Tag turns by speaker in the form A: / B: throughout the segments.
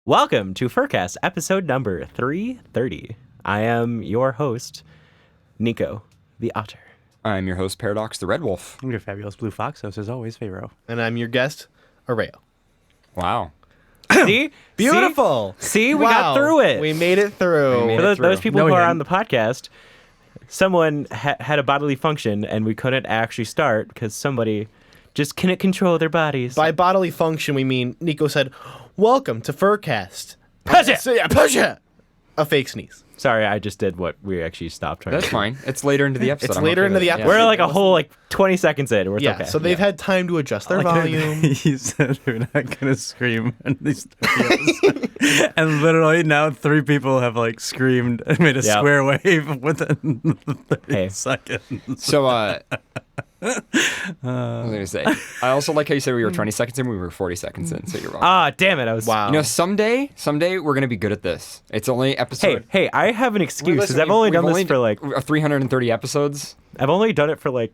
A: Welcome to Furcast, episode number 330. I am your host, Nico, the Otter.
B: I'm your host, Paradox, the Red Wolf.
C: I'm your fabulous Blue Fox host, as always, Pharaoh.
D: And I'm your guest, Areo.
B: Wow.
A: See?
D: Beautiful.
A: See, we
D: Wow.
A: got through it.
D: We made it through.
B: We made
A: For
B: it
A: those,
B: through.
A: those people
C: No,
A: who
C: we
A: are
C: didn't.
A: on the podcast, someone had a bodily function and we couldn't actually start because somebody just couldn't control their bodies.
D: By bodily function, we mean Nico said, "Welcome to Furcast."
A: Push it!
D: So, yeah, push it. A fake sneeze.
A: Sorry, I just did what we actually stopped trying
B: That's
A: to do.
B: fine. It's later into the episode.
D: It's
B: I'm
D: later
B: okay
D: into
B: with
D: the
B: it.
D: episode.
A: We're like a whole 20 seconds in. We're
D: Yeah,
A: okay.
D: so they've had time to adjust their volume.
C: He said they're not going to scream in these studios. And literally now 3 people have like screamed and made a
A: Yep.
C: square wave within 30
A: Hey.
C: seconds.
B: So, what was I going to say? I also like how you said we were 20 seconds in. We were 40 seconds in, so you're wrong.
A: Ah, damn it. I was.
D: Wow.
B: You know, someday we're going to be good at this. It's only episode...
A: Hey, I have an excuse because
B: Listen,
A: I've only
B: we've
A: done this for like
B: 330 episodes.
A: I've only done it for like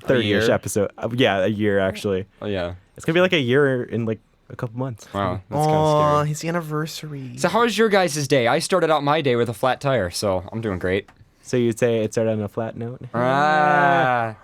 A: 30-ish
D: year?
A: episode. Yeah, a year actually.
B: Oh, yeah.
A: It's gonna be like a year in like a couple months.
B: Wow, that's kind
D: Aw,
B: of scary.
D: his anniversary.
B: So how was your guys' day? I started out my day with a flat tire, so I'm doing great.
A: So you'd say it started on a flat note.
B: Ah.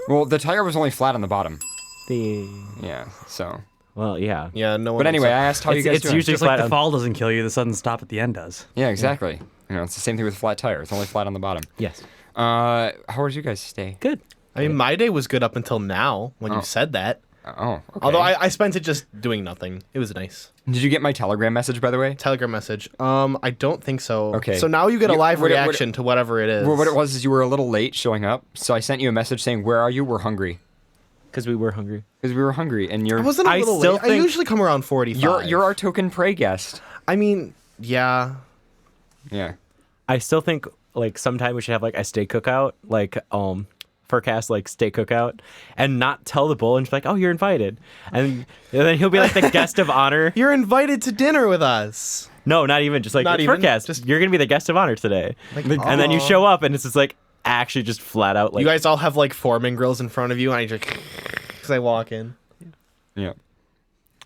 B: Well, the tire was only flat on the bottom.
A: The
B: Yeah, so...
A: well, yeah.
D: Yeah, no one.
B: But anyway, I asked how you guys
A: It's
B: doing.
A: usually
C: Just like
A: flat
C: the
A: on.
C: fall doesn't kill you, the sudden stop at the end does.
B: Yeah, exactly. You know, it's the same thing with a flat tire. It's only flat on the bottom.
A: Yes.
B: How was your guys' day?
A: Good.
D: I mean, my day was good up until now when
B: Oh.
D: you said that.
B: Oh, okay.
D: Although I spent it just doing nothing. It was nice.
B: Did you get my Telegram message, by the way?
D: Telegram message. I don't think so.
B: Okay.
D: So now you get a
B: You-
D: live
B: what it-
D: reaction to whatever it is.
B: Well, what it was is you were a little late showing up, so I sent you a message saying, "Where are you? We're hungry."
A: Because we were hungry.
B: Because we were hungry, and
D: I wasn't a
A: I
D: little
A: still
D: late. I
A: think-
D: usually come around 45.
B: you're our token prey guest.
D: I mean, yeah.
B: Yeah.
A: I still think like sometime we should have like a steak cookout, like Furcast like steak cookout, and not tell the bull and just be like, oh, you're invited, and then he'll be like the guest of honor.
D: You're invited to dinner with us.
A: No, not even just like
D: Not even?
A: Furcast.
D: Just-
A: You're gonna be the guest of honor today, and then you
D: Aw.
A: show up and it's just like actually just flat out like
D: You guys all have like Foreman grills in front of you, and I just because I walk in.
B: Yeah.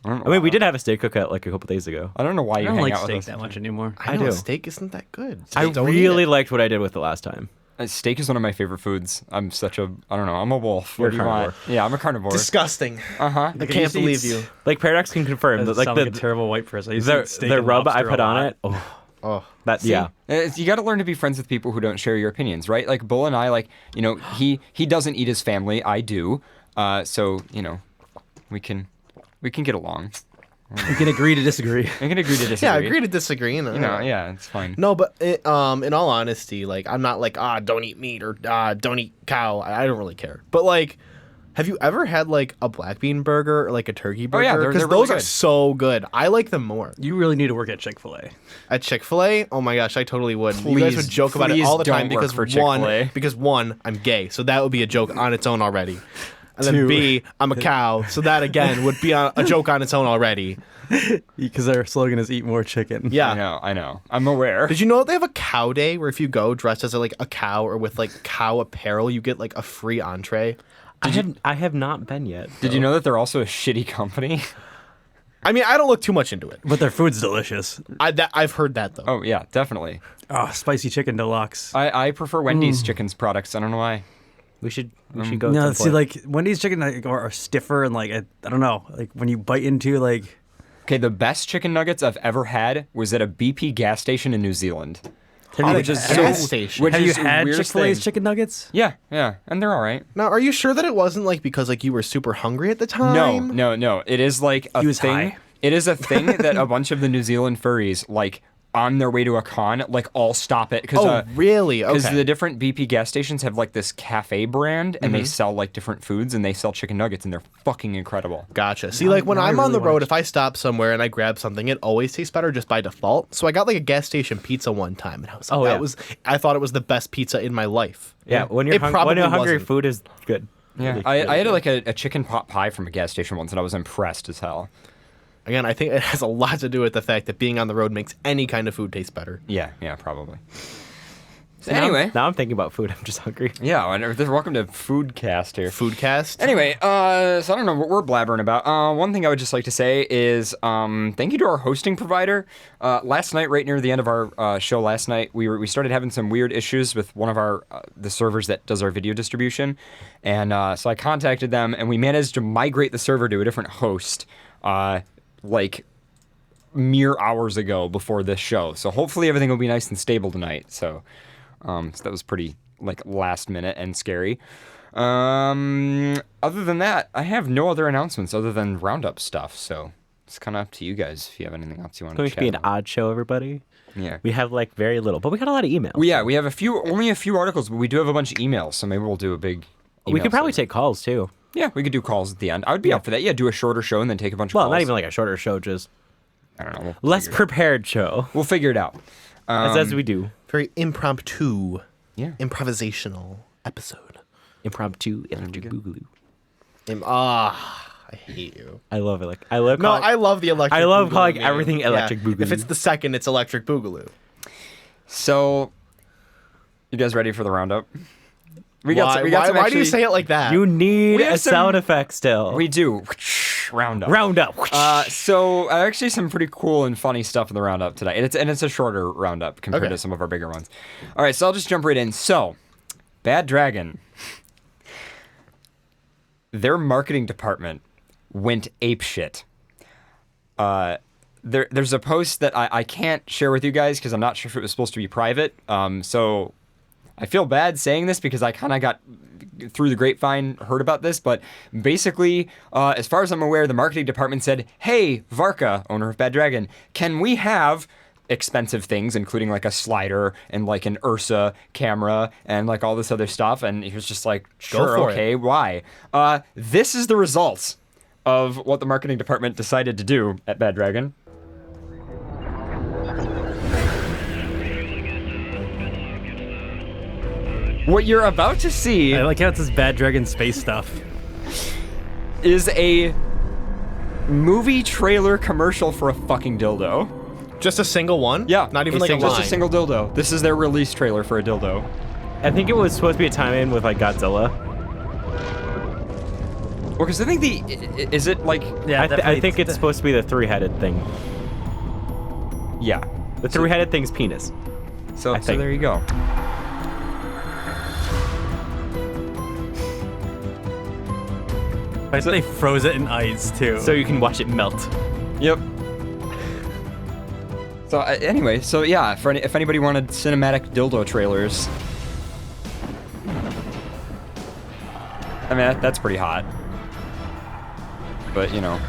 B: I don't know
A: I mean, we
B: why.
A: did have a steak cookout like a couple days ago.
B: I don't know why
C: I
B: you
C: don't
B: hang
C: like
B: out with
C: steak
B: us.
C: that much anymore.
D: I
A: do.
D: know steak isn't that good.
A: I
D: Just don't eat
A: really
D: it.
A: liked what I did with it last time.
B: Steak is one of my favorite foods. I'm such a... I don't know. I'm a wolf.
A: You're
B: What do you
A: a
B: want?
A: carnivore.
B: Yeah, I'm a carnivore.
D: disgusting.
B: Uh-huh.
D: I can't believe you.
A: Like Paradox can confirm that
C: That
A: like
C: like a terrible white person. I used to
A: the
C: eat steak
A: the
C: and
A: rub I
C: lobster
A: put
C: a
A: on
C: lot.
A: it. Oh,
D: Oh,
A: that
B: See?
A: yeah.
B: You got to learn to be friends with people who don't share your opinions, right? Like Bull and I, like, you know, he doesn't eat his family. I do. So, you know, we can get along.
C: We can agree to disagree.
B: We can agree to disagree.
D: yeah. Agree to disagree.
B: You know, yeah, it's fine.
D: No, but in all honesty, like I'm not like don't eat meat or don't eat cow. I don't really care. But like, have you ever had like a black bean burger or like a turkey burger?
B: Oh, yeah, they're really
D: those are
B: good.
D: so good. I like them more.
C: You really need to work at Chick-fil-A.
D: At Chick-fil-A, oh my gosh, I totally would. You guys
B: Please-
D: would joke about it
B: please
D: all the
B: don't
D: time
B: work
D: because
B: for Chick-fil-A.
D: one, I'm gay, so that would be a joke on its own already. And then
C: 2.
D: B, I'm a cow, so that again would be a joke on its own already.
C: Because their slogan is eat more chicken.
D: Yeah.
B: I know. I'm aware.
D: Did you know that they have a cow day where if you go dressed as like a cow or with like cow apparel, you get like a free entree?
A: I have not been yet.
B: Did you know that they're also a shitty company?
D: I mean, I don't look too much into it.
C: But their food's delicious.
D: I've heard that though.
B: Oh, yeah, definitely.
C: Oh, spicy chicken deluxe.
B: I prefer Wendy's chicken's products. I don't know why.
A: We should go.
C: No,
A: to
C: see, like Wendy's chicken like, are stiffer and like I don't know, like when you bite into like.
B: Okay, the best chicken nuggets I've ever had was at a BP gas station in New Zealand.
C: Have you,
B: Which is
D: a
B: so-
D: gas station.
B: which
C: have you
B: is the
C: had
B: weirdest
C: Chick-fil-A's
B: thing.
C: chicken nuggets?
B: Yeah, and they're all right.
D: Now, are you sure that it wasn't like because like you were super hungry at the time?
B: No. It is like a
C: He was
B: thing.
C: high.
B: It is a thing that a bunch of the New Zealand furries like on their way to a con like all stop it because
D: Oh, really?
B: because
D: Okay.
B: the different BP gas stations have like this cafe brand and they sell like different foods and they sell chicken nuggets and they're fucking incredible.
D: Gotcha. See, like when
C: now I
D: I'm on the
C: really
D: road,
C: wanna-
D: if I stop somewhere and I grab something, it always tastes better just by default. So I got like a gas station pizza one time, and I was like,
A: Oh, yeah.
D: I thought it was the best pizza in my life.
A: yeah, when you're
D: It
A: when
D: probably
A: you're hungry,
D: wasn't.
A: food is good.
B: Yeah,
A: Really,
B: I
A: really
B: had
A: good.
B: like a chicken pot pie from a gas station once and I was impressed as hell.
D: Again, I think it has a lot to do with the fact that being on the road makes any kind of food taste better.
B: Yeah, probably. Anyway.
A: Now I'm thinking about food. I'm just hungry.
B: Yeah, and welcome to Foodcast here.
D: Foodcast.
B: Anyway, so I don't know what we're blabbering about. One thing I would just like to say is thank you to our hosting provider. Last night, right near the end of our show last night, we started having some weird issues with one of our the servers that does our video distribution, and so I contacted them, and we managed to migrate the server to a different host, like mere hours ago before this show. So hopefully everything will be nice and stable tonight. So that was pretty like last minute and scary. Other than that, I have no other announcements other than roundup stuff. So it's kind of up to you guys if you have anything else you want to
A: Going
B: chat
A: to be an
B: about.
A: odd show, everybody.
B: Yeah.
A: We have like very little, but we got a lot of emails.
B: Well, yeah, we have only a few articles, but we do have a bunch of emails. So maybe we'll do a big.
A: We
B: email
A: could probably
B: segment.
A: take calls too.
B: Yeah, we could do calls at the end. I would be up for that. Yeah, do a shorter show and then take a bunch of
A: Well,
B: calls.
A: not even like a shorter show, just
B: I don't know.
A: less prepared show,
B: We'll figure it out.
A: as we do.
D: Very impromptu,
B: Yeah.
D: improvisational episode.
A: Impromptu electric boogaloo.
D: I hate you.
A: I love it. Like I love.
D: No,
A: calling-
D: I love the electric.
A: I love
D: boogaloo
A: calling
D: meme.
A: everything electric
D: If
A: boogaloo.
D: it's the second, it's electric boogaloo.
B: So, you guys ready for the roundup? We got some
D: Why do you
B: actually-
D: say it like that?
A: You need
B: We have
A: a sound
B: some-
A: effect still.
B: We do. Roundup.
A: Round up.
B: So actually some pretty cool and funny stuff in the roundup today. And it's a shorter roundup compared
D: Okay.
B: to some of our bigger ones. All right, so I'll just jump right in. So, Bad Dragon. Their marketing department went apeshit. There's a post that I can't share with you guys because I'm not sure if it was supposed to be private. So I feel bad saying this because I kind of got through the grapevine heard about this, but basically, as far as I'm aware, the marketing department said, "Hey, Varka, owner of Bad Dragon, can we have expensive things, including like a slider and like an Ursa camera and like all this other stuff?" And he was just like, "Sure,
D: for it."
B: okay, why?" This is the results of what the marketing department decided to do at Bad Dragon. What you're about to see
C: I like how it says Bad Dragon space stuff.
B: is a movie trailer commercial for a fucking dildo.
D: Just a single one?
B: Yeah,
D: Not even like a
B: just
D: line.
B: a single dildo. This is their release trailer for a dildo.
A: I think it was supposed to be a tie-in with like Godzilla.
B: Well, because I think is it like
C: Yeah,
A: I think it's supposed to be the three-headed thing.
B: yeah.
A: The three-headed thing's penis.
B: So
A: think.
B: there you go.
C: I think they froze it in ice too.
A: So you can watch it melt.
B: Yep. So anyway, so yeah, if anybody wanted cinematic dildo trailers, I mean that's pretty hot. But you know.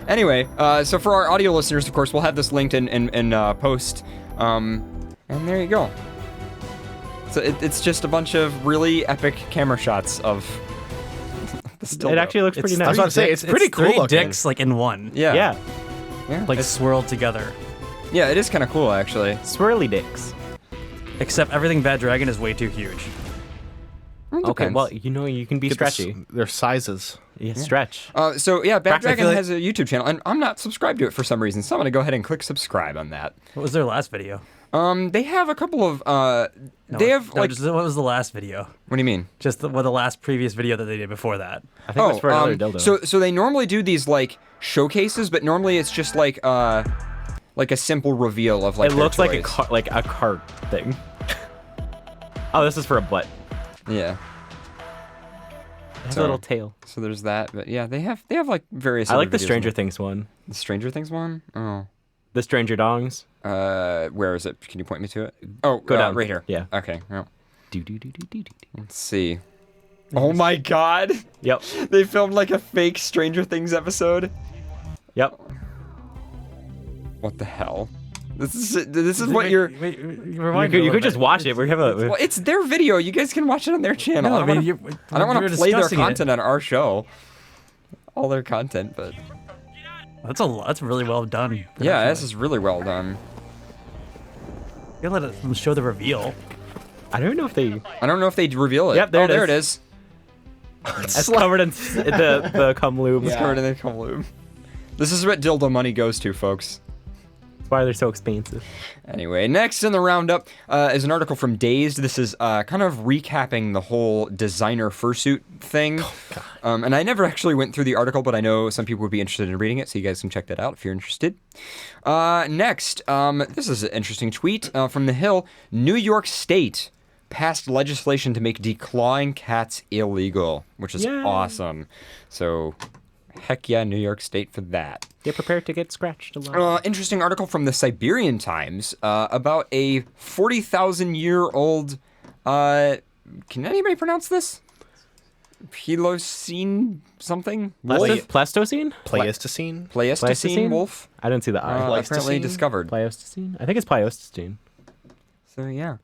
B: Anyway, so for our audio listeners, of course, we'll have this linked in post, and there you go. So it's just a bunch of really epic camera shots of this dildo.
A: It actually looks
C: It's
A: pretty
D: I
A: nice.
D: was about to say, it's pretty cool
C: three
D: looking.
C: dicks like in one.
B: yeah,
A: Yeah,
B: yeah,
C: Like swirled together.
B: yeah, it is kind of cool actually.
A: swirly dicks.
C: Except everything Bad Dragon is way too huge.
B: It
A: Okay,
B: depends.
A: well, you know you can be
D: Get this-
A: stretchy.
D: Their sizes.
A: Yeah, stretch.
B: So yeah, Bad
A: Brax, I
B: Dragon
A: feel like-
B: has a YouTube channel, and I'm not subscribed to it for some reason. So I'm gonna go ahead and click subscribe on that.
C: What was their last video?
B: They have a couple of
C: No,
B: they have
C: no,
B: like
C: just, what was the last video?
B: what do you mean?
C: Just the last previous video that they did before that.
A: I think it was for another dildo.
B: So they normally do these like showcases, but normally it's just like a simple reveal of like
A: it
B: their
A: looks like a
B: toys.
A: cart thing. Oh, this is for a butt.
B: Yeah.
A: It has
B: So-
A: a little tail.
B: So there's that, but yeah, they have like various.
A: I
B: other
A: like the
B: videos
A: Stranger
B: on
A: Things one.
B: The Stranger Things one. Oh.
A: The Stranger Dongs.
B: Where is it? Can you point me to it? Oh,
A: Go down.
B: right here.
A: Yeah.
B: Okay. Well,
A: Do.
B: let's see. Oh my God!
A: Yep.
B: They filmed like a fake Stranger Things episode.
A: Yep.
B: What the hell? This is what you're.
C: Wait,
A: You could just watch it. We have a.
B: Well, it's their video. You guys can watch it on their channel.
C: No,
B: I don't
C: I
B: wanna-
C: mean,
B: I don't want
C: we
B: to
C: were
B: play their
C: discussing it.
B: content on our show. All their content, but
C: That's a lot. That's really well done.
B: yeah, this is really well done.
C: You gotta let them show the reveal.
A: I don't know if they.
B: I don't know if they reveal it.
A: Yep, there
B: oh,
A: it
B: there it
A: is.
B: is.
A: It's covered in the cum lube.
B: It's covered in the cum lube. This is what dildo money goes to, folks.
A: That's why they're so expensive.
B: Anyway, next in the roundup is an article from Dazed. This is kind of recapping the whole designer fursuit thing. And I never actually went through the article, but I know some people would be interested in reading it, so you guys can check that out if you're interested. Next, this is an interesting tweet from The Hill. New York State passed legislation to make declawing cats illegal, which is
A: Yay.
B: awesome. So, heck yeah, New York State for that.
A: Get prepared to get scratched a lot.
B: Interesting article from the Siberian Times about a 40,000-year-old. Can anybody pronounce this? Pelocene something? Wolf?
A: Pleistocene?
D: Pleistocene.
B: Pleistocene wolf?
A: I didn't see the I.
B: Apparently
D: Pleistocene?
B: discovered.
A: Pleistocene? I think it's Pleistocene.
B: So yeah,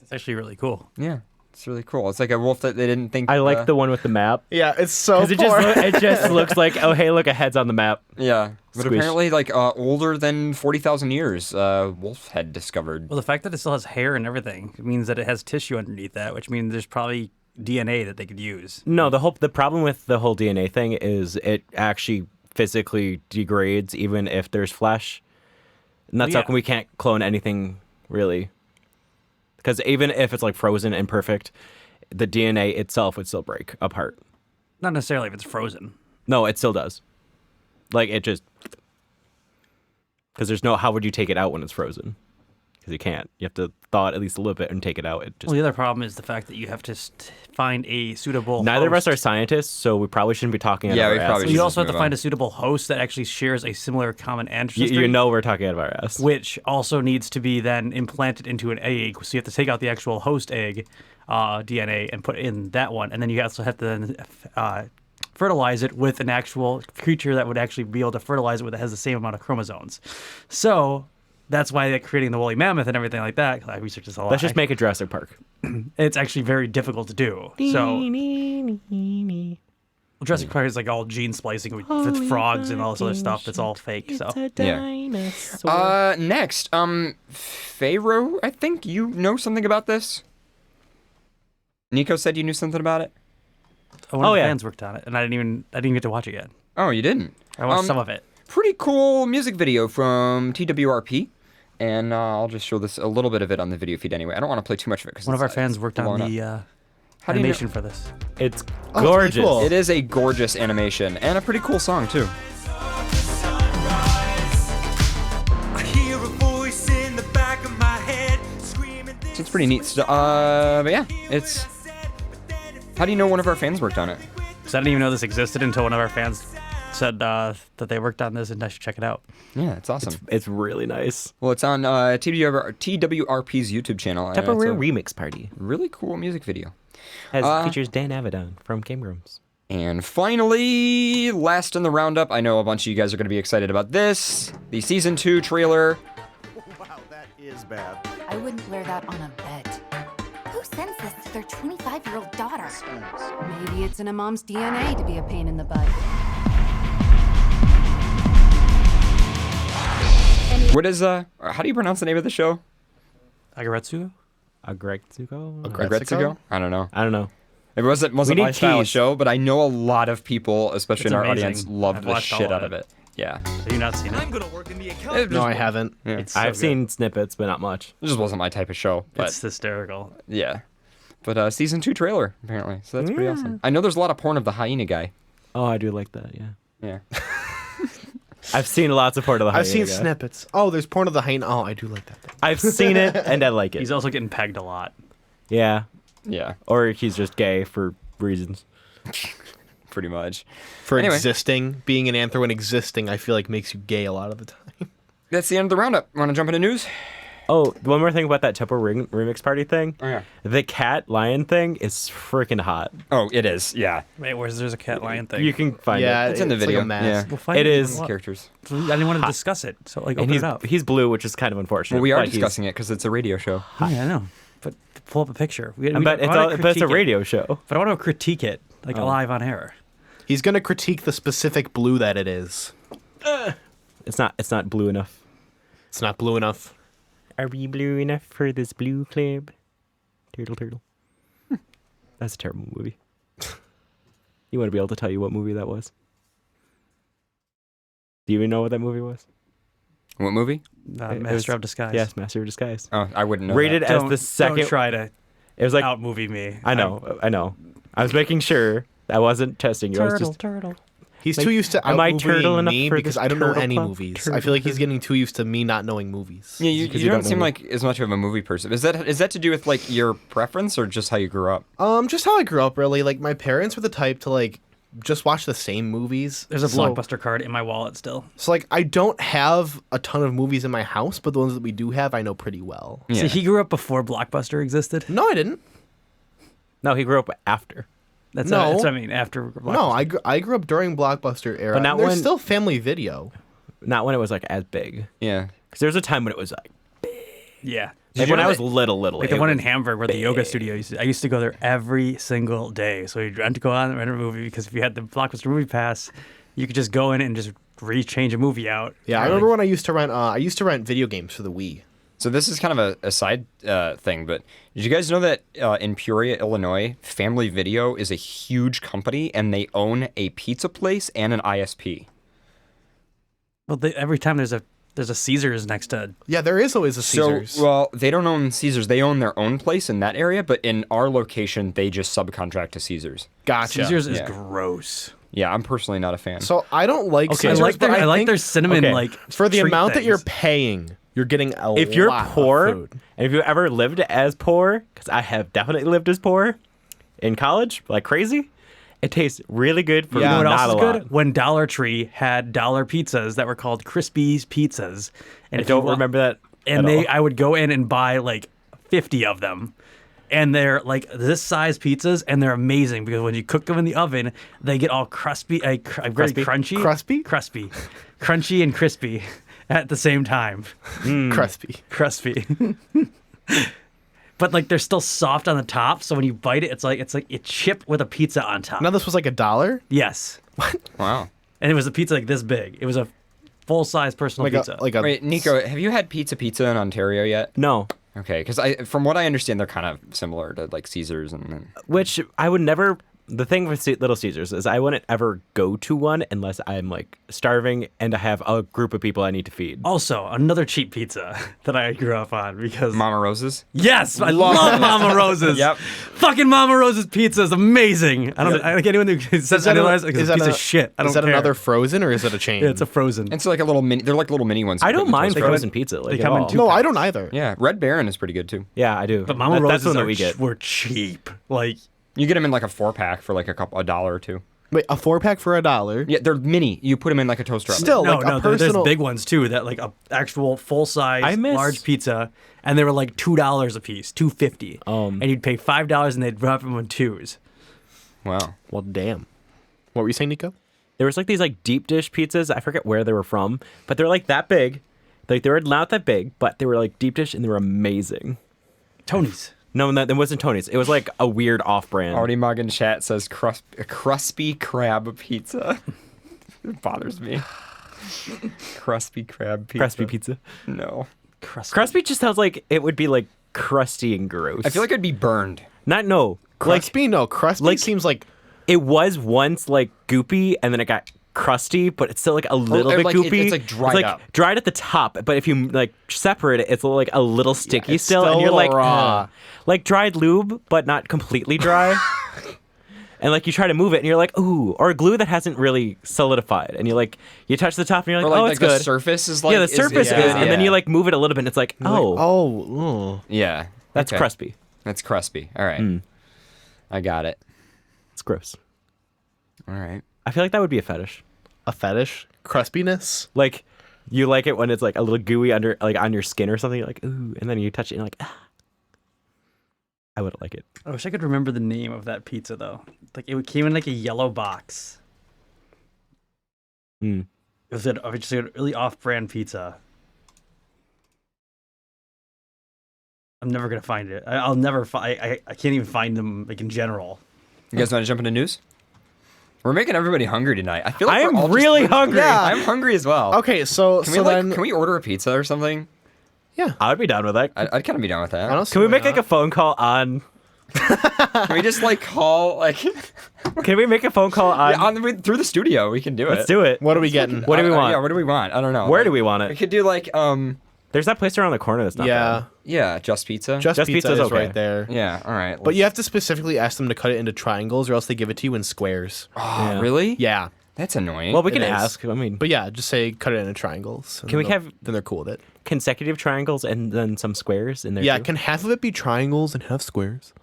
C: It's actually really cool.
B: yeah, it's really cool. It's like a wolf that they didn't think.
A: I like the one with the map.
D: Yeah, it's so
A: Because
D: poor.
A: it just looks like, oh, hey, look, a head's on the map.
B: Yeah, but
A: Squish.
B: apparently like older than 40,000 years. Wolf had discovered.
C: Well, the fact that it still has hair and everything means that it has tissue underneath that, which means there's probably DNA that they could use.
A: No, the problem with the whole DNA thing is it actually physically degrades even if there's flesh. And that's
C: Well,
A: how come we can't clone anything, really. Because even if it's like frozen and perfect, the DNA itself would still break apart.
C: Not necessarily if it's frozen.
A: No, it still does. Like, it just... Because there's no... How would you take it out when it's frozen? Because you can't. You have to thaw it at least a little bit and take it out. It just...
C: Well, the other problem is the fact that you have to find a suitable
A: Neither of us
C: host.
A: are scientists, so we probably shouldn't be talking out
B: Yeah,
A: of
B: we
A: our
B: probably
A: asses.
C: You
B: should
C: also have
B: just
C: to
B: move
C: find
B: on.
C: a suitable host that actually shares a similar common ancestry.
A: You know we're talking out of our ass.
C: Which also needs to be then implanted into an egg. So you have to take out the actual host egg DNA and put in that one, and then you also have to then fertilize it with an actual creature that would actually be able to fertilize it with that has the same amount of chromosomes. So that's why they're creating the woolly mammoth and everything like that. 'Cause I researched this a lot.
A: Let's just make a Jurassic Park.
C: It's actually very difficult to do. So Jurassic Park is like all gene splicing with frogs and all this other stuff that's all fake. So
B: Yeah. Next, Pharaoh, I think you know something about this. Nico said you knew something about it.
C: one of the
A: yeah.
C: fans worked on it, and I didn't get to watch it yet.
B: Oh, you didn't?
C: I watched some of it.
B: Pretty cool music video from TWRP. And I'll just show this a little bit of it on the video feed anyway. I don't want to play too much of it because
C: One of our fans worked on the
B: How do you know-
C: animation for this.
A: It's
D: Oh, it's really
A: gorgeous.
D: cool.
B: It is a gorgeous animation and a pretty cool song too.
E: I hear a voice in the back of my head screaming this.
B: So it's pretty neat stuff. But yeah, it's. How do you know one of our fans worked on it?
C: So I didn't even know this existed until one of our fans said that they worked on this and I should check it out.
B: Yeah, it's awesome.
A: It's really nice.
B: Well, it's on TWRP's YouTube channel. and it's
A: Tupperware
B: a
A: Remix Party
B: really cool music video.
A: features Dan Avedon from Game Grumps.
B: And finally, last in the roundup, I know a bunch of you guys are going to be excited about this. The Season 2 trailer.
F: Wow, that is bad.
G: I wouldn't wear that on a bet. Who sends this to their 25-year-old daughter?
H: Maybe it's in a mom's DNA to be a pain in the butt.
B: What is, how do you pronounce the name of the show?
C: Agaretsugo?
A: Agretsuko?
B: Agretsugo? I don't know.
A: I don't know.
B: It wasn't
A: We need
B: my style of
A: cheese.
B: show, but I know a lot of people, especially
C: It's
B: in our
C: amazing.
B: audience, loved
C: I've
B: the
C: watched all
B: shit
C: of
B: out of it. Yeah.
C: Have you not seen it?
E: I'm gonna work in the account.
D: No, I haven't.
B: Yeah.
C: It's so
A: I've
C: good.
A: seen snippets, but not much.
B: It just wasn't my type of show. But
C: It's hysterical.
B: yeah. But Season 2 trailer, apparently. So that's pretty awesome. I know there's a lot of porn of the hyena guy.
A: Oh, I do like that, yeah.
B: Yeah.
A: I've seen lots of Port of the
D: I've seen
A: Hyena guy.
D: snippets. Oh, there's porn of the hyena. Oh, I do like that. Though.
A: I've seen it, and I like it.
C: He's also getting pegged a lot.
A: Yeah.
B: Yeah.
A: Or he's just gay for reasons.
B: Pretty much.
D: For
B: Anyway.
D: existing, being an anthro and existing, I feel like makes you gay a lot of the time.
B: That's the end of the roundup. Want to jump into news?
A: Oh, one more thing about that Tupperware Remix Party thing.
B: Oh, yeah.
A: The cat lion thing is freaking hot.
B: Oh, it is. Yeah.
C: Wait, there's a cat lion thing?
A: You can find
D: Yeah,
A: it.
B: It's in the
D: like
B: video.
D: a mask.
B: Yeah.
C: We'll find
A: It
C: it
A: is.
C: What?
B: Characters.
C: I didn't want to discuss it, so like
A: And
C: open it up.
A: he's blue, which is kind of unfortunate.
B: Well, we are
A: but he's-
B: discussing it because it's a radio show.
C: Yeah, I know. But pull up a picture.
A: But it's a radio show.
C: But I want to critique it, like live on air.
D: He's gonna critique the specific blue that it is.
A: It's not blue enough.
D: It's not blue enough.
A: Are we blue enough for this blue club? Turtle. That's a terrible movie. You want to be able to tell you what movie that was? Do you even know what that movie was?
B: What movie?
C: Master of Disguise.
A: Yes, Master of Disguise.
B: Oh, I wouldn't know.
A: Rated
B: that.
A: as
C: Don't,
A: the second.
C: Don't try to
A: It was like
C: out movie me.
A: I know. I was making sure I wasn't testing you. I was just
C: Turtle.
D: He's
A: Like,
D: too used to
A: am I
D: out-movieing
A: turtle enough
D: me
A: for
D: because
A: this
D: I don't know
A: turtle
D: any
A: club?
D: movies.
A: Turtle
D: I feel like he's
A: club.
D: getting too used to me not knowing movies.
B: Yeah, you
A: because you
B: don't
A: don't
B: seem
A: know.
B: like as much of a movie person. Is that to do with like your preference or just how you grew up?
D: Just how I grew up, really. Like my parents were the type to like just watch the same movies.
C: There's a
D: So-
C: Blockbuster card in my wallet still.
D: So like I don't have a ton of movies in my house, but the ones that we do have, I know pretty well.
B: Yeah.
C: So he grew up before Blockbuster existed.
D: No, I didn't.
A: No, he grew up after.
C: That's
D: No.
C: what I mean. After Blockbuster.
D: No, I grew up during Blockbuster era.
A: But not
D: and there's
A: when-
D: still Family Video.
A: Not when it was like as big.
B: Yeah.
A: Because there was a time when it was like,
C: Yeah.
A: like
B: you
A: when
B: know
A: I was
B: that-
A: little.
C: Like
A: it
C: the one in
A: was-
C: Hamburg where the yoga studio I used to go there every single day. So you'd rent to go on and rent a movie because if you had the Blockbuster movie pass, you could just go in and just change a movie out.
D: Yeah, I remember when I used to rent video games for the Wii.
B: So this is kind of a side thing, but did you guys know that in Peoria, Illinois, Family Video is a huge company and they own a pizza place and an ISP?
C: Well, every time there's a Caesars next to.
D: Yeah, there is always a Caesars.
B: So, well, they don't own Caesars. They own their own place in that area, but in our location, they just subcontract to Caesars.
D: Gotcha.
C: Caesars is
B: Yeah.
C: gross.
B: Yeah, I'm personally not a fan.
D: So I don't like
A: Okay.
D: Caesars,
C: I like
D: but
C: their, I like
D: think
C: their cinnamon
A: okay,
C: like
D: for the
C: treat
D: amount that you're
C: things.
D: paying, you're getting a
A: If you're
D: lot of
A: poor,
D: food.
A: and if you ever lived as poor, because I have definitely lived as poor in college, like crazy, it tastes really good for
D: Yeah.
C: You know what
A: not
C: else
A: a
C: is
A: lot.
C: good? When Dollar Tree had dollar pizzas that were called Crispy's Pizzas. And
A: I
C: if you
A: don't
C: wa-
A: remember that.
C: And
A: at all.
C: I would go in and buy like 50 of them. And they're like this size pizzas, and they're amazing because when you cook them in the oven, they get all crispy, very
A: Crispy?
C: crunchy.
D: Crispy?
C: Crunchy and crispy at the same time.
D: Crispy.
C: Crispy. But like they're still soft on the top, so when you bite it, it's like a chip with a pizza on top.
D: Now this was like $1.
C: Yes.
B: Wow.
C: And it was a pizza like this big. It was a full-size personal
D: Like
C: pizza.
D: a
B: Wait, Nico, have you had Pizza in Ontario yet?
A: No,
B: Okay, because from what I understand, they're kind of similar to like Caesars and
A: which I would never. The thing with Little Caesars is I wouldn't ever go to one unless I'm like starving and I have a group of people I need to feed.
C: Also, another cheap pizza that I grew up on because
B: Mama Rose's.
C: yes, I love Mama Rose's.
B: Yep.
C: Fucking Mama Rose's pizza is amazing. I don't like anyone who says
D: that a-
C: otherwise because it's a piece of shit. I don't
D: is that
C: care.
D: another Frozen or is it a chain?
C: Yeah, it's a frozen.
B: It's like a little mini. They're like little mini ones.
A: I
B: you put
A: don't
B: in the
A: mind
B: toaster.
A: frozen pizza. Like,
C: they
A: at
C: come in
A: all.
C: two-
D: No, I don't either.
B: Yeah, Red Baron is pretty good too.
A: Yeah, I do.
C: But Mama
A: That's
C: Rose's
A: the one that we get.
C: were cheap. Like
B: You get them in like a 4-pack for like $1 or $2.
D: Wait, a 4-pack for $1?
B: Yeah, they're mini. You put them in like a toaster oven.
D: Still,
C: no,
D: like
C: no,
D: a personal.
C: there's big ones too. That like a actual full size
A: I miss-
C: large pizza, and they were like $2 a piece, $2.50.
A: Um,
C: and you'd pay $5, and they'd drop them in twos.
B: Wow.
D: Well, damn. What were you saying, Nico?
A: There was like these like deep dish pizzas. I forget where they were from, but they're like that big. Like they were not that big, but they were like deep dish and they were amazing.
C: Tony's.
A: No, that wasn't Tony's. It was like a weird off-brand.
B: Artie Mug in chat says crispy crab pizza. It bothers me. Crispy crab pizza.
A: Crusty pizza.
B: No.
A: Crusty just sounds like it would be like crusty and gross.
B: I feel like it'd be burned.
A: not no. Like
D: Crispy? No, Crispy
A: like-
D: seems like
A: it was once like goopy and then it got crusty, but it's still like a little bit
B: like,
A: goopy.
B: it's, like, dried up.
A: dried at the top, but if you like separate it, it's like a little sticky
D: it's
A: still,
D: still
A: and
D: a
A: you're like
D: little raw.
A: like dried lube, but not completely dry. And like you try to move it, and you're like, ooh, or glue that hasn't really solidified, and you touch the top, and you're
B: Or
A: like,
B: like,
A: oh,
B: like
A: it's
B: the
A: good.
B: surface is like
A: Yeah, the surface is,
B: good,
A: and then
B: yeah.
A: you like move it a little bit, and it's like, oh,
D: oh,
B: Yeah.
A: that's
B: okay.
A: crispy.
B: That's crispy. All right. I got it.
A: It's gross.
B: All right.
A: I feel like that would be a fetish.
D: a fetish. Crispiness.
A: Like, you like it when it's like a little gooey under, like on your skin or something. You're like, ooh, and then you touch it, and you're like, ah. I would like it.
C: I wish I could remember the name of that pizza though. Like it came in like a yellow box.
A: Mm.
C: It was just a really off-brand pizza. I'm never gonna find it. I'll never find. I can't even find them like in general.
B: You guys want to jump into news? We're making everybody hungry tonight. I feel like
A: I
B: we're
A: am
B: all just-
A: really hungry.
D: Yeah.
B: I'm hungry as well.
D: Okay, so
B: Can
D: so
B: we
D: then
B: can we order a pizza or something?
A: I would be down with that.
B: I'd kind of be down with that.
D: I don't see
A: Can we
D: why
A: make like
D: not.
A: a phone call on
B: Can we just like call like
A: Can we make a phone call on?
B: through the studio? We can do it.
A: Let's do it.
D: What are we getting?
A: What do we want?
B: Yeah, what do we want? I don't know.
A: Where
B: Like,
A: do we want
B: We
A: it?
B: could do like
A: There's that place around the corner that's not
D: Yeah.
A: bad.
B: yeah, Just Pizza.
D: Just Pizza
A: Pizza's
D: is
A: okay.
D: right there.
B: yeah, all right.
D: But you have to specifically ask them to cut it into triangles, or else they give it to you in squares.
B: Oh, really?
D: Yeah.
B: That's annoying.
A: Well, we can
D: It is.
A: ask. I mean,
D: But yeah, just say cut it into triangles. and
A: Can we
D: they'll-
A: have-
D: Then they're cool with it.
A: consecutive triangles and then some squares in there.
D: Yeah,
A: too?
D: can half of it be triangles and half squares?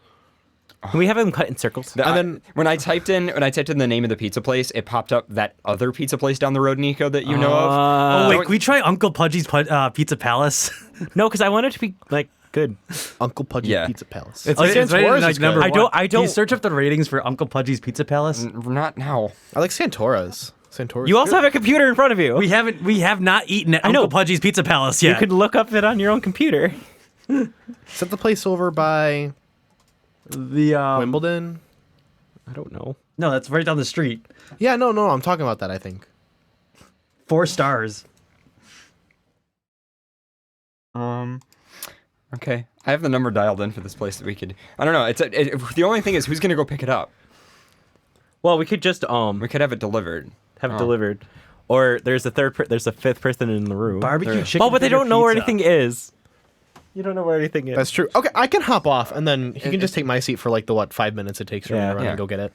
A: Can we have them cut in circles?
B: And
D: then-
B: when I typed in the name of the pizza place, it popped up that other pizza place down the road, Nico, that you know of.
C: Oh wait,
B: Don't-
C: can we try Uncle Pudgy's Pizza Palace?
A: No, because I want it to be like good.
D: Uncle Pudgy's
B: Yeah.
D: Pizza Palace.
A: It's
C: Oh,
A: like
C: it's rated,
D: Santora's
C: like,
D: is
C: number
D: good.
A: I
C: one.
A: don't- I
C: Can you
A: don't-
C: search up the ratings for Uncle Pudgy's Pizza Palace?
B: Not now.
D: I like Santora's. Santora's.
A: You also have a computer in front of you.
C: We have not eaten at
A: I know.
C: Uncle Pudgy's Pizza Palace
A: You
C: yet.
A: could look up it on your own computer.
D: Is that the place over by
C: the
D: Wimbledon?
A: I don't know.
C: No, that's right down the street.
D: Yeah, no, I'm talking about that. I think.
C: 4 stars.
B: Okay. I have the number dialed in for this place that we could. I don't know. The only thing is who's gonna go pick it up.
A: Well, we could just
B: We could have it delivered.
A: have it
B: Oh.
A: delivered, or there's a fifth person in the room.
C: Barbecue chicken.
A: Oh, but they
C: finger
A: don't know where
C: pizza.
A: anything is. You don't know where anything is.
D: That's true. Okay, I can hop off, and then he can just take my seat for like the 5 minutes it takes for me
A: Yeah.
D: to run
B: Yeah.
D: and go get it.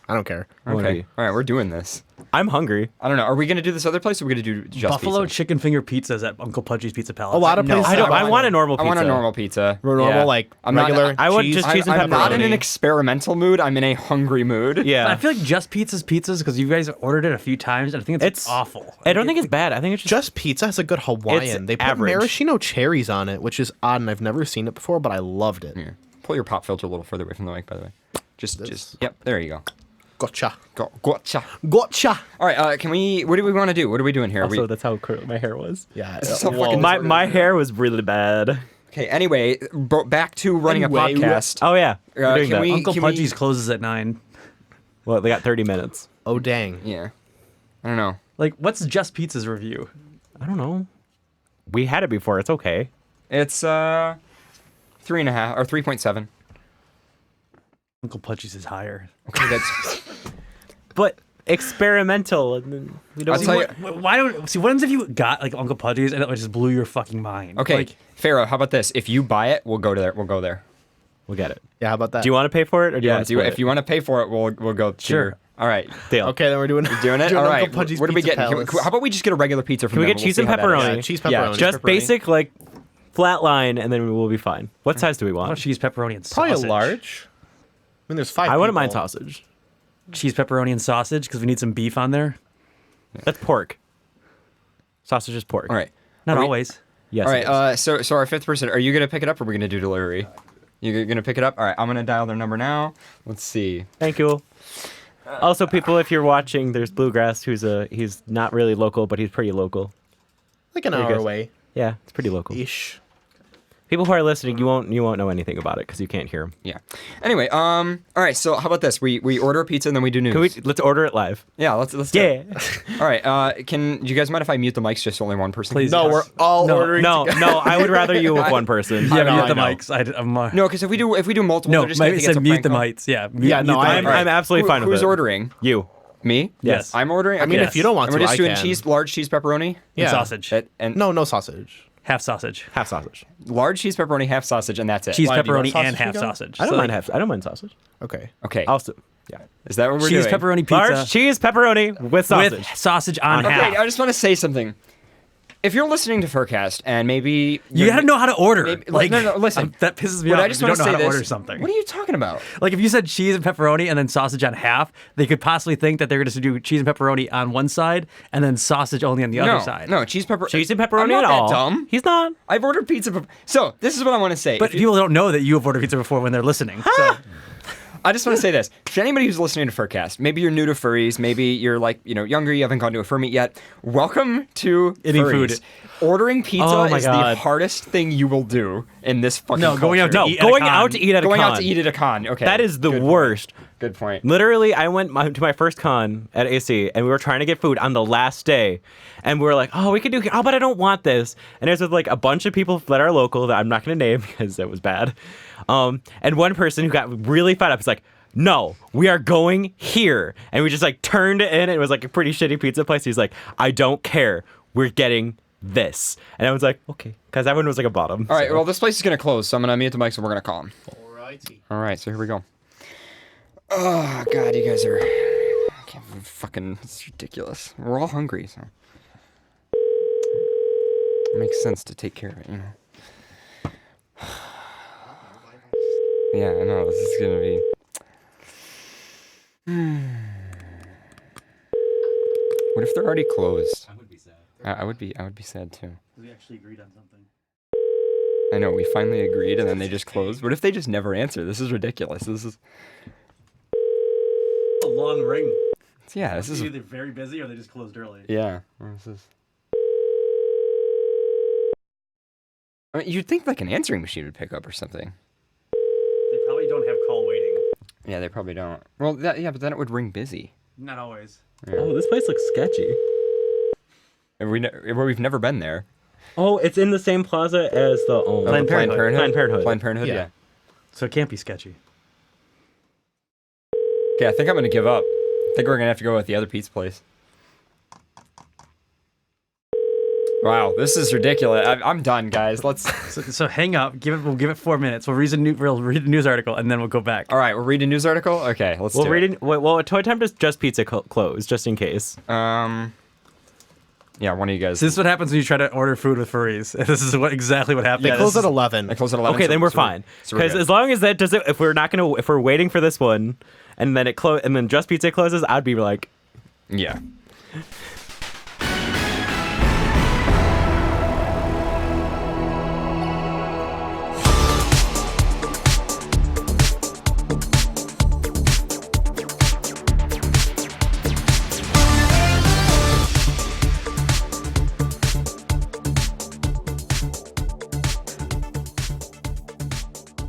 D: I don't care.
A: Wanna
B: Okay.
A: be.
B: All right, we're doing this.
A: I'm hungry.
B: I don't know. Are we gonna do this other place, or are we gonna do just
C: Buffalo
B: pizza?
C: chicken finger pizzas at Uncle Pudgy's Pizza Palace.
D: A lot of
B: No,
D: places.
A: I don't. I
D: have
A: want a normal
B: I
A: pizza.
B: want a normal pizza.
D: normal,
B: Yeah.
D: like
B: I'm not-
D: regular.
A: I want
D: cheese.
A: just cheese and
B: I'm not in an
A: pepperoni.
B: experimental mood. I'm in a hungry mood.
A: Yeah.
C: I feel like Just Pizza's pizzas because you guys ordered it a few times, and I think it's
A: It's
C: awful.
A: I don't think it's bad. I think it's just
D: Just Pizza has a good Hawaiian. They put
A: average.
D: maraschino cherries on it, which is odd, and I've never seen it before, but I loved it.
B: Here, pull your pop filter a little further away from the mic, by the way. Just. Yep. There you go.
D: Gotcha.
B: Gotcha.
D: Gotcha.
B: All right. What do we want to do? What are we doing here?
A: also that's how curly my hair was.
D: Yeah.
B: This is so
D: well,
B: fucking
A: My hair was really bad.
B: Okay. Anyway, back to running
D: Anyway,
B: a podcast.
A: Oh yeah, we're doing
B: can
A: that.
B: we-
C: Uncle
B: can
C: Pudgy's closes at 9.
A: Well, they got 30 minutes.
D: oh dang.
B: Yeah. I don't know.
C: Like, what's Just Pizza's review?
A: I don't know. We had it before. It's okay.
B: It's 3.5 or 3.7.
C: Uncle Pudgy's is higher.
B: Okay, that's.
A: But experimental. And then we don't.
B: I'll tell you.
C: Why don't see? What if you got like Uncle Pudgy's and it just blew your fucking mind?
B: Okay,
C: Like,
B: Pharaoh. How about this? If you buy it, we'll go there. We'll go there.
A: We'll get it.
D: Yeah, how about that?
A: Do you want to pay for it, or do you
B: Yeah.
A: want to
B: If you want to pay for it, we'll go. to
C: Sure.
B: your- All right.
A: Deal.
D: Okay, then we're doing
B: Doing it.
D: doing
B: All right.
D: Uncle Pudgy's
B: What are we
D: Pizza
B: getting?
D: Palace.
B: How about we just get a regular pizza from
A: Can we
B: them
A: get
B: and
A: cheese
B: we'll
A: and
B: see how that is.
A: pepperoni?
D: Yeah, cheese
B: Yeah,
D: pepperoni.
A: Just
D: pepperoni.
A: basic, like flat line, and then we'll be fine. What size do we
C: I want
A: want?
C: cheese, pepperoni, and
D: Probably
C: sausage.
D: a large. I mean, there's 5.
A: I wouldn't mind
D: people.
A: sausage.
C: Cheese, pepperoni, and sausage because we need some beef on there.
A: That's pork. Sausage is pork.
B: All right.
C: Not
B: Are we-
C: always.
A: Yes.
B: All
A: it
B: right.
A: is.
B: So our fifth person. Are you gonna pick it up, or are we gonna do delivery? You're gonna pick it up. All right. I'm gonna dial their number now. Let's see.
A: Thank you. Also, people, if you're watching, there's Bluegrass, he's not really local, but he's pretty local.
D: Like an
A: There you
D: hour
A: go.
D: away
A: Yeah, it's pretty local.
D: ish.
A: People who are listening, you won't know anything about it because you can't hear them.
B: Yeah. Anyway. All right. So how about this? We order a pizza and then we do news.
A: Let's order it live?
B: Yeah. Let's do
A: Yeah.
B: it. All right. Do you guys mind if I mute the mics just so only one person?
C: Please.
D: No,
C: Yes.
D: we're all
C: No,
D: ordering.
A: No, I would rather you with one person.
C: Yeah,
D: know,
C: mute
D: I
C: the
D: know.
C: mics. I'm,
B: No, because if we do multiple,
C: no,
B: they're just gonna
C: maybe
B: think
C: it
B: it's
C: said
B: a
C: mute
B: prank
C: the
B: call.
C: mics. Yeah.
D: Yeah, no,
A: I'm absolutely fine with
B: Who's
A: it.
B: ordering?
A: You.
B: Me?
C: Yes.
B: I'm ordering.
D: I mean,
B: Okay.
D: if you don't want
B: and
D: to,
B: we're just
D: I
B: doing
D: can.
B: large cheese pepperoni.
D: Yeah.
C: sausage.
B: And
D: No sausage.
C: Half sausage.
A: Half sausage.
B: large cheese pepperoni, half sausage, and that's it.
C: Cheese,
D: Why, do you want
C: pepperoni,
D: sausage
C: and half
D: again?
C: sausage.
A: I don't
C: So,
A: mind
C: like,
A: I don't mind sausage.
D: Okay.
B: Okay.
A: Also, yeah.
B: Is that what we're
C: cheese,
B: doing?
C: pepperoni, pizza
A: Large cheese pepperoni with sausage.
C: with sausage on
B: Okay,
C: half.
B: I just want to say something. If you're listening to Furcast and maybe
C: You gotta know how to order.
B: Maybe-
C: like,
B: no, listen.
C: that pisses me
B: What
C: off.
B: I
C: if
B: just
C: you
B: want
C: don't
B: to
C: know
B: say
C: how to
B: this.
C: order something.
B: What are you talking about?
C: Like if you said cheese and pepperoni and then sausage on half, they could possibly think that they're going to do cheese and pepperoni on one side and then sausage only on the other side.
B: No, cheese pepperoni.
A: Cheese and pepperoni
B: I'm not
A: at
B: that
A: all.
B: dumb.
A: He's not.
B: I've ordered pizza. So this is what I want to say.
C: But
B: If you-
C: people don't know that you have ordered pizza before when they're listening. So
B: I just want to say this. For anybody who's listening to Furcast, maybe you're new to furries, maybe you're like, younger, you haven't gone to a fur meet yet. Welcome to
C: Eating
B: Furries.
C: food.
B: Ordering pizza
A: Oh my
B: is the
A: God.
B: hardest thing you will do in this fucking
C: No, going out to
B: culture.
C: eat at a
A: Going
C: con.
A: out to eat at a
B: Going
A: con.
B: out to eat at a con. Okay.
A: That is the
B: Good
A: worst.
B: Point. Good point.
A: Literally, I went to my first con at AC, and we were trying to get food on the last day, and we were like, "Oh, we could do, oh, but I don't want this." And it was with like a bunch of people that are local that I'm not going to name because it was bad. And one person who got really fed up is like, "No, we are going here," and we just like turned it in. It was like a pretty shitty pizza place. He's like, "I don't care. We're getting this," and I was like, "Okay," because everyone was like a bottom.
B: All right.
A: so.
B: Well, this place is gonna close, so I'm gonna mute the mics and we're gonna call him.
D: Alrighty.
B: All right. So here we go. Oh God, you guys are fucking. It's ridiculous. We're all hungry, so it makes sense to take care of it, you know. Yeah, I know. This is gonna be. What if they're already closed? I would be sad. I would be sad too.
C: We actually agreed on something.
B: I know, we finally agreed and then they just closed. What if they just never answer? This is ridiculous. This is
C: A long ring.
B: yeah, this is
C: Either very busy or they just closed early.
B: yeah. This is I mean, you'd think like an answering machine would pick up or something.
C: They probably don't have call waiting.
B: Yeah, they probably don't. Well, yeah, but then it would ring busy.
C: Not always.
A: Oh, this place looks sketchy.
B: And we've never been there.
A: Oh, it's in the same plaza as the
C: Planned Parenthood.
A: Planned Parenthood.
B: Planned Parenthood.
D: Yeah.
B: Yeah.
C: So it can't be sketchy.
B: Okay, I think I'm gonna give up. I think we're gonna have to go with the other pizza place. Wow, this is ridiculous. I'm done, guys. Let's.
C: So hang up. We'll give it 4 minutes. We'll read the news article and then we'll go back.
B: All right, we'll read a news article. Okay, let's
A: Well,
B: do it.
A: Toy Time does Just Pizza close, just in case.
B: Yeah, one of you guys.
C: This is what happens when you try to order food with furries. This is exactly what happens.
D: They close at 11.
B: I close at 11.
A: Okay, then we're
B: so
A: fine.
B: so we're
A: Because
B: good.
A: as long as that doesn't, if we're waiting for this one, and then and then Just Pizza closes, I'd be like,
B: Yeah.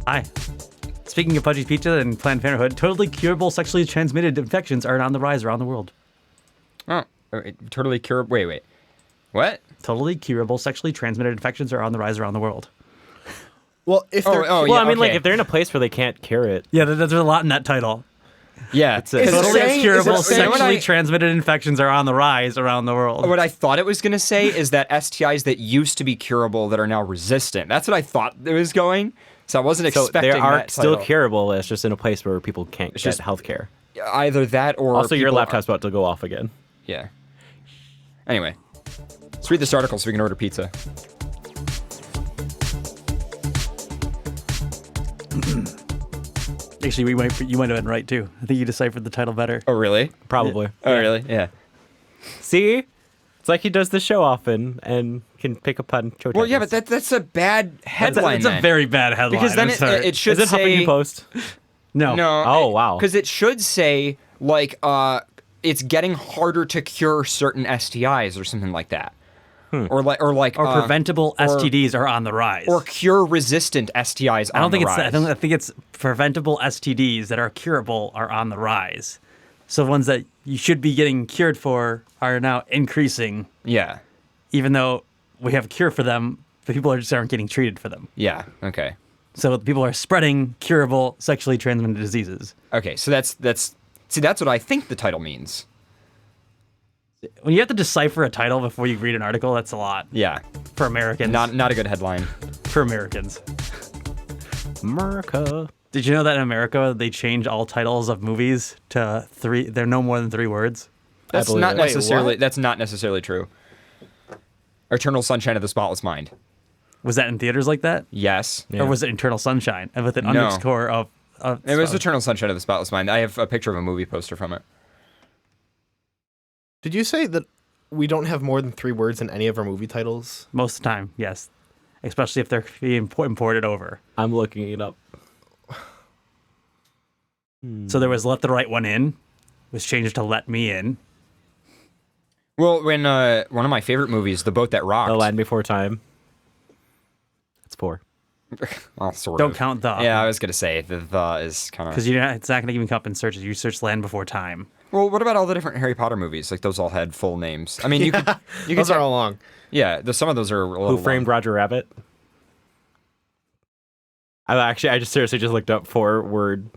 C: Hi. Speaking of Pudgy's Pizza and Planned Parenthood, totally curable sexually transmitted infections are on the rise around the world.
B: Oh, totally curable. Wait. What?
C: Totally curable sexually transmitted infections are on the rise around the world.
D: Well, if they're
B: Oh,
A: well,
B: yeah,
A: I mean, like
B: okay.
A: if they're in a place where they can't cure it,
C: Yeah, there's a lot in that title.
B: Yeah.
A: It's a-
D: Is it
C: Totally
D: saying-
C: curable
D: is it saying-
C: sexually
B: What I-
C: transmitted infections are on the rise around the world.
B: What I thought it was going to say is that STIs that used to be curable that are now resistant. That's what I thought it was going. So I wasn't
A: so
B: expecting
A: they are
B: that
A: still
B: title.
A: curable. It's just in a place where people can't get
B: just-
A: health care.
B: Either that or
A: Also, your
B: people
A: laptop's about to go off again.
B: Yeah. Anyway, let's read this article so we can order pizza.
C: Actually, you might have been right too. I think you deciphered the title better.
B: Oh, really?
A: Probably.
B: Oh, really? Yeah.
A: See? It's like he does the show often and can pick up on show
B: Well, yeah,
A: titles.
B: but that's a bad headline.
C: It's a
B: then.
C: very bad headline.
B: because then
C: I'm sorry.
B: it should
A: Is it
B: say
A: Huffington Post?
C: no.
B: no.
A: Oh, wow.
B: Because it should say like it's getting harder to cure certain STIs or something like that, or like
C: Preventable STDs are on the rise.
B: or cure resistant STIs.
C: I don't think
B: the
C: it's
B: rise.
C: I think it's preventable STDs that are curable are on the rise. So ones that you should be getting cured for are now increasing,
B: Yeah.
C: even though we have a cure for them, but people just aren't getting treated for them.
B: Yeah. Okay.
C: So people are spreading curable sexually transmitted diseases.
B: Okay. So that's what I think the title means.
C: When you have to decipher a title before you read an article, that's a lot
B: Yeah.
C: for Americans.
B: Not a good headline.
C: for Americans.
A: America.
C: Did you know that in America they change all titles of movies to 3? They're no more than 3 words.
B: That's
A: believe
B: not
A: it. Wait,
B: necessarily. That's not necessarily true. Eternal Sunshine of the Spotless Mind.
C: Was that in theaters like that?
B: Yes.
A: Yeah.
C: Or was it Eternal Sunshine and with an
B: No.
C: underscore of
B: It was Eternal Sunshine of the Spotless Mind. I have a picture of a movie poster from it.
D: Did you say that we don't have more than 3 words in any of our movie titles?
C: most of the time, yes. Especially if they're being imported over.
A: I'm looking it up.
C: So there was Let the Right One In, was changed to Let Me In.
B: Well, when one of my favorite movies, The Boat That Rocked.
A: The Land Before Time. That's 4.
B: Well, sort
C: Don't
B: of.
C: count the.
B: Yeah, I was gonna say the is kind of.
C: Because it's not going to even come up in searches. You search Land Before Time.
B: Well, what about all the different Harry Potter movies? Like those all had full names. I mean, you could.
D: Those are all long.
B: Yeah, some of those are. A little
A: Who Framed
B: long.
A: Roger Rabbit? I just seriously just looked up 4-word.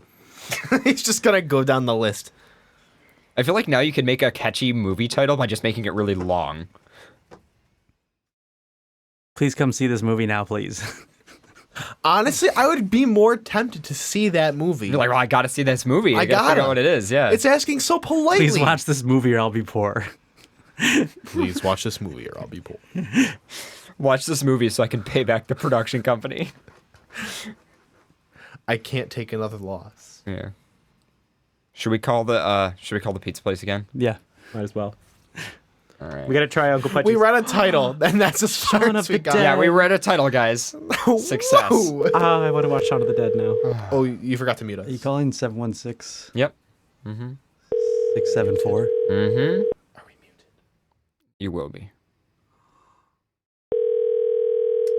D: He's just gonna go down the list.
B: I feel like now you could make a catchy movie title by just making it really long.
C: Please come see this movie now, please.
D: Honestly, I would be more tempted to see that movie.
B: You're like, well, I got to see this movie.
D: I
B: gotta figure
D: gotta.
B: out what it is. Yeah.
D: It's asking so politely.
C: Please watch this movie or I'll be poor.
D: Please watch this movie or I'll be poor.
B: Watch this movie so I can pay back the production company.
D: I can't take another loss.
B: Yeah. Should we call the pizza place again?
C: Yeah.
A: Might as well.
B: All right.
A: We gotta try Uncle Pudgy's.
D: We read a title, and that's as far
A: Shaun
D: as
A: of
D: we
A: the
D: got.
A: Dead.
B: Yeah, we read a title, guys. Success.
D: Whoa.
A: I want to watch Shaun of the Dead now.
D: Oh, you forgot to mute us.
C: Are you calling 716
B: Yep.
C: 674?
B: Mm-hmm.
D: Are we muted?
B: You will be.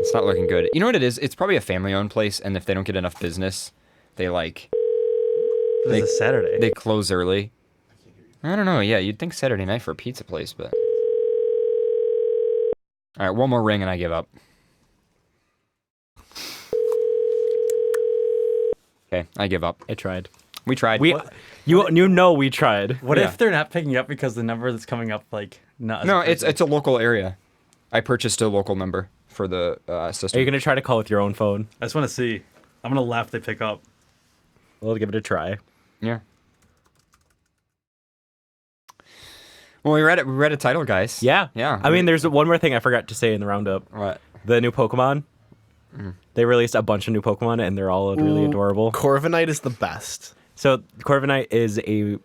B: It's not looking good. You know what it is? It's probably a family-owned place, and if they don't get enough business, they
C: This is Saturday.
B: they close early. I don't know. Yeah, you'd think Saturday night for a pizza place, but. All right, one more ring and I give up. Okay, I give up.
A: I tried.
B: We tried.
A: You know we tried.
C: What
B: Yeah.
C: if they're not picking up because the number that's coming up, like, not as
B: No,
C: a person?
B: it's a local area. I purchased a local number for the system.
A: Are you gonna try to call with your own phone?
C: I just want to see. I'm going to laugh if they pick up.
A: We'll give it a try.
B: Yeah. Well, we read it. We read a title, guys.
A: Yeah.
B: Yeah.
A: I mean, there's one more thing I forgot to say in the roundup.
B: What?
A: The new Pokemon. They released a bunch of new Pokemon, and they're all really adorable.
D: Corviknight is the best.
A: So Corviknight is a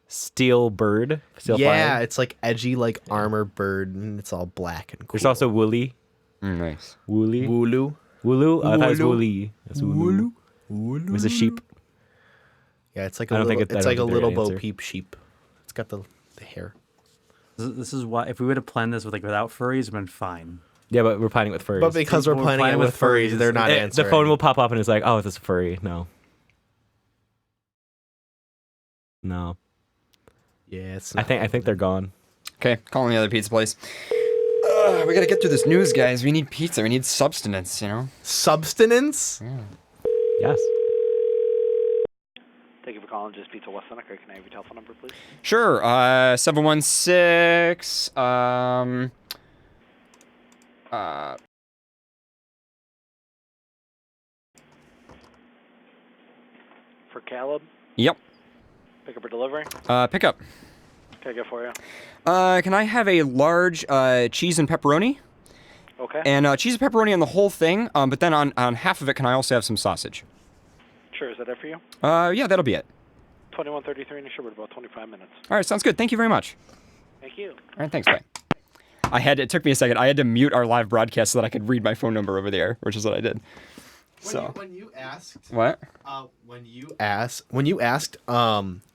A: steel bird. Steel
D: Yeah,
A: fire.
D: it's like edgy, like armor bird, and it's all black and cool.
A: There's also Wooly.
B: Nice.
A: Wooly.
D: Wooloo.
A: Wooloo? I thought it was
D: Wooloo.
A: Wooly. It's Wooloo. It was a sheep.
D: Yeah, it's like
A: I
D: a
A: don't think
D: little,
A: I
D: it's
A: don't
D: like a
A: think they're
D: little
A: gonna
D: Bo
A: answer.
D: Peep sheep. It's got the hair.
C: This is why, if we would have planned this with, like, without furries, it would have been fine.
A: Yeah, but we're planning with furries.
D: But because we're
C: We're
D: planning it
C: planning
D: with
C: with
D: furries,
C: furries.
D: they're not
A: the
D: answering.
A: phone will pop up and it's like, oh, this is furry. No. No.
D: Yeah, it's
A: I
D: not.
A: think they're gone.
B: Okay, calling the other pizza place. We gotta get through this news, guys. We need pizza. We need substance, you know?
D: Substance?
A: Yes.
I: Thank you for calling Just Pizza West Seneca. Can I have your telephone number, please?
B: Sure. 716.
I: For Caleb,
B: Yep.
I: pick up or delivery.
B: Pick up.
I: Can I get for you?
B: Can I have a large cheese and pepperoni?
I: Okay.
B: And cheese and pepperoni on the whole thing, but then on half of it, can I also have some sausage?
I: Sure, is that it for you?
B: Yeah, that'll be it.
I: 2133 in Sherwood, about 25 minutes.
B: All right, sounds good. Thank you very much.
I: Thank you.
B: All right, thanks. Bye. It took me a second. I had to mute our live broadcast so that I could read my phone number over the air, which is what I did.
D: When you asked,
B: What?
D: when you asked,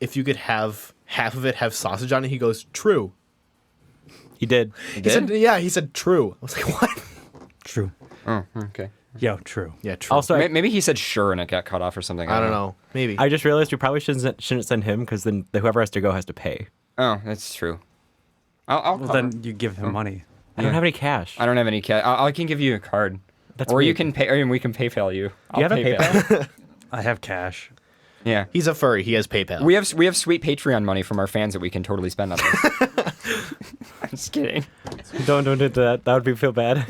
D: if you could have half of it have sausage on it, he goes, "True."
A: He did.
D: He said, "Yeah." He said, "True." I was like, "What?"
C: True.
B: Oh, okay.
C: Yo, true.
D: Yeah, true.
A: Also,
B: Maybe he said sure and it got cut off or something.
D: I don't know. Maybe.
A: I just realized we probably shouldn't send him because then whoever has to go has to pay.
B: Oh, that's true. I'll
C: Well,
B: cover.
C: then you give him money.
A: I don't have any cash.
B: I don't have any cash. I can give you a card.
A: That's
B: or you
A: weird.
B: can pay. Or we can PayPal you.
A: Do you have a PayPal?
C: I have cash.
B: Yeah.
D: He's a furry. He has PayPal.
B: We have sweet Patreon money from our fans that we can totally spend on this. I'm just kidding.
A: don't do that. That would feel bad.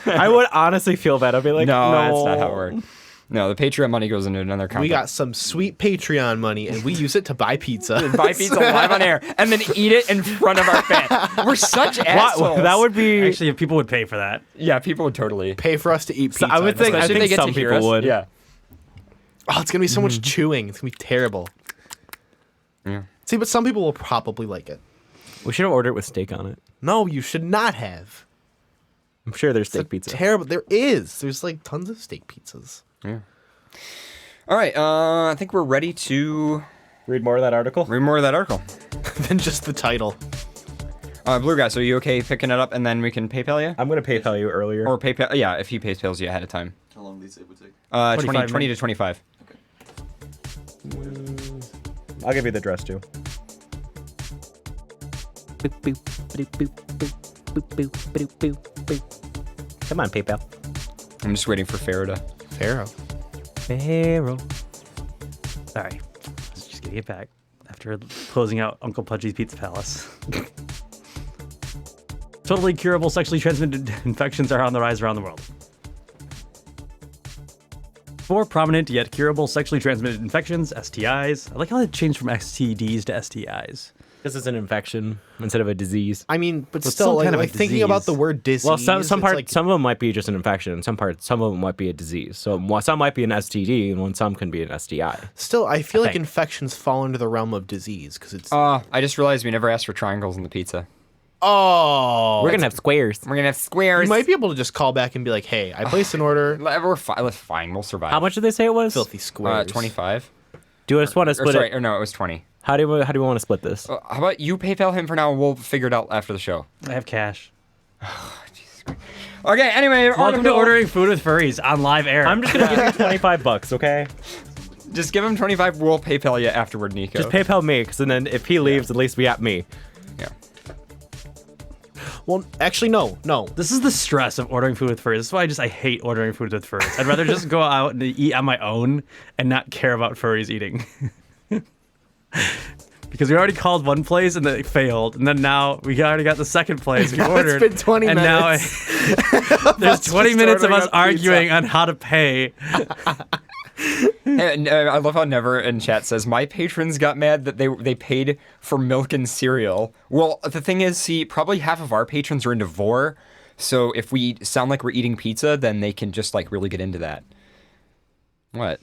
A: I would honestly feel bad. I'd be like,
B: No,
A: no,
B: that's not how it works. No, the Patreon money goes into another account.
D: We got some sweet Patreon money, and we use it to buy pizza.
B: buy pizza live on air and then eat it in front of our fans. We're such assholes.
A: That would be.
C: Actually, if people would pay for that.
B: Yeah, people would totally.
D: Pay for us to eat pizza.
A: So I would think. I
B: Especially if they
A: think
B: get
A: some
B: to hear
A: people
B: us.
A: would.
B: Yeah.
D: Oh, it's gonna be so much chewing. It's gonna be terrible.
B: Yeah.
D: See, but some people will probably like it.
A: We should have ordered it with steak on it.
D: No, you should not have.
A: I'm sure there's
D: It's a
A: steak pizza.
D: terrible. There is. There's like tons of steak pizzas.
B: All right. I think we're ready to
A: Read more of that article.
B: read more of that article.
D: Than just the title.
B: Blue guy, so are you okay picking it up and then we can PayPal you?
A: I'm gonna PayPal you earlier.
B: Or PayPal, yeah, if he PayPals you ahead of time.
F: How long do you say it would take?
B: 20 to 25.
A: I'll give you the dress too. Come on, PayPal.
B: I'm just waiting for Pharaoh to.
D: Pharaoh.
A: Pharaoh.
C: Sorry. I was just getting it back after closing out Uncle Pudgy's Pizza Palace. Totally curable sexually transmitted infections are on the rise around the world. 4 prominent yet curable sexually transmitted infections, STIs. I like how it changed from STDs to STIs.
A: This is an infection instead of a disease.
D: I mean, but
C: Well,
D: still,
C: some
D: like,
C: kind of a
D: like thinking about the
C: disease.
D: word disease.
A: Well, some
D: it's
A: some
D: like,
A: some of them might be just an infection. Some of them might be a disease. So some might be an STD, and some can be an STI.
D: still, I feel like
A: think.
D: infections fall into the realm of disease because it's.
B: I just realized we never asked for triangles in the pizza.
D: Oh,
A: We're gonna have squares.
B: We're gonna have squares.
D: you might be able to just call back and be like, "Hey, I placed an order.
B: We're fine. We'll survive.
A: How much did they say it was?
D: Filthy squares."
B: 25.
A: Do you just want to
B: Or
A: split
B: sorry,
A: it?
B: or no, it was 20.
A: How do we want to split this?
B: How about you PayPal him for now? We'll figure it out after the show.
C: I have cash.
B: Okay. Anyway,
C: Welcome to Ordering Food with Furries on live air.
A: I'm just gonna give you $25, okay?
B: Just give him 25. We'll PayPal you afterward, Nico.
A: Just PayPal me, because then if he leaves, at least we got me.
B: Yeah.
D: Well, actually, no.
C: This is the stress of ordering food with furries. That's why I hate ordering food with furries. I'd rather just go out and eat on my own and not care about furries eating. Because we already called one place and it failed, and then now we already got the second place we
D: Now
C: ordered.
D: it's been 20
C: and
D: minutes.
C: now there's 20
D: just
C: minutes of
D: ordering
C: us
D: up
C: arguing on how to pay.
B: And I love how Never in chat says my patrons got mad that they paid for milk and cereal. Well, the thing is, see, probably half of our patrons are into vor, so if we sound like we're eating pizza, then they can just like really get into that. What?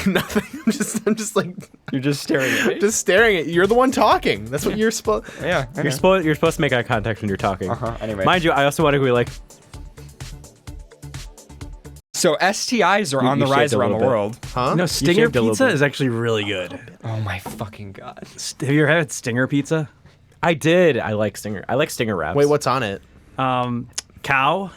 D: Nothing. I'm just like
B: You're just staring at me.
D: just staring at you. You're the one talking. That's what you're supposed.
B: Yeah.
A: You're supposed to make eye contact when you're talking.
B: Anyway.
A: Mind you, I also want to be like,
B: So STIs are
A: You-
B: on the
A: you
B: rise
A: shaved a
B: around the
A: little bit.
B: world.
D: Huh?
C: No, Stinger
A: shaved a little
C: pizza
A: bit.
C: is actually really good.
B: Oh my fucking god.
C: Have you ever had Stinger pizza?
A: I did. I like Stinger. I like Stinger wraps.
D: Wait, what's on it?
C: Cow,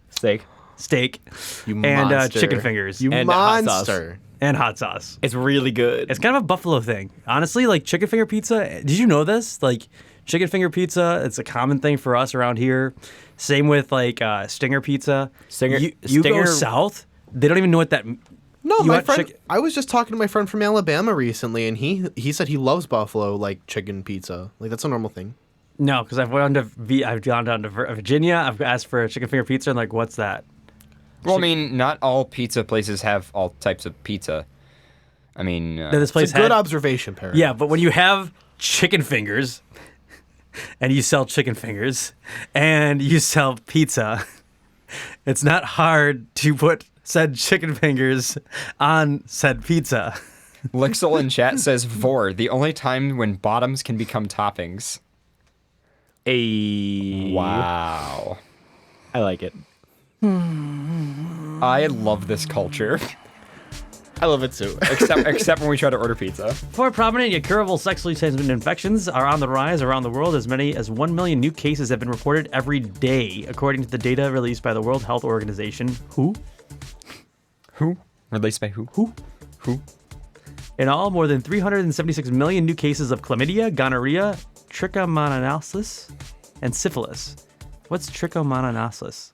A: Steak?
C: steak,
D: You
C: and
D: monster.
C: chicken fingers,
D: You
A: And hot sauce.
D: monster.
C: and hot sauce.
A: It's really good.
C: It's kind of a Buffalo thing. Honestly, like chicken finger pizza. Did you know this? Like chicken finger pizza, it's a common thing for us around here. Same with like Stinger pizza.
A: Stinger-
C: you
A: Stinger-
C: go south, they don't even know what that.
D: No,
C: You
D: my
C: want
D: friend.
C: chick-
D: I was just talking to my friend from Alabama recently, and he said he loves buffalo like chicken pizza. Like that's a normal thing.
C: No, because I've gone down to Virginia. I've asked for a chicken finger pizza, and like, what's that?
B: Well, I mean, not all pizza places have all types of pizza. I mean,
C: This place
D: It's a good
C: had,
D: observation, Perry.
C: yeah, but when you have chicken fingers, and you sell chicken fingers, and you sell pizza, it's not hard to put said chicken fingers on said pizza.
B: Lixel in chat says vor, the only time when bottoms can become toppings. Wow.
A: I like it.
B: I love this culture.
D: I love it too.
B: except when we try to order pizza.
C: 4 prominent yet curable sexually transmitted infections are on the rise around the world. As many as 1 million new cases have been reported every day, according to the data released by the World Health Organization. Who?
B: Released by who? Who?
C: In all, more than 376 million new cases of chlamydia, gonorrhea, trichomoniasis, and syphilis. What's trichomoniasis?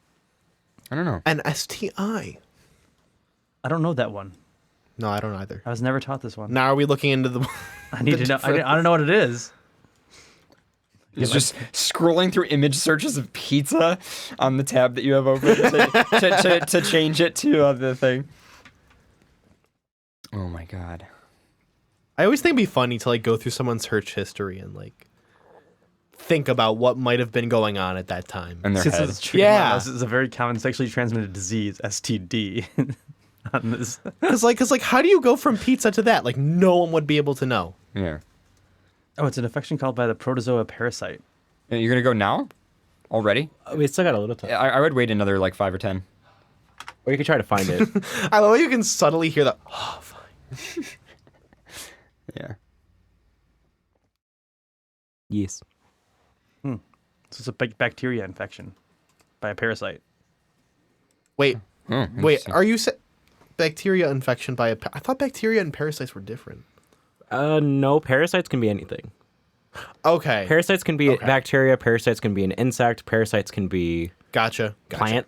B: I don't know.
D: An STI.
C: I don't know that one.
D: No, I don't either.
C: I was never taught this one.
D: Now are we looking into the?
C: I need to know. I don't know what it is.
B: It's just scrolling through image searches of pizza on the tab that you have open to change it to the thing. Oh my god.
D: I always think it'd be funny to like go through someone's search history and like think about what might have been going on at that time.
B: In their head.
D: Yeah.
C: This is a very common sexually transmitted disease, STD. On this.
D: Cause like, how do you go from pizza to that? Like, no one would be able to know.
B: Yeah.
C: Oh, it's an infection called by the protozoa parasite.
B: You're gonna go now? Already?
A: We still got a little time.
B: I would wait another like 5 or 10.
A: Or you could try to find it.
D: I love how you can subtly hear the. Oh, fine.
B: Yeah.
A: Yes.
C: So it's a bacteria infection by a parasite.
D: Wait, wait.
B: interesting.
D: Are you bacteria infection by a? I thought bacteria and parasites were different.
A: No, parasites can be anything.
D: Okay,
A: Parasites can be
D: Okay.
A: bacteria. Parasites can be an insect. Parasites can be
D: gotcha.
A: plant,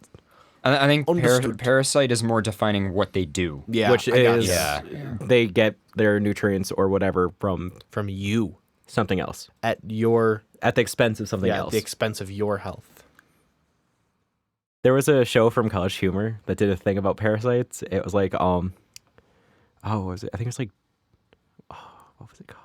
B: I think
D: Understood.
B: parasite is more defining what they do.
D: Yeah,
A: which
D: I got
A: is
D: you.
A: they get their nutrients or whatever from
D: From you
A: something else
D: at your
A: at the expense of something
D: at
A: else.
D: the expense of your health.
A: There was a show from College Humor that did a thing about parasites. It was like what was it? I think it was like what was it called?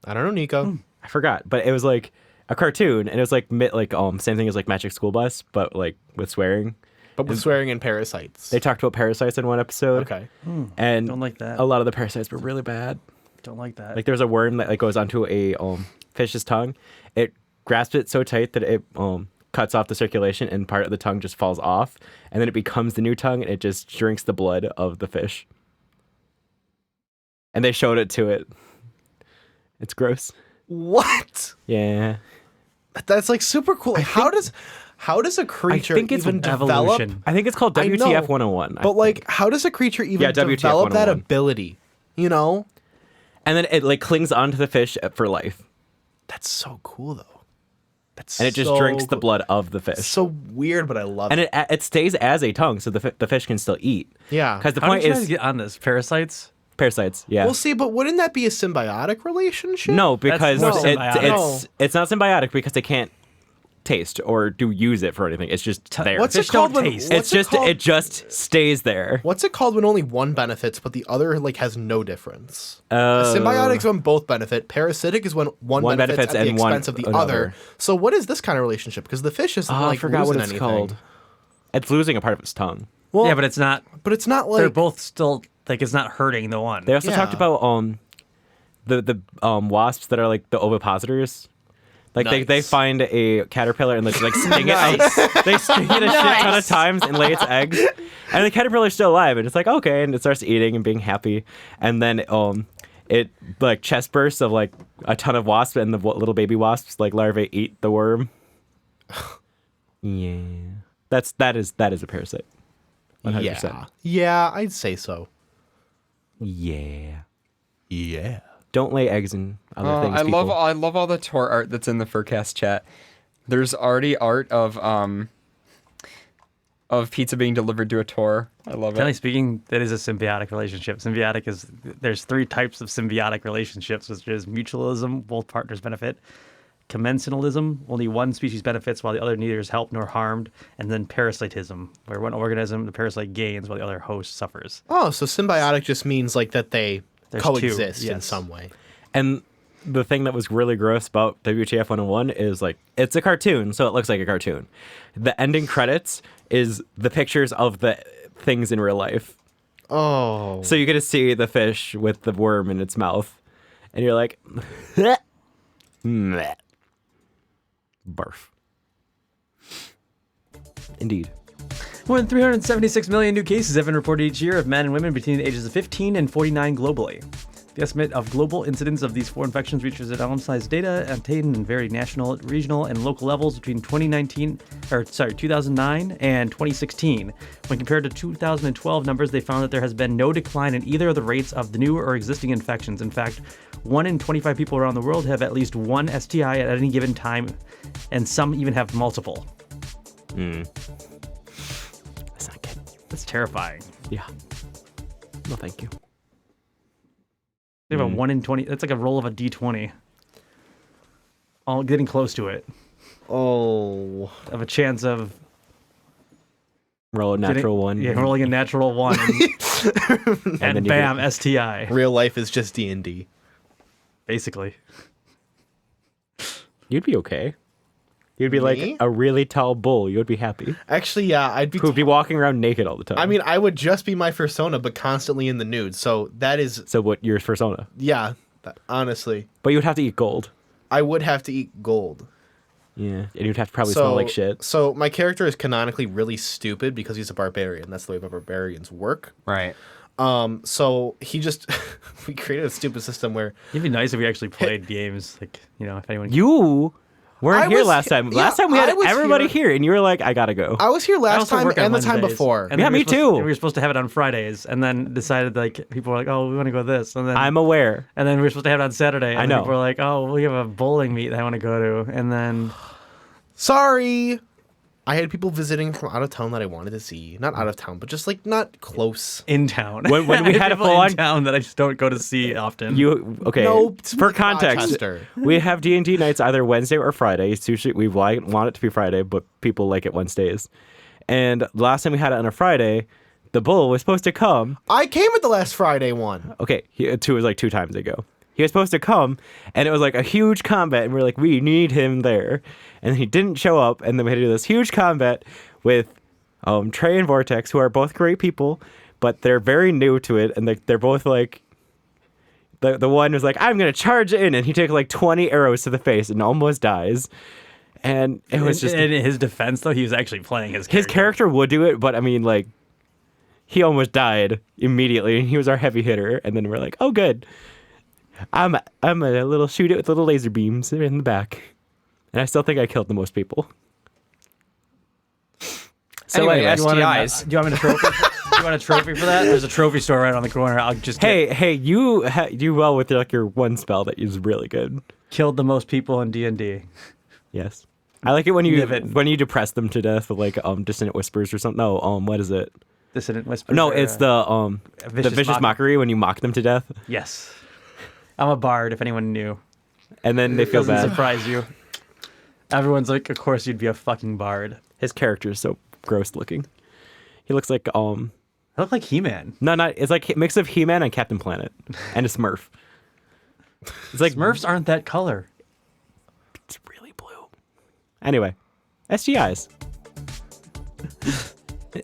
D: I don't know, Nico.
A: I forgot, but it was like a cartoon, and it was like same thing as like Magic School Bus, but like with swearing.
D: But with swearing and parasites.
A: They talked about parasites in one episode.
D: Okay.
A: and
C: Don't like that.
A: A lot of the parasites were really bad.
C: Don't like that.
A: Like there's a worm that like goes onto a fish's tongue. It grasps it so tight that it cuts off the circulation, and part of the tongue just falls off, and then it becomes the new tongue, and it just drinks the blood of the fish. And they showed it to it. It's gross.
D: What?
A: Yeah.
D: That's like super cool. How does a creature
A: think it's
D: even develop?
C: evolution.
A: I think it's called
D: I know,
A: WTF 101.
D: But like, how does a creature even
A: Yeah, WTF
D: develop that
A: 101.
D: ability? You know,
A: and then it like clings onto the fish for life,
D: that's so cool though. That's
A: and it just
D: so
A: drinks the
D: cool.
A: blood of the fish.
D: So weird, but I love
A: And
D: it.
A: it stays as a tongue, so the fish can still eat.
D: Yeah.
A: Because the
C: How
A: point
C: did you guys
A: is
C: get on this? Parasites?
A: parasites. Yeah.
D: Well, see, but wouldn't that be a symbiotic relationship?
A: No, because
C: more
A: it's
C: symbiotic.
A: it's not symbiotic because they can't taste or use it for anything. It's just there.
D: What's
C: Fish
D: it called
C: don't
D: when?
C: taste.
D: What's
A: It's just
D: called?
A: it just stays there.
D: What's it called when only one benefits but the other like has no difference? Symbiotic is when both benefit. Parasitic is when one benefits at the
A: and one
D: expense of the
A: another.
D: other. So what is this kind of relationship? Because the fish isn't
A: Oh,
D: like
A: I forgot what
D: losing
A: it's
D: anything.
A: called. It's losing a part of its tongue.
D: Well,
C: Yeah, but it's not.
D: but it's not like
C: They're both still like it's not hurting the one.
A: They also talked
D: Yeah.
A: about the wasps that are like the ovipositors. Like they
D: Nice.
A: find a caterpillar and like sting it. They sting it a shit ton of times and lay its eggs. And the caterpillar's still alive, and it's like okay, and it starts eating and being happy. And then it like chest bursts of like a ton of wasps, and the little baby wasps like larvae eat the worm. Yeah, that is a parasite. 100%.
D: yeah, yeah, I'd say so.
A: Yeah.
D: Yeah.
A: Don't lay eggs in other things.
B: I
A: people.
B: love all the tour art that's in the Furcast chat. There's already art of pizza being delivered to a tour. I love
C: Generally
B: it.
C: speaking, that is a symbiotic relationship. Symbiotic is there's three types of symbiotic relationships, which is mutualism, both partners benefit. Commensalism, only one species benefits while the other neither is helped nor harmed, and then parasitism, where one organism, the parasite gains while the other host suffers.
D: Oh, so symbiotic just means like that they
C: There's two,
D: coexist in
C: yes.
D: some way.
A: And the thing that was really gross about WTF 101 is like it's a cartoon, so it looks like a cartoon. The ending credits is the pictures of the things in real life.
D: Oh.
A: So you get to see the fish with the worm in its mouth, and you're like, Meh. Barf. Indeed.
C: More than 376 million new cases have been reported each year of men and women between the ages of 15 and 49 globally. The estimate of global incidence of these four infections reaches anonymized data obtained in varied national, regional, and local levels between 2009 and 2016. When compared to 2012 numbers, they found that there has been no decline in either of the rates of the new or existing infections. In fact, 1 in 25 people around the world have at least one STI at any given time, and some even have multiple.
A: That's not good.
C: That's terrifying.
A: Yeah. No, thank you.
C: They have a 1 in 20. That's like a roll of a d20. All getting close to it.
D: Oh.
C: Of a chance of
A: Roll a natural one.
C: Yeah, rolling a natural 1. And,
A: then you
C: bam, STI.
D: Real life is just D&D.
C: Basically.
A: You'd be okay. You'd be
D: Me?
A: like a really tall bull. You'd be happy.
D: Actually, yeah, I'd be.
A: Who'd be walking around naked all the time.
D: I mean, I would just be my persona, but constantly in the nude. So that is,
A: so what? Your persona?
D: yeah. Honestly,
A: But you would have to eat gold.
D: I would have to eat gold.
A: Yeah, and you'd have to probably smell like shit.
D: So my character is canonically really stupid because he's a barbarian. That's the way barbarians work.
B: Right.
D: So he just we created a stupid system where
C: It'd be nice if we actually played games. Like, if anyone.
A: You weren't
D: I
A: here
D: was
A: last
D: he-
A: time.
D: yeah,
A: Last time we had
D: I was
A: everybody
D: here.
A: here, and you were like, I gotta go.
D: I was here
C: I
D: last
C: also
D: time
C: work on
D: and the time
C: Wednesdays,
D: before.
C: and then
A: Yeah,
C: we were
A: me
C: supposed-
A: too.
C: We were supposed to have it on Fridays, and then decided like people were like, "Oh, we want to go this," and then
A: I'm aware.
C: and then we were supposed to have it on Saturday. And
A: I
C: then
A: know.
C: People were like, "Oh, we have a bowling meet that I want to go to," and then
D: Sorry. I had people visiting from out of town that I wanted to see. Not out of town, but just like not close.
C: in town.
A: When we
C: I have
A: had a
C: people
A: full-on-
C: in town that I just don't go to see often.
A: Okay?
D: No,
A: for context,
D: Rochester.
A: we have D&D nights either Wednesday or Friday. It's usually we want it to be Friday, but people like it Wednesdays. And last time we had it on a Friday, the bull was supposed to come.
D: I came at the last Friday one.
A: Okay, it was like 2 times ago. He was supposed to come, and it was like a huge combat, and we are like, we need him there. And he didn't show up, and then we had to do this huge combat with Trey and Vortex, who are both great people, but they're very new to it, and they're both like, the one was like, I'm going to charge in, and he took like 20 arrows to the face and almost dies. And it was just,
C: in his defense, though, he was actually playing his
A: his character would do it, but I mean, like, he almost died immediately. He was our heavy hitter, and then we're like, oh, good. I'm a little shoot it with little laser beams in the back, and I still think I killed the most people. So
B: Anyway,
A: anyway,
B: STIs.
C: Do you want me to trophy? Do you want a trophy for that? There's a trophy store right on the corner. I'll just
A: hey, you do well with your one spell that is really good.
C: killed the most people in D&D.
A: Yes, I like it when you
C: Niven.
A: depress them to death with like dissonant whispers or something. No, what is it?
C: Dissonant Whisper.
A: No, it's the vicious mockery when you mock them to death,
C: Yes. I'm a bard, if anyone knew.
A: and then they feel
C: Doesn't
A: bad.
C: surprise you. Everyone's like, of course you'd be a fucking bard.
A: His character is so gross looking. He looks like
C: I look like He-Man.
A: it's like a mix of He-Man and Captain Planet and a Smurf. It's like
C: Smurfs aren't that color.
A: It's really blue. Anyway, STIs.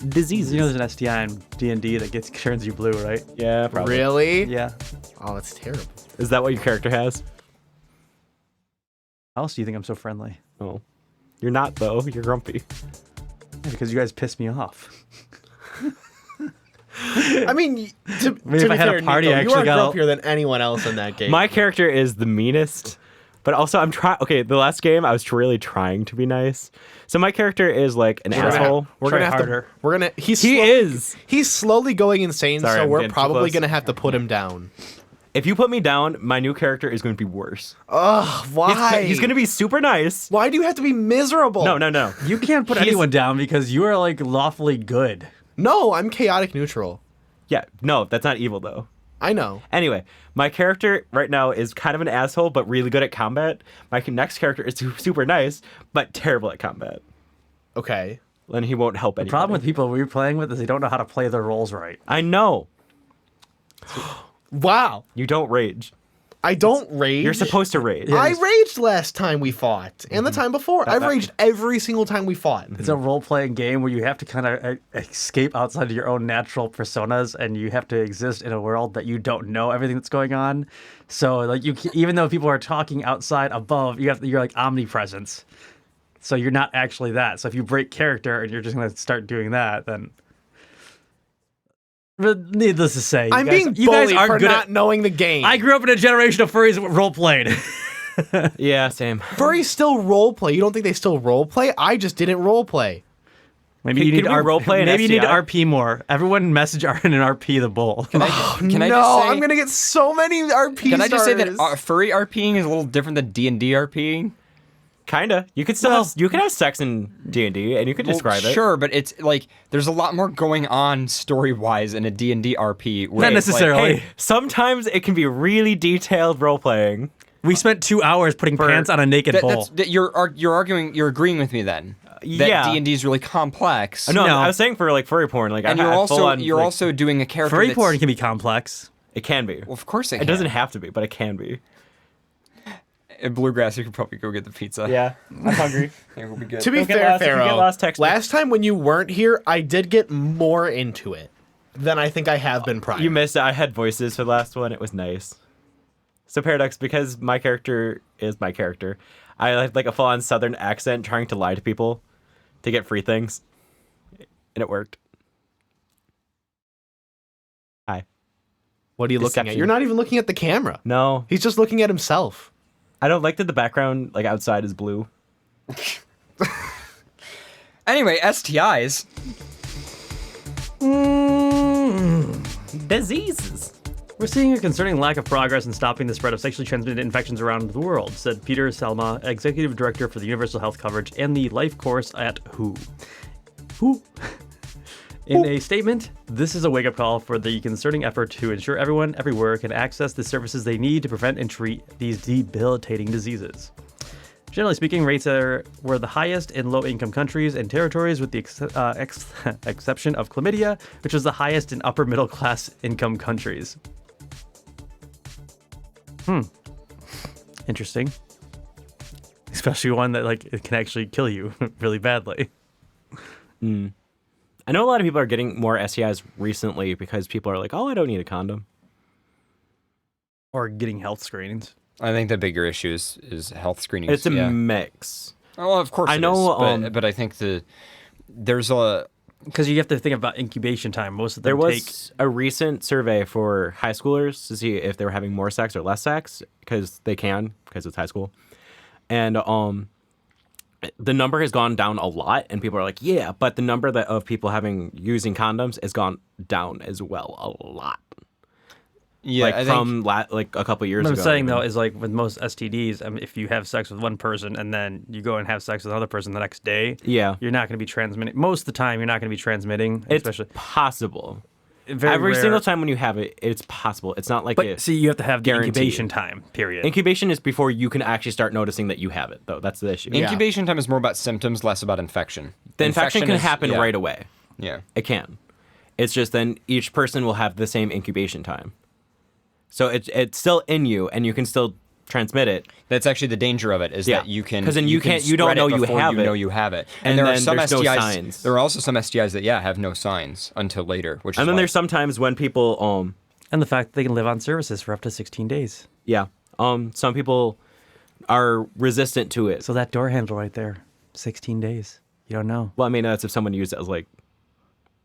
A: Diseases.
C: You know there's an STI in D&D that turns you blue, right?
A: Yeah, probably.
D: Really?
C: Yeah.
D: Oh, that's terrible.
A: Is that what your character has?
C: How else do you think I'm so friendly?
A: Oh, you're not though. You're grumpy.
C: Yeah, because you guys piss me off.
D: I mean, to
C: Maybe
D: be
C: if I had a
D: fair,
C: party,
D: Nico,
C: I
D: you
C: actually
D: are
C: got
D: grumpier than anyone else in that game.
A: My character is the meanest, but also I'm trying. Okay, the last game I was really trying to be nice. So my character is like an asshole.
D: We're
C: Try
D: gonna have
C: harder.
D: to. We're gonna.
A: He is.
D: He's slowly going insane,
A: Sorry,
D: so
A: I'm
D: we're
A: getting too
D: probably
A: close.
D: gonna have to put him down.
A: If you put me down, my new character is going to be worse.
D: Ugh, why?
A: He's going to be super nice.
D: Why do you have to be miserable?
A: No.
C: You can't put anyone down because you are like lawfully good.
D: No, I'm chaotic neutral.
A: Yeah, no, that's not evil though.
D: I know.
A: Anyway, my character right now is kind of an asshole, but really good at combat. My next character is super nice, but terrible at combat.
D: Okay.
A: And he won't help
C: The
A: anybody.
C: problem with people we're playing with is they don't know how to play their roles right.
A: I know.
D: Wow.
A: You don't rage.
D: I don't rage.
A: You're supposed to rage.
D: I raged last time we fought, and the time before. I've raged every single time we fought.
C: It's a role-playing game where you have to kind of escape outside of your own natural personas, and you have to exist in a world that you don't know everything that's going on. So, like, even though people are talking outside, above, you're like omnipresence. So you're not actually that. So if you break character and you're just gonna start doing that, then. But needless to say,
D: I'm being bullied for
C: good
D: not knowing the game.
C: I grew up in a generation of furries that role-played.
A: Yeah, same.
D: Furries still roleplay. You don't think they still roleplay? I just didn't roleplay.
C: Maybe
A: Can-
C: you need
A: can we roleplay an
C: Maybe you need to
A: STI?
C: RP more. Everyone message Arden and RP the bull.
B: Can I
D: no,
B: just say,
D: I'm gonna get so many RP
B: Can I just say that
D: starters.
B: furry RPing is a little different than D&D RPing?
A: Kinda. You could still you can have sex in D&D, and you could describe it.
B: Sure, but it's like there's a lot more going on story-wise in a D&D RP. where
C: Not
B: it's like,
C: necessarily.
A: Hey, sometimes it can be really detailed role playing.
C: We spent 2 hours putting pants on a naked bull.
B: you're agreeing with me then. That
A: Yeah.
B: D&D is really complex.
A: No,
C: No.
A: I was saying for like furry porn, like
B: and
A: I
B: you're
A: have
B: also
A: full-on,
B: you're
A: like,
B: also doing a character
C: Furry
B: that's,
C: porn can be complex.
A: it can be.
B: Well, of course
A: It doesn't have to be, but it can be.
B: At Bluegrass, you could probably go get the pizza.
A: Yeah, I'm hungry.
B: It will be good.
D: To be
A: Don't get
D: fair,
A: lost if you get
D: Pharaoh,
A: lost, text me.
D: last time when you weren't here, I did get more into it than I think I have been prior.
A: You missed it. I had voices for the last one. It was nice. So Paradox, because my character is my character, I had like a full-on Southern accent trying to lie to people to get free things, and it worked. Hi.
D: What are you looking at?
A: Deception.
D: You're not even looking at the camera.
A: No,
D: He's just looking at himself.
A: I don't like that the background like outside is blue.
B: Anyway, STIs.
A: Diseases.
C: We're seeing a concerning lack of progress in stopping the spread of sexually transmitted infections around the world, said Peter Selma, Executive Director for the Universal Health Coverage and the Life Course at WHO. In a statement, this is a wake-up call for the concerning effort to ensure everyone, everywhere, can access the services they need to prevent and treat these debilitating diseases. Generally speaking, rates were the highest in low-income countries and territories, with the exception of chlamydia, which was the highest in upper-middle-class income countries. Interesting. Especially one that it can actually kill you really badly.
A: I know a lot of people are getting more STIs recently because people are like, oh, I don't need a condom.
C: Or getting health screenings.
B: I think the bigger issue is health screenings.
A: It's a mix.
B: Well, of course
A: I
B: it
A: know,
B: is, but I think there's a...
C: Because you have to think about incubation time. Most of them
A: There was a recent survey for high schoolers to see if they were having more sex or less sex, because it's high school. And the number has gone down a lot, and people are like, yeah, but the number of people using condoms has gone down as well a lot.
B: Yeah,
A: like from a couple years
C: What
A: ago.
C: I'm saying
A: even.
C: though is with most STDs, if you have sex with one person and then you go and have sex with another person the next day,
A: Yeah.
C: you're not going to be transmitting. Most of the time, you're not going to be transmitting.
A: It's
C: especially
A: possible.
C: very
A: Every
C: rare.
A: single time when you have it, it's possible. It's not like
C: But see, you have to have the
A: guaranteed.
C: incubation time period.
A: Incubation is before you can actually start noticing that you have it, though. That's the issue.
B: Incubation time is more about symptoms, less about infection.
A: The infection can
B: is-
A: happen
B: yeah.
A: right away.
B: Yeah.
A: It can. It's just then each person will have the same incubation time. So it's still in you, and you can still transmit it.
B: That's actually the danger of it, is
A: Yeah.
B: that you can
A: 'Cause then you
B: can
A: can't- you don't
B: spread
A: know
B: it
A: you
B: before
A: have
B: you
A: it.
B: know you have it.
A: And
B: there are
A: then
B: some
A: there's no
B: STIs.
A: signs.
B: There are also some STIs that have no signs until later, which
A: And
B: is
A: then
B: why-
A: there's sometimes when people
C: and the fact that they can live on services for up to 16 days.
A: some people are resistant to it.
C: So that door handle right there, 16 days. You don't know.
A: Well, I mean, that's if someone used it as like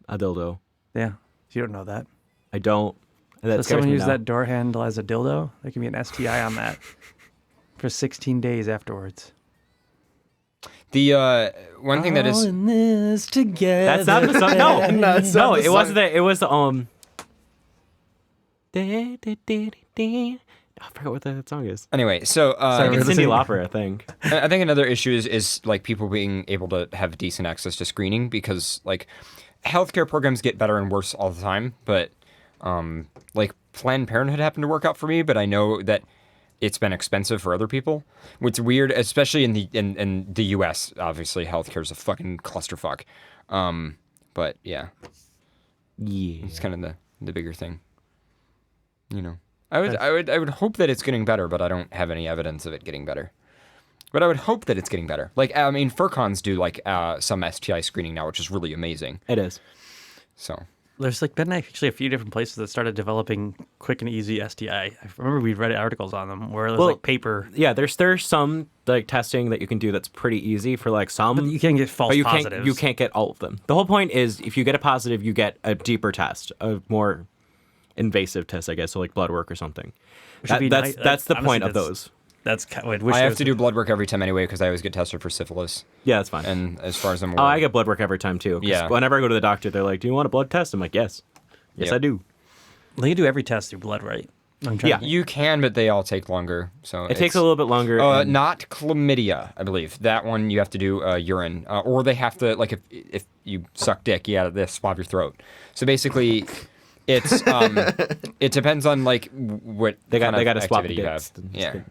A: a dildo.
C: Yeah, you don't know that.
A: I don't. That
C: So
A: scares
C: someone
A: me
C: used
A: now.
C: that door handle as a dildo, there can be an STI on that for 16 days afterwards.
B: the one thing that
C: All
B: is
C: in this together.
A: That's not the song. No,
D: No, it's not
A: no,
D: the
A: it wasn't
D: song.
A: that. It was I forgot what that song is.
B: anyway. So
A: I think
C: we're
A: it's Cyndi
C: listening-
A: Lauper, I think.
B: I think another issue is like people being able to have decent access to screening, because like healthcare programs get better and worse all the time. But like Planned Parenthood happened to work out for me, but I know that it's been expensive for other people. What's weird, especially in the U.S., obviously healthcare is a fucking clusterfuck. But yeah,
A: Yeah.
B: it's kind of the bigger thing. You know, I would hope that it's getting better, but I don't have any evidence of it getting better. But I would hope that it's getting better. Like, I mean, FurCons do like some STI screening now, which is really amazing.
A: It is.
B: So
C: There's been actually a few different places that started developing quick and easy STI. I remember we read articles on them where it was paper.
A: Yeah, there's some like testing that you can do that's pretty easy for like some.
C: But you can't get false
A: but you
C: positives.
A: you can't get all of them. The whole point is if you get a positive, you get a deeper test, a more invasive test, I guess, so like blood work or something.
C: Which would be
A: That's the
C: honestly,
A: point of those.
C: That's I
B: I have to do blood work every time anyway, because I always get tested for syphilis.
A: Yeah, that's fine.
B: And as far as I'm
A: Oh,
B: aware,
A: I get blood work every time too. 'Cause
B: Yeah.
A: Whenever I go to the doctor, they're like, "Do you want a blood test?" I'm like, "Yes." Yes,
B: Yep.
A: I do.
C: They can do every test through blood, right? I'm trying
A: Yeah.
C: to think.
B: you can, but they all take longer. So
A: It takes a little bit longer. and-
B: Not chlamydia, I believe. That one you have to do urine, or they have to like if you suck dick, they swab your throat. So basically, it's it depends on like what
A: they got
B: kind of
A: to swap the
B: activity you
A: dicks.
B: have.
A: It's
B: Yeah.
A: good.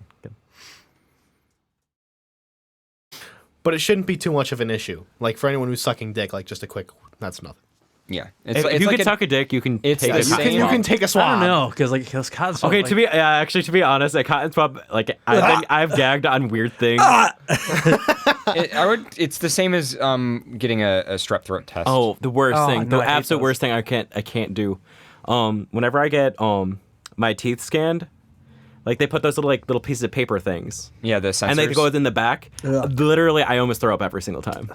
D: But it shouldn't be too much of an issue. Like for anyone who's sucking dick, like just a quick, that's nothing.
B: Yeah.
A: If you can suck a dick, you can
B: it's
A: take
B: the
A: a
B: same-
D: You can take a swab.
C: I don't know because those cotton swabs,
A: Okay, to be actually to be honest, a cotton swab, like I've gagged on weird things.
B: It's the same as getting a strep throat test.
A: Oh, the worst
C: Oh,
A: thing,
C: no,
A: the
C: I hate
A: absolute
C: those.
A: worst thing I can't do. Whenever I get my teeth scanned, like they put those little pieces of paper things,
B: yeah, the sensors.
A: and they go in the back. Literally, I almost throw up every single time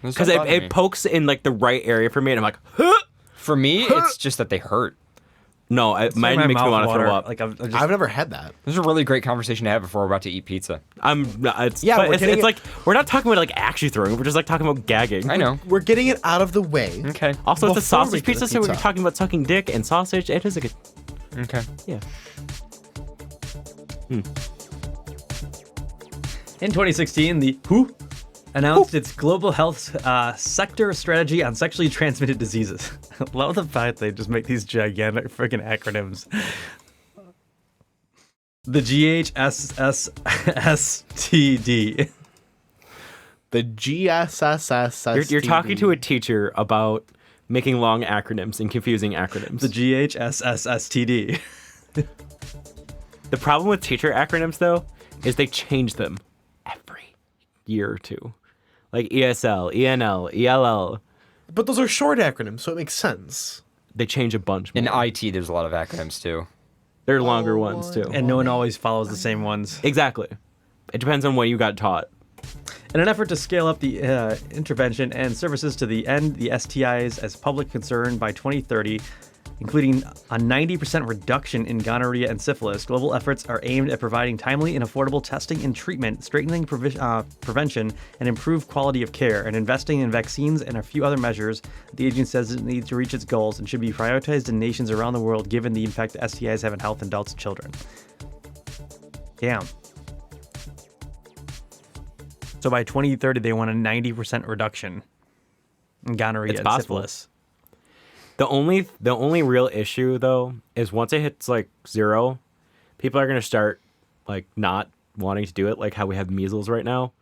B: Those
A: because
B: don't bother me.
A: it pokes in like the right area for me, and I'm like, huh!
B: For me, it's just that they hurt.
A: No, mine
C: My
A: makes me
C: mouth
A: want to
C: water.
A: throw up.
C: Like I'm just,
D: I've never had that.
B: This is a really great conversation to have before we're about to eat pizza.
A: It's,
D: Yeah,
A: but
D: we're
A: it's
D: getting
A: like we're not talking about like actually throwing. We're just like talking about gagging.
B: I know.
D: We're getting it out of the way.
B: Okay.
A: Also, it's a
D: Before we
A: sausage
D: get to
A: pizza,
D: the
A: so we're
D: pizza.
A: talking about sucking dick and sausage. It is a good.
B: Okay.
A: Yeah.
C: In 2016, the WHO announced its global health sector strategy on sexually transmitted diseases. I love the fact they just make these gigantic freaking acronyms. The GHSSSTD.
D: The GSSSSTD.
A: You're talking to a teacher about making long acronyms and confusing acronyms.
C: The GHSSSTD.
A: The problem with teacher acronyms, though, is they change them every year or two. Like ESL, ENL, ELL.
D: But those are short acronyms, so it makes sense.
A: They change a bunch more.
B: In IT, there's a lot of acronyms too.
A: They're longer ones, too.
C: And no one always follows the same ones.
A: Exactly. It depends on what you got taught.
C: In an effort to scale up the intervention and services to the end the STIs as public concern by 2030, including a 90% reduction in gonorrhea and syphilis, global efforts are aimed at providing timely and affordable testing and treatment, strengthening prevention, and improved quality of care, and investing in vaccines and a few other measures. The agency says it needs to reach its goals and should be prioritized in nations around the world given the impact that STIs have on health in adults and children. Damn. So by 2030, they want a 90% reduction in gonorrhea
A: It's
C: and
A: possible.
C: syphilis.
A: The only real issue, though, is once it hits like 0, people are going to start like not wanting to do it, like how we have measles right now.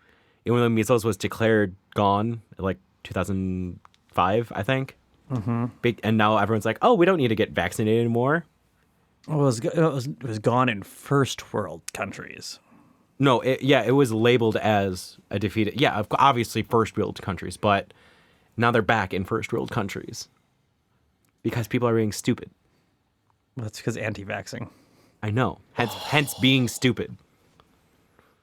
A: Even though measles was declared gone like 2005, I think. Mm-hmm. And now everyone's like, oh, we don't need to get vaccinated anymore.
C: Well, it was gone in first world countries.
A: No, it was labeled as a defeated. Yeah, obviously first world countries, but now they're back in first world countries because people are being stupid.
C: Well, that's because anti-vaxxing.
A: I know. Hence being stupid.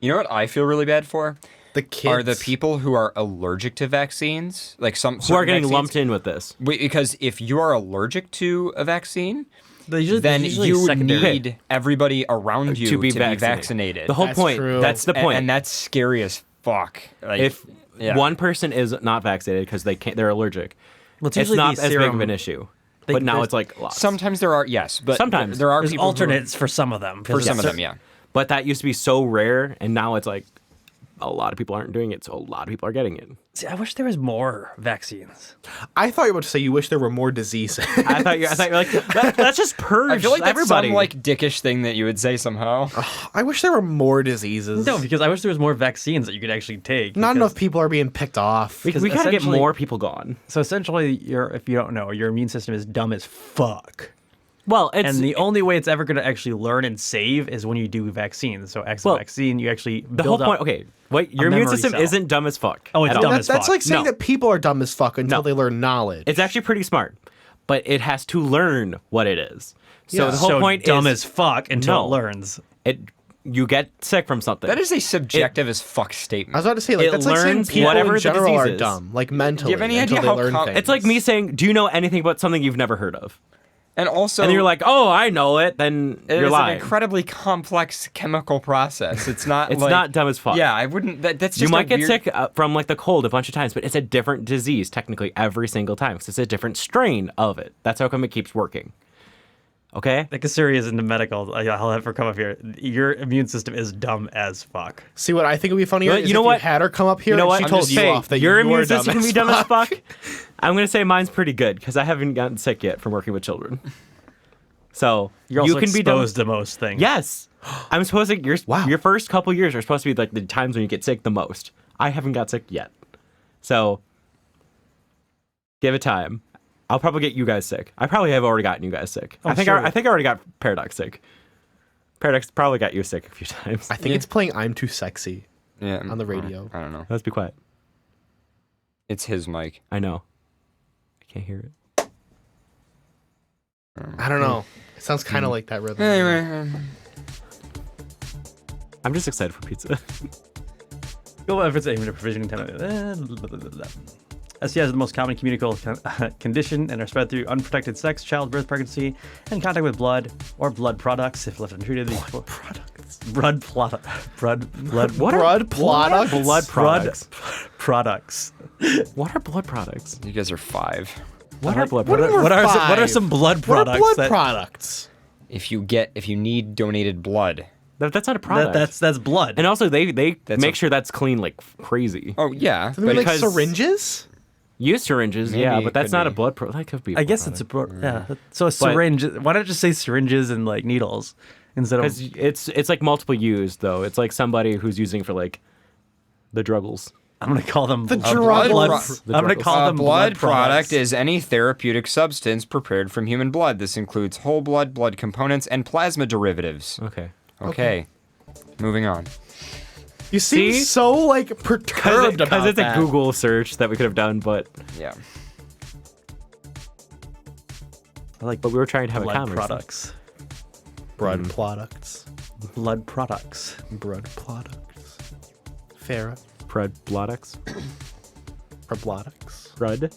B: You know what I feel really bad for?
D: The kids
B: Are the people who are allergic to vaccines, like some
A: Who are
B: certain
A: getting
B: vaccines.
A: lumped in with this?
B: Because if you are allergic to a vaccine,
C: Then
B: then you
C: secondary.
B: need everybody around you
A: To be
B: vaccinated.
A: vaccinated. The whole
D: That's
A: point.
D: true.
A: That's the point.
B: And that's scary as fuck. Like,
A: If
B: yeah.
A: one person is not vaccinated because they're allergic,
C: Well, it's
A: it's
C: usually
A: not
C: the
A: as big of
C: serum-
A: an issue.
C: they-
A: But now
C: there's-
A: it's like lots.
B: Sometimes there are, yes, but
A: Sometimes.
B: there are
C: There's
B: people who-
C: alternates for some of them.
B: for some of them, yeah.
A: But that used to be so rare, and now it's like a lot of people aren't doing it, so a lot of people are getting it.
C: See, I wish there was more vaccines.
D: I thought you were about to say you wish there were more diseases.
A: I thought you were like, let's just purge
B: I feel like that's
A: everybody.
B: some like dickish thing that you would say somehow.
D: I wish there were more diseases.
C: No, because I wish there was more vaccines that you could actually take.
D: Not
C: because-
D: get people are being picked off.
A: we gotta get
C: essentially-
A: more people gone.
C: So essentially, if you don't know, your immune system is dumb as fuck.
A: Well, it's
C: And the only way it's ever going to actually learn and save is when you do vaccines. So,
A: Well,
C: vaccine, you actually
A: the
C: build
A: whole point.
C: up-
A: Okay, wait, your immune
C: memory
A: system
C: cell.
A: isn't dumb as fuck.
C: Oh, it's
A: at all.
C: dumb as
D: That's
C: fuck.
D: like saying
A: No.
D: that people are dumb as fuck until
A: No.
D: they learn knowledge.
A: It's actually pretty smart, but it has to learn what it is. So
D: Yeah.
A: the whole
C: so
A: point
C: dumb
A: is
C: as fuck until
A: No.
C: it learns.
A: you get sick from something.
B: That is a subjective as fuck statement.
D: I was about to say, like,
A: It
D: that's like saying
A: learns
D: people
A: whatever
D: in
A: the
D: general are
A: disease is.
D: dumb, like mentally.
B: Do you have any
D: until
B: idea
D: they
B: how
D: learn
B: com-
D: things.
A: It's like me saying, "Do you know anything about something you've never heard of?"
B: And also,
A: And you're like, "Oh, I know it." Then
B: it
A: you're
B: is
A: lying.
B: an incredibly complex chemical process. It's not.
A: It's
B: like,
A: not dumb as fuck.
B: Yeah, I wouldn't. That's just
A: You
B: a
A: might get
B: weird-
A: sick from like the cold a bunch of times, but it's a different disease technically every single time because it's a different strain of it. That's how come it keeps working. Okay?
C: Like Kasuri is into medical. I'll have her come up here. Your immune system is dumb as fuck.
D: See what I think would be funnier?
A: You know-
D: is
A: you know
D: if
A: what?
D: You had her come up here
A: You know
D: and
A: what?
D: she
A: I'm
D: told
A: just
D: you
A: saying,
D: off that
A: your
D: you were
A: immune system
D: dumb
A: can
D: as
A: be dumb as
D: fuck.
A: fuck. I'm gonna say mine's pretty good because I haven't gotten sick yet from working with children. So
C: You're also
A: you can be dumb.
C: exposed to most things.
A: Yes, I'm supposed to.
D: Wow.
A: Your first couple years are supposed to be like the times when you get sick the most. I haven't got sick yet, so give it time. I'll probably get you guys sick. I probably have already gotten you guys sick. I think
C: sure.
A: I think I already got Paradox sick. Paradox probably got you sick a few times.
D: I think it's playing "I'm Too Sexy"
B: Yeah,
D: on the radio.
B: I don't know.
A: Let's be quiet.
B: It's his mic.
A: I know. I can't hear it.
D: I don't know. It sounds kind of like that rhythm.
B: Anyway,
A: I'm just excited for pizza.
C: Global efforts aiming at provisioning STIs are the most common communicable condition and are spread through unprotected sex, childbirth, pregnancy, and contact with blood or blood products if left untreated. Blood products. Blood products.
A: What are
D: Blood products?
A: blood products?
C: Products.
A: What are blood products?
B: You guys are 5.
A: What are blood
D: What
A: products?
D: are
C: What are
D: five?
C: some blood
D: What are
C: products?
D: blood
C: that-
D: products?
B: If you need donated blood.
A: That's not a product.
C: That's blood.
A: and also they
B: That's
A: make
B: a-
A: sure that's clean like crazy.
B: Oh yeah,
D: Do they make
A: Because-
D: syringes?
A: Use syringes,
B: Maybe
A: yeah,
B: it
A: but that's
B: could
A: not a
B: be.
A: blood product. That could be.
C: I guess it's a yeah. So a syringe. Why not just say syringes and like needles instead of?
A: because it's like multiple use though. It's like somebody who's using for like the druggles.
C: I'm gonna call them
D: The
B: blood
C: blood.
B: pro-
C: I'm gonna call
B: A
C: them
B: blood product
C: products.
B: is any therapeutic substance prepared from human blood. This includes whole blood, blood components, and plasma derivatives.
A: Okay.
B: Okay. Moving on.
D: You seem
A: See?
D: so like perturbed about
A: Because it's
D: that.
A: a Google search that we could have done, but
B: Yeah.
A: but we were trying to have a
C: blood
A: conversation.
C: products.
D: Blood products.
C: Blood products.
D: Blood products. Farah.
A: Blood products.
D: Or products.
A: Blood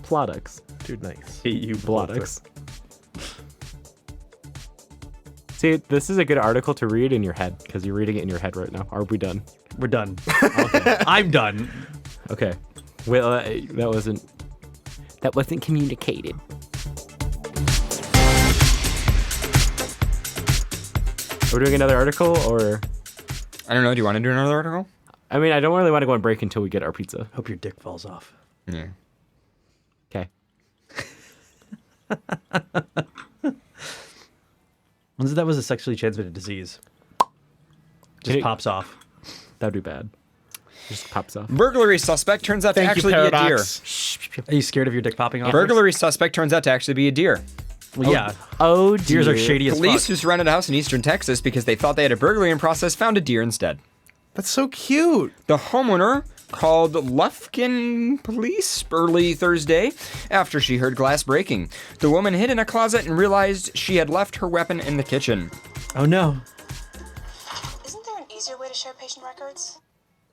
A: products.
D: Dude, nice.
C: You
A: Products. See, this is a good article to read in your head because you're reading it in your head right now. Are we done?
C: We're done. I'm done.
A: Okay. Well, that wasn't communicated. Are we doing another article, or?
B: I don't know. Do you want to do another article?
A: I mean, I don't really want to go on break until we get our pizza.
C: Hope your dick falls off.
B: Yeah.
A: Okay.
C: Once that was a sexually transmitted disease, just
A: Hey.
C: pops off.
A: That'd be bad. Just pops off.
B: Burglary suspect turns out to
D: Thank you,
B: actually be a deer.
D: Paradox.
C: Are you scared of your dick popping off?
B: Burglary suspect turns out to actually be a deer.
C: Well, yeah.
A: Oh,
C: Deers are shady as
B: Police
C: fuck.
B: who surrounded a house in eastern Texas because they thought they had a burglary in process found a deer instead.
D: That's so cute.
B: The homeowner called Lufkin police early Thursday after she heard glass breaking. The woman hid in a closet and realized she had left her weapon in the kitchen.
C: Oh no.
J: Isn't there an easier way to share patient records?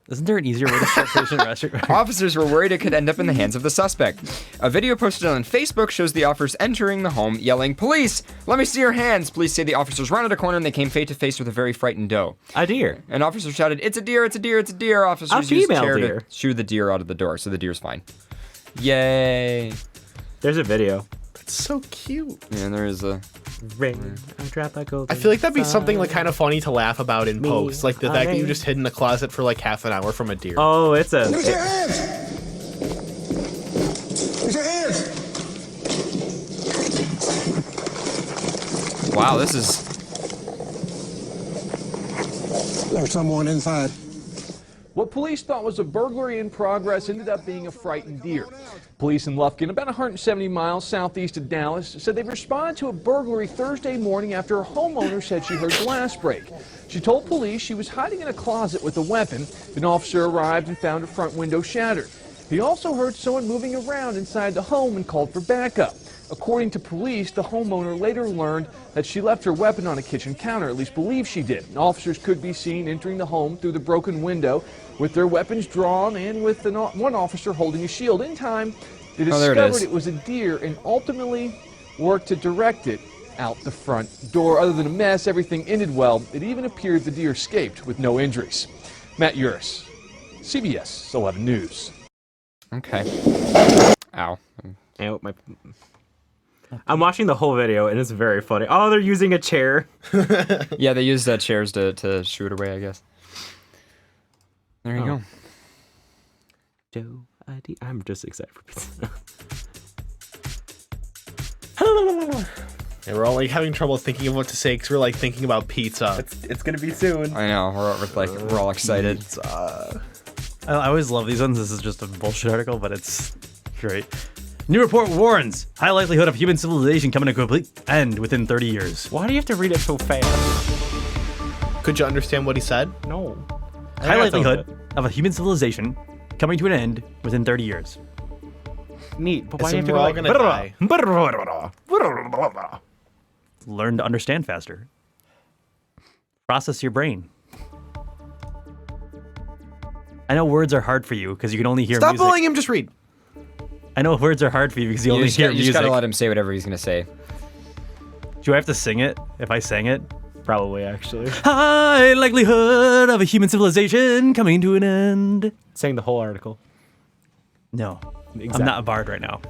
C: Isn't there an easier way to share patient record?
B: Officers were worried it could end up in the hands of the suspect. A video posted on Facebook shows the officers entering the home yelling, "Police, let me see your hands." Police say the officers rounded a corner and they came face to face with a very frightened doe.
A: A deer.
B: An officer shouted, "It's a deer, it's a deer, it's a deer." Officers
A: A
B: used
A: female
B: chair
A: deer.
B: to shoo the deer out of the door, so the deer's fine. Yay.
A: There's a video.
D: That's so cute.
B: Yeah, there is a...
A: Ring. I drop a golden
D: I feel like that'd be
A: sun.
D: something like kind of funny to laugh about in
A: Me,
D: posts, like the fact that you
A: I-
D: just hid in the closet for like half an hour from a deer.
A: Oh, it's a.
E: Use your hands! Use your hands!
B: Wow, this is...
E: There's someone inside.
K: What police thought was a burglary in progress ended up being a frightened deer. Police in Lufkin, about 170 miles southeast of Dallas, said they responded to a burglary Thursday morning after a homeowner said she heard glass break. She told police she was hiding in a closet with a weapon. An officer arrived and found her front window shattered. He also heard someone moving around inside the home and called for backup. According to police, the homeowner later learned that she left her weapon on a kitchen counter, at least believed she did. Officers could be seen entering the home through the broken window with their weapons drawn and with one officer holding a shield. In time, they
B: Oh, there it
K: discovered
B: is.
K: it was a deer and ultimately worked to direct it out the front door. Other than a mess, everything ended well. It even appeared the deer escaped with no injuries. Matt Uris, CBS 11 News.
B: Okay. Ow.
A: Ow, I'm watching the whole video and it's very funny. Oh, they're using a chair.
B: Yeah, they used chairs to shoo it away, I guess. There you go.
A: I'm just excited for pizza.
D: And we're all like having trouble thinking of what to say because we're like thinking about pizza.
A: It's gonna be soon.
B: I know, we're all excited.
C: I always love these ones. This is just a bullshit article, but it's great. New report warns high likelihood of human civilization coming to a complete end within 30 years.
A: Why do you have to read it so fast?
D: Could you understand what he said?
A: No.
C: High likelihood of a human civilization coming to an end within 30 years.
A: Neat, but why do you have
D: Assume
A: to go
D: we're all
A: like...
D: gonna die.
C: Learn to understand faster. Process your brain. I know words are hard for you because you can only hear
D: Stop
C: music.
D: bullying him. Just read.
C: I know words are hard for you because you only
B: just
C: hear
B: you just
C: music.
B: gotta let him say whatever he's gonna say.
C: Do I have to sing it if I sang it?
A: Probably, actually.
C: High likelihood of a human civilization coming to an end.
A: Saying the whole article.
C: No,
A: Exactly.
C: I'm not a bard right now.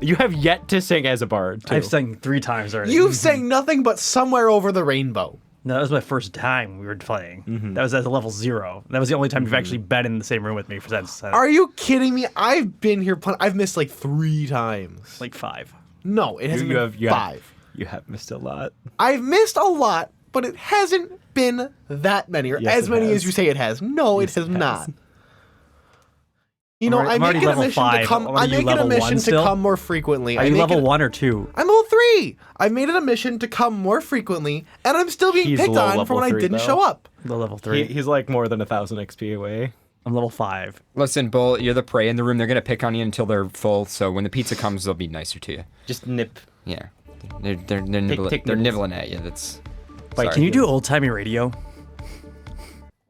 A: You have yet to sing as a bard, too.
C: I've sang 3 times already.
D: You've sang nothing but Somewhere Over the Rainbow.
C: No, that was my first time we were playing.
A: Mm-hmm.
C: That was at level 0. That was the only time you've actually been in the same room with me for since.
D: Are you kidding me? I've been here. I've missed like 3 times.
C: Like 5.
D: No, it hasn't been 5.
A: You have missed a lot.
D: I've missed a lot, but it hasn't been that many, or
A: Yes,
D: as
A: it
D: many
A: has.
D: as you say it has. No,
A: Yes,
D: it has
A: it has.
D: not. You know,
C: I'm
D: I'm
C: already
D: making a
C: level
D: mission to
C: 5.
D: come.
C: Are
D: I'm
C: you
D: making a
C: level 1
D: mission to
C: still?
D: come more frequently.
C: Are you level 1 or 2?
D: I'm level 3. I've made it a mission to come more frequently, and I'm still being
A: He's
D: picked
A: low
D: on for
A: level
D: when I
A: 3
D: didn't
A: though.
D: show up.
C: The level 3.
A: He's like more than 1,000 XP away.
C: I'm level 5.
B: Listen, Bull, you're the prey in the room. They're gonna pick on you until they're full. So when the pizza comes, they'll be nicer to you.
A: Just nip.
B: Yeah, they're nibbling,
A: take
B: they're
A: nibbles.
B: nibbling at you. That's.
C: Wait,
B: sorry.
C: can you do old timey radio?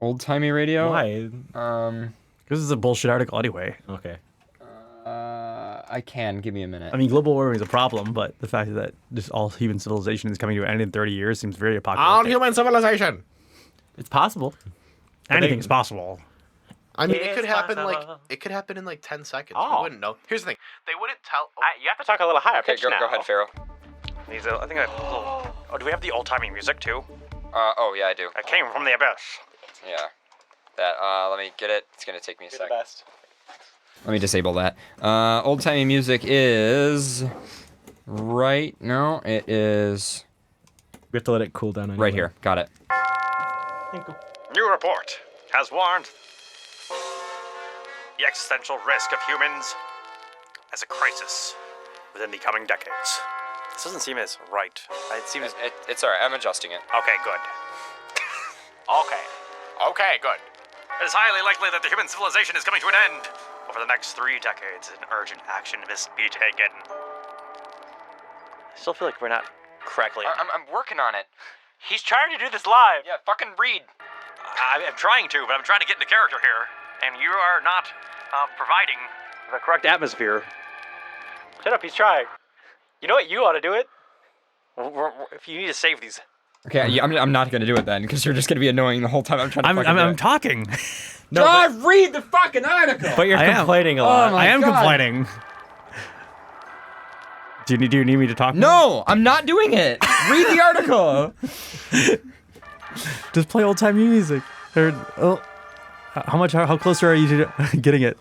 B: Old timey radio?
A: Why?
C: This is a bullshit article anyway.
A: Okay.
B: I can. Give me a minute.
C: I mean, global warming is a problem, but the fact that just all human civilization is coming to an end in 30 years seems very apocalyptic.
D: All human civilization.
A: It's possible.
C: Anything's possible.
D: I mean, it could
A: It's
D: happen
A: possible.
D: it could happen in like 10 seconds.
A: Oh.
D: We wouldn't know. Here's the thing. They wouldn't tell.
A: You have to talk a little higher
B: Okay,
A: pitch
B: go
A: now.
B: ahead, Pharaoh.
L: I think oh, do we have the old-timey music too?
B: Oh yeah, I do.
L: It came from the abyss.
B: Yeah. That. Let me get it. It's gonna take me a
A: You're
B: sec.
A: the best.
B: Let me disable that. Old timey music is right. No, it is
A: We have to let it cool down. Anyway.
B: right here. Got it.
L: New report has warned the existential risk of humans as a crisis within the coming decades. This doesn't seem as right. It seems.
B: It's alright. I'm adjusting it.
L: Okay, good. Okay, good. It is highly likely that the human civilization is coming to an end. Over the next 3 decades, an urgent action must be taken. I still feel like we're not correctly.
B: I'm working on it.
L: He's trying to do this live.
B: Yeah, fucking read.
L: I'm trying to, but I'm trying to get into character here, and you are not providing the correct atmosphere. Shut up, he's trying. You know what? You ought to do it. If you need to save these.
B: Okay, yeah, I'm not gonna do it then, because you're just gonna be annoying the whole time I'm trying to.
C: I'm talking.
A: No,
B: John, read the fucking article.
A: but you're
C: I am.
A: complaining a lot.
B: my
C: I am
B: God.
C: complaining. Do you need me to talk?
B: No, I'm not doing it. Read the article.
C: Just play old time music. How close are you to getting it?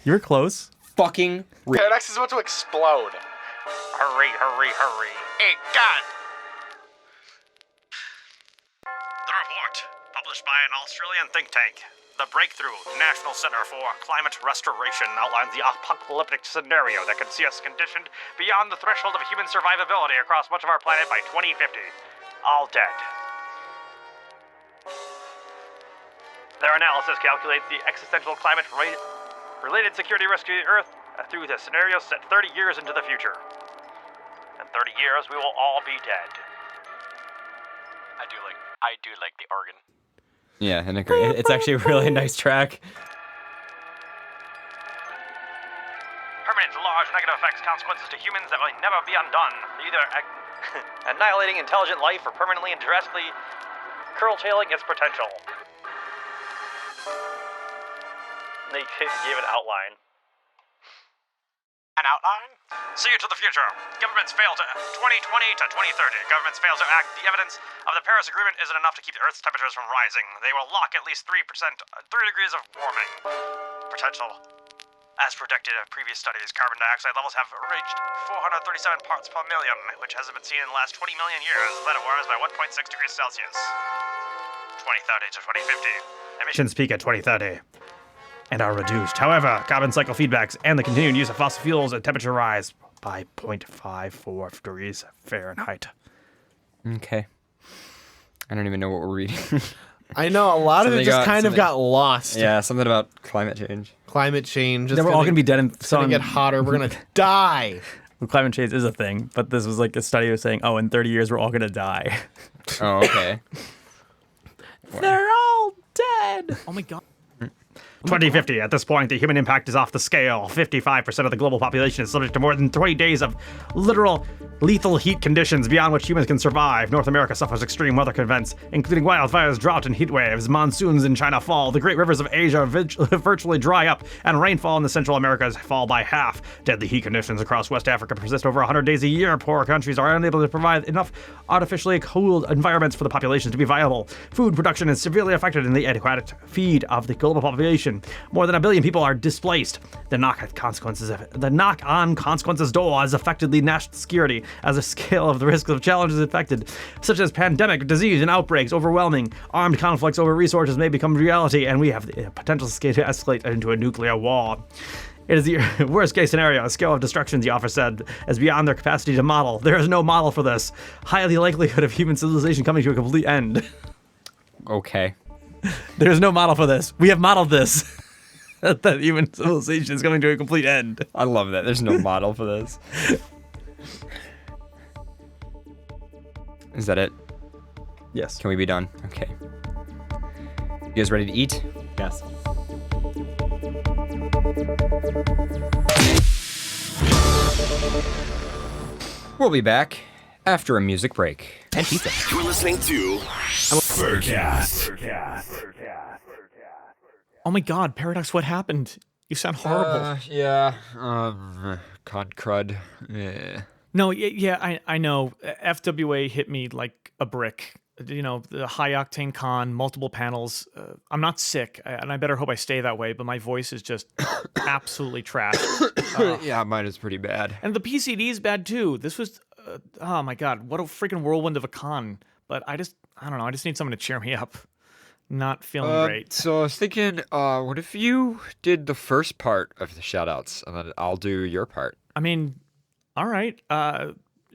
C: You were close.
B: Fucking.
D: Paradox is about to explode.
L: Hurry. Hey, God! The report, published by an Australian think tank, the Breakthrough National Center for Climate Restoration, outlines the apocalyptic scenario that could see us conditioned beyond the threshold of human survivability across much of our planet by 2050. All dead. Their analysis calculates the existential climate-related security risk to the Earth through the scenario set 30 years into the future. In 30 years, we will all be dead. I do like the organ.
B: Yeah, and agree.
A: It's actually a really nice track.
L: Permanent, large negative effects, consequences to humans that will never be undone. Either annihilating intelligent life or permanently and drastically curtailing its potential. They gave an outline. An outline? See you to the future. Governments fail to 2020 to 2030. Governments fail to act. The evidence of the Paris Agreement isn't enough to keep the Earth's temperatures from rising. They will lock at least 3 degrees of warming potential. As predicted in previous studies, carbon dioxide levels have reached 437 parts per million, which hasn't been seen in the last 20 million years. Then it warms by 1.6 degrees Celsius. 2030 to 2050.
C: Emissions peak at 2030 and are reduced. However, carbon cycle feedbacks and the continued use of fossil fuels and temperature rise by 0.54 degrees Fahrenheit.
B: Okay. I don't even know what we're reading.
D: I know a lot of it
B: Something
D: just
B: got-
D: kind of
B: something-
D: got lost.
B: Yeah, something about climate change.
D: Climate change.
C: Then we're all gonna be dead in
D: It's gonna get hotter. We're gonna die.
C: Well, climate change is a thing, but this was like a study was saying, oh, in 30 years we're all gonna die.
B: Oh, okay.
A: They're all dead. Oh my god.
L: 2050. At this point, the human impact is off the scale. 55% of the global population is subject to more than 20 days of literal lethal heat conditions beyond which humans can survive. North America suffers extreme weather events, including wildfires, drought, and heat waves. Monsoons in China fall. The great rivers of Asia virtually dry up, and rainfall in the Central Americas fall by half. Deadly heat conditions across West Africa persist over 100 days a year. Poor countries are unable to provide enough artificially cooled environments for the population to be viable. Food production is severely affected in the inadequate feed of the global population. More than 1 billion people are displaced. The knock-on consequences door has affected the national security as a scale of the risk of challenges affected, such as pandemic, disease, and outbreaks, overwhelming. Armed conflicts over resources may become reality, and we have the potential to escalate into a nuclear war. It is the worst case scenario. A scale of destruction, the officer said, is beyond their capacity to model. There is no model for this. Highly likelihood of human civilization coming to a complete end.
B: Okay.
C: There's no model for this. We have modeled this. That human civilization is coming to a complete end.
B: I love that. There's no model for this. Is that it?
C: Yes.
B: Can we be done? Okay. You guys ready to eat?
A: Yes.
B: We'll be back after a music break.
A: And pizza.
M: You're listening to Furcast.
N: Oh my god, Paradox, what happened? You sound horrible.
B: Con crud. Yeah.
N: No, yeah, I know. FWA hit me like a brick. You know, the high octane con, multiple panels. I'm not sick, and I better hope I stay that way, but my voice is just absolutely trash.
B: Yeah, mine is pretty bad.
N: And the PCD is bad too. This was, oh my god, what a freaking whirlwind of a con. But I don't know, I just need someone to cheer me up. Not feeling great.
B: So I was thinking, what if you did the first part of the shoutouts, and then I'll do your part?
N: I mean, all right.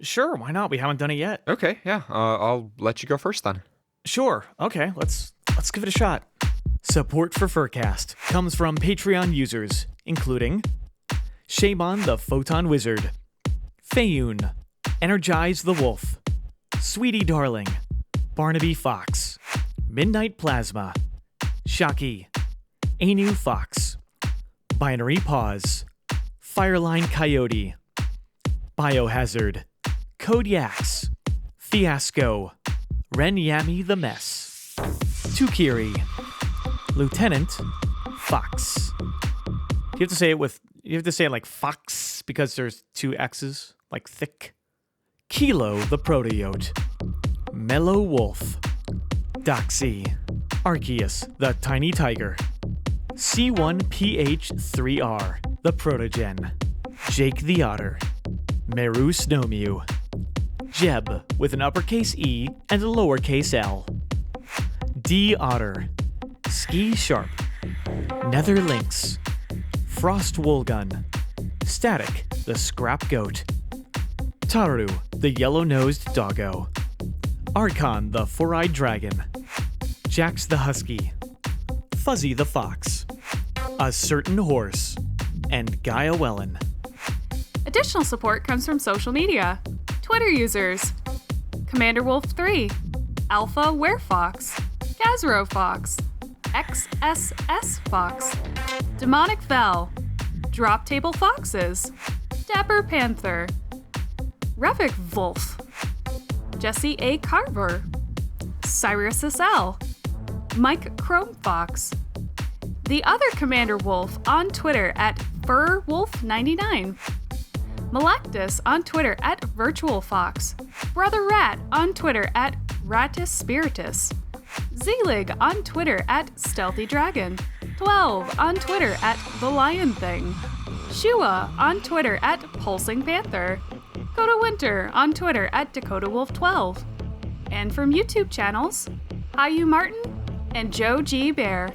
N: Sure, why not? We haven't done it yet.
B: Okay, yeah. I'll let you go first then.
N: Sure. Okay, let's give it a shot. Support for Furcast comes from Patreon users, including Shaman the Photon Wizard, Fayun, Energize the Wolf, Sweetie Darling, Barnaby Fox, Midnight Plasma, Shaki, Anu Fox, Binary Pause, Fireline Coyote, Biohazard, Kodiaks, Fiasco, Ren Yami the Mess, Tukiri, Lieutenant Fox. You have to say it like Fox because there's two X's, like thick. Kilo the Proteote, Mellow Wolf, Doxy, Arceus the Tiny Tiger, C1PH3R the Protogen, Jake the Otter, Meru Snowmew, Jeb with an uppercase E and a lowercase L, D Otter, Ski Sharp, Nether Lynx, Frost Woolgun, Static the Scrap Goat, Taru the Yellow-Nosed Doggo, Archon the Four-Eyed Dragon, Jax the Husky, Fuzzy the Fox, A Certain Horse, and Gaia Wellen.
O: Additional support comes from social media. Twitter users: Commander Wolf 3, Alpha Werefox, Gazro Fox, XSS Fox, Demonic Vel, Drop Table Foxes, Dapper Panther, Revic Wolf, Jesse A. Carver, Cyrus SL, Mike Chrome Fox, the other Commander Wolf on Twitter at FurWolf99, Malactus on Twitter at Virtual Fox, Brother Rat on Twitter at Ratus Spiritus, Zelig on Twitter at Stealthy Dragon, 12 on Twitter at The Lion Thing, Shua on Twitter at Pulsing Panther, Dakota Winter on Twitter at Dakota Wolf 12, and from YouTube channels, Hayu Martin and Joe G. Bear.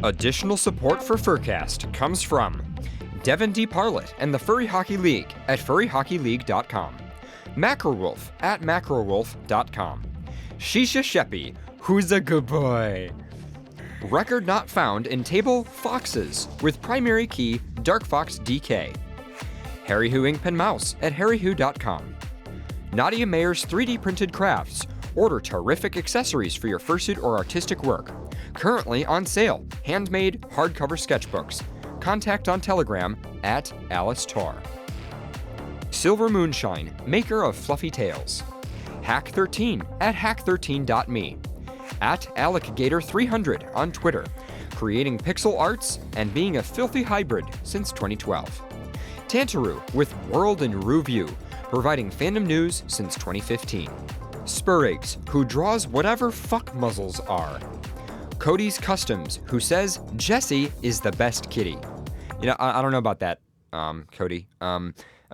B: Additional support for Furcast comes from Devin D. Parlett and the Furry Hockey League at furryhockeyleague.com, Macrowolf at macrowolf.com, Shisha Sheppy, who's a good boy, Record not found in table Foxes with primary key Dark Fox DK, Harry Who Ink Pen Mouse at harrywho.com, Nadia Mayer's 3D printed crafts. Order terrific accessories for your fursuit or artistic work. Currently on sale, handmade hardcover sketchbooks. Contact on Telegram at Alice Tar. Silver Moonshine, maker of fluffy tales. Hack13 at hack13.me. At AlecGator300 on Twitter, creating pixel arts and being a filthy hybrid since 2012. Tantaru with World in Review, providing fandom news since 2015. Spurrigs, who draws whatever fuck muzzles are. Cody's Customs, who says Jessie is the best kitty. You know, I don't know about that, Cody. I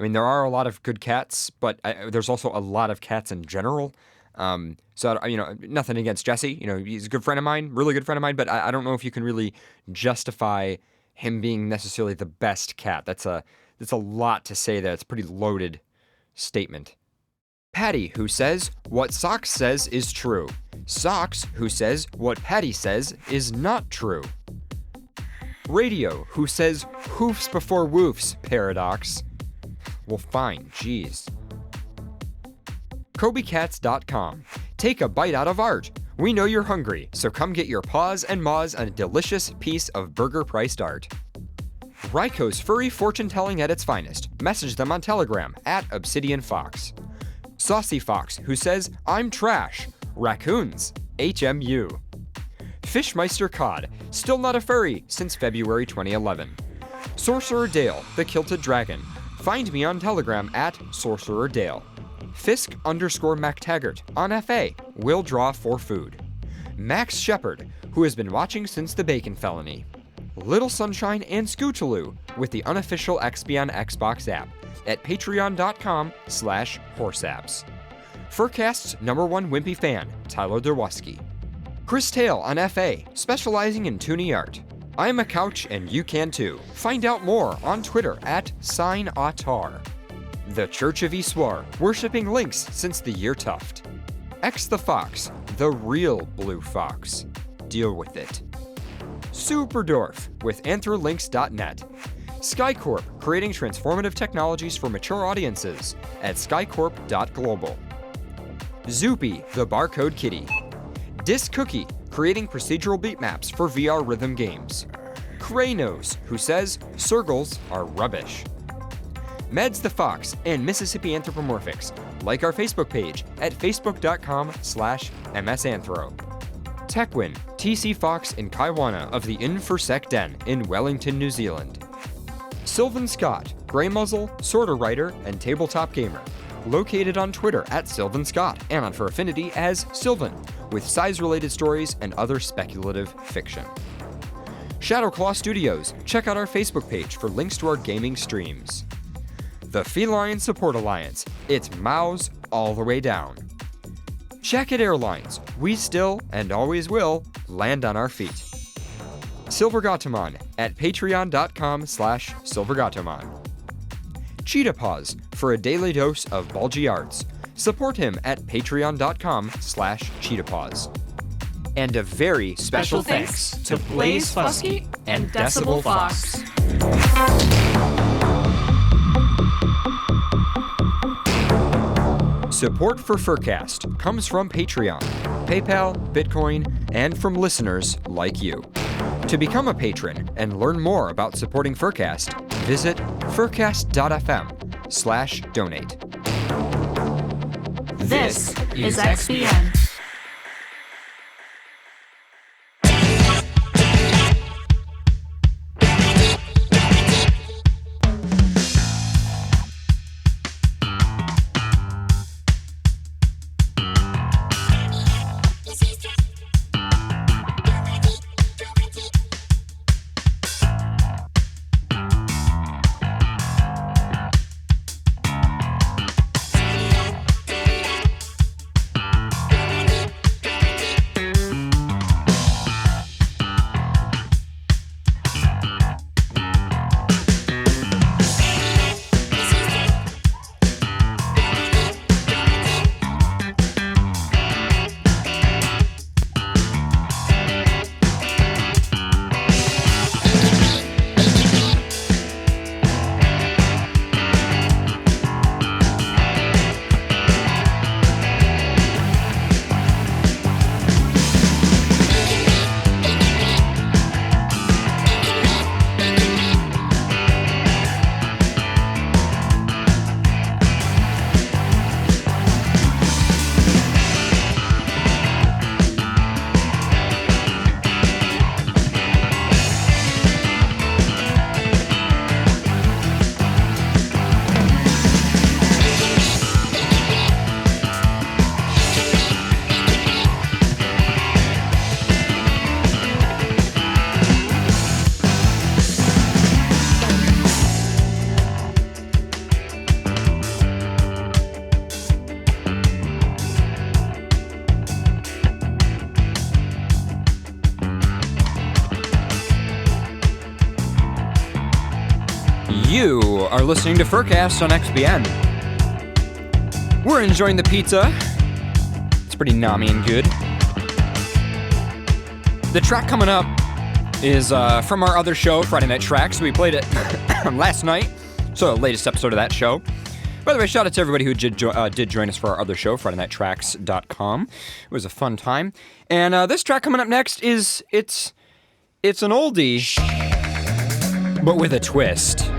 B: mean, there are a lot of good cats, but there's also a lot of cats in general. So, you know, nothing against Jesse. You know, he's a good friend of mine, really good friend of mine, but I don't know if you can really justify him being necessarily the best cat. That's a lot to say there. It's a pretty loaded statement. Patty, who says, what Socks says is true. Socks, who says, what Patty says is not true. Radio, who says, hoofs before woofs, Paradox. Well, fine, jeez. KobeCats.com. Take a bite out of art. We know you're hungry, so come get your paws and maws on a delicious piece of burger-priced art. Ryko's furry fortune-telling at its finest. Message them on Telegram at Obsidian Fox. Saucy Fox, who says, I'm trash. Raccoons. HMU. Fishmeister Cod, still not a furry since February 2011. Sorcerer Dale, the Kilted Dragon. Find me on Telegram at Sorcerer Dale. Fisk_MacTaggart on FA, will draw for food. Max Shepard, who has been watching since the Bacon Felony. Little Sunshine and Scootaloo with the unofficial XP on Xbox app at patreon.com/horseapps. Furcast's #1 wimpy fan, Tyler Derwoski. Chris Tail on FA, specializing in toonie art. I'm a couch and you can too. Find out more on Twitter at SignAutar. The Church of Iswar, worshipping lynx since the year Tuft. X the Fox, the real blue fox. Deal with it. Superdorf with Anthrolynx.net. Skycorp, creating transformative technologies for mature audiences at skycorp.global. Zoopy, the barcode kitty. Disc Cookie, creating procedural beat maps for VR rhythm games. Kranos, who says circles are rubbish. Meds the Fox and Mississippi Anthropomorphics. Like our Facebook page at facebook.com/msanthro. Techwin, TC Fox and Kaiwana of the Infosec Den in Wellington, New Zealand. Sylvan Scott, Grey Muzzle, Sorter Writer, and Tabletop Gamer. Located on Twitter at Sylvan Scott and on For Affinity as Sylvan, with size-related stories and other speculative fiction. Shadowclaw Studios, check out our Facebook page for links to our gaming streams. The Feline Support Alliance, it's mows all the way down. Jacket Airlines, we still and always will land on our feet. Silvergatamon at patreon.com/silvergatamon. Cheetah Paws for a daily dose of bulgy arts. Support him at patreon.com/cheetahpaws. And a very special thanks to Blaze Fusky and Decibel Fox. Support for Furcast comes from Patreon, PayPal, Bitcoin, and from listeners like you. To become a patron and learn more about supporting Furcast, visit furcast.fm/donate.
O: This is XBN.
B: You are listening to Furcast on XBN. We're enjoying the pizza. It's pretty nammy and good. The track coming up is from our other show, Friday Night Tracks. We played it last night, so the latest episode of that show. By the way, shout out to everybody who did join us for our other show, FridayNightTracks.com. It was a fun time. And this track coming up next it's an oldie, but with a twist.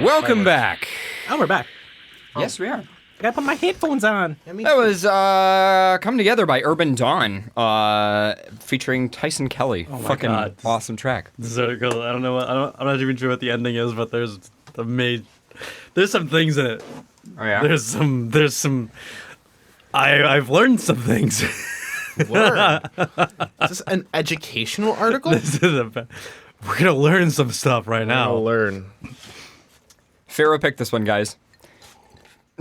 B: Welcome back.
A: Oh, we're back.
B: Yes, we are.
A: I gotta put my headphones on.
B: That was Come Together by Urban Dawn, featuring Tyson Kelly.
C: Oh my
B: Fucking
C: God.
B: awesome track.
C: So cool. I don't know. I'm not even sure what the ending is, but there's some things in it.
B: Oh yeah.
C: There's some. I've learned some things.
D: Word. Is this an educational article?
C: We're gonna learn some stuff right now.
D: Learn.
B: Pharaoh picked this one, guys.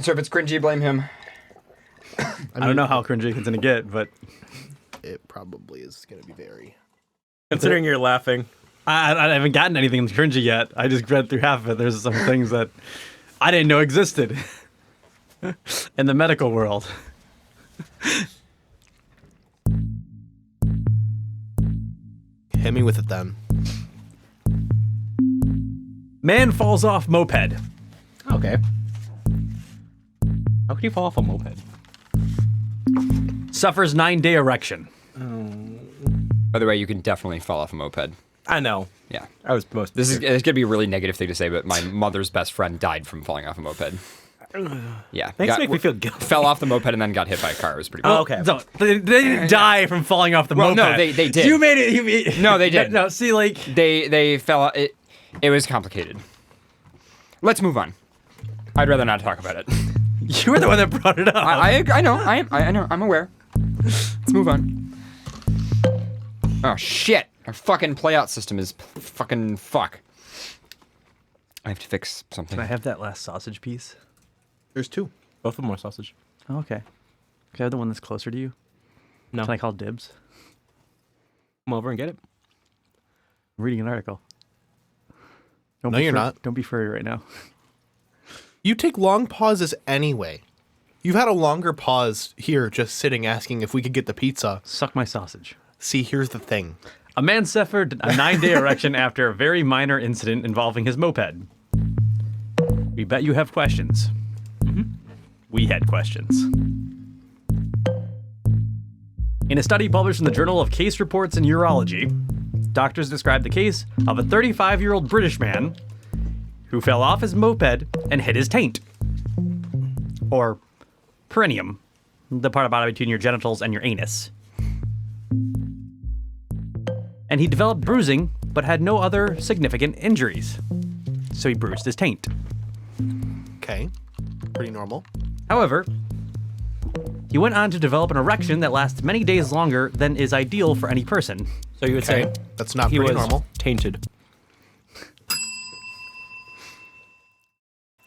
B: So if it's cringy, blame him.
C: I don't know how cringy it's gonna get, but
D: it probably is gonna be very.
A: Considering you're laughing.
C: I haven't gotten anything cringy yet. I just read through half of it. There's some things that I didn't know existed in the medical world.
D: Hit me with it then.
C: Man falls off moped.
A: Okay. How could you fall off a moped?
C: Suffers 9-day erection.
B: By the way, you can definitely fall off a moped.
A: I know.
B: Yeah.
A: I was most.
B: This is it's gonna be a really negative thing to say, but my mother's best friend died from falling off a moped. Yeah.
A: Makes me feel guilty.
B: Fell off the moped and then got hit by a car. It was pretty bad.
A: Oh, okay.
C: So they didn't die from falling off the
B: Well,
C: moped.
B: no, they did.
C: You made it.
B: No, they did.
C: No, see, like
B: they fell. It was complicated. Let's move on. I'd rather not talk about it.
C: You were the one that brought it up.
B: I know. I know. I'm aware. Let's move on. Oh shit! Our fucking playout system is fucking fuck. I have to fix something.
C: Can I have that last sausage piece?
D: There's 2.
A: Both of them are sausage.
C: Oh, okay. Can I have the one that's closer to you?
A: No.
C: Can I call dibs?
A: Come over and get it.
C: I'm reading an article.
D: No, you're not.
C: Don't be furry right now.
D: You take long pauses anyway. You've had a longer pause here just sitting asking if we could get the pizza.
C: Suck my sausage.
D: See, here's the thing.
C: A man suffered a 9-day erection after a very minor incident involving his moped. We bet you have questions. We had questions. In a study published in the Journal of Case Reports in Urology, doctors described the case of a 35-year-old British man who fell off his moped and hit his taint. Or perineum, the part about between your genitals and your anus. And he developed bruising, but had no other significant injuries. So he bruised his taint.
D: Okay. Pretty normal.
C: However, he went on to develop an erection that lasts many days longer than is ideal for any person.
A: So you would say
D: that's not
A: he
D: pretty
A: was
D: normal.
A: Tainted.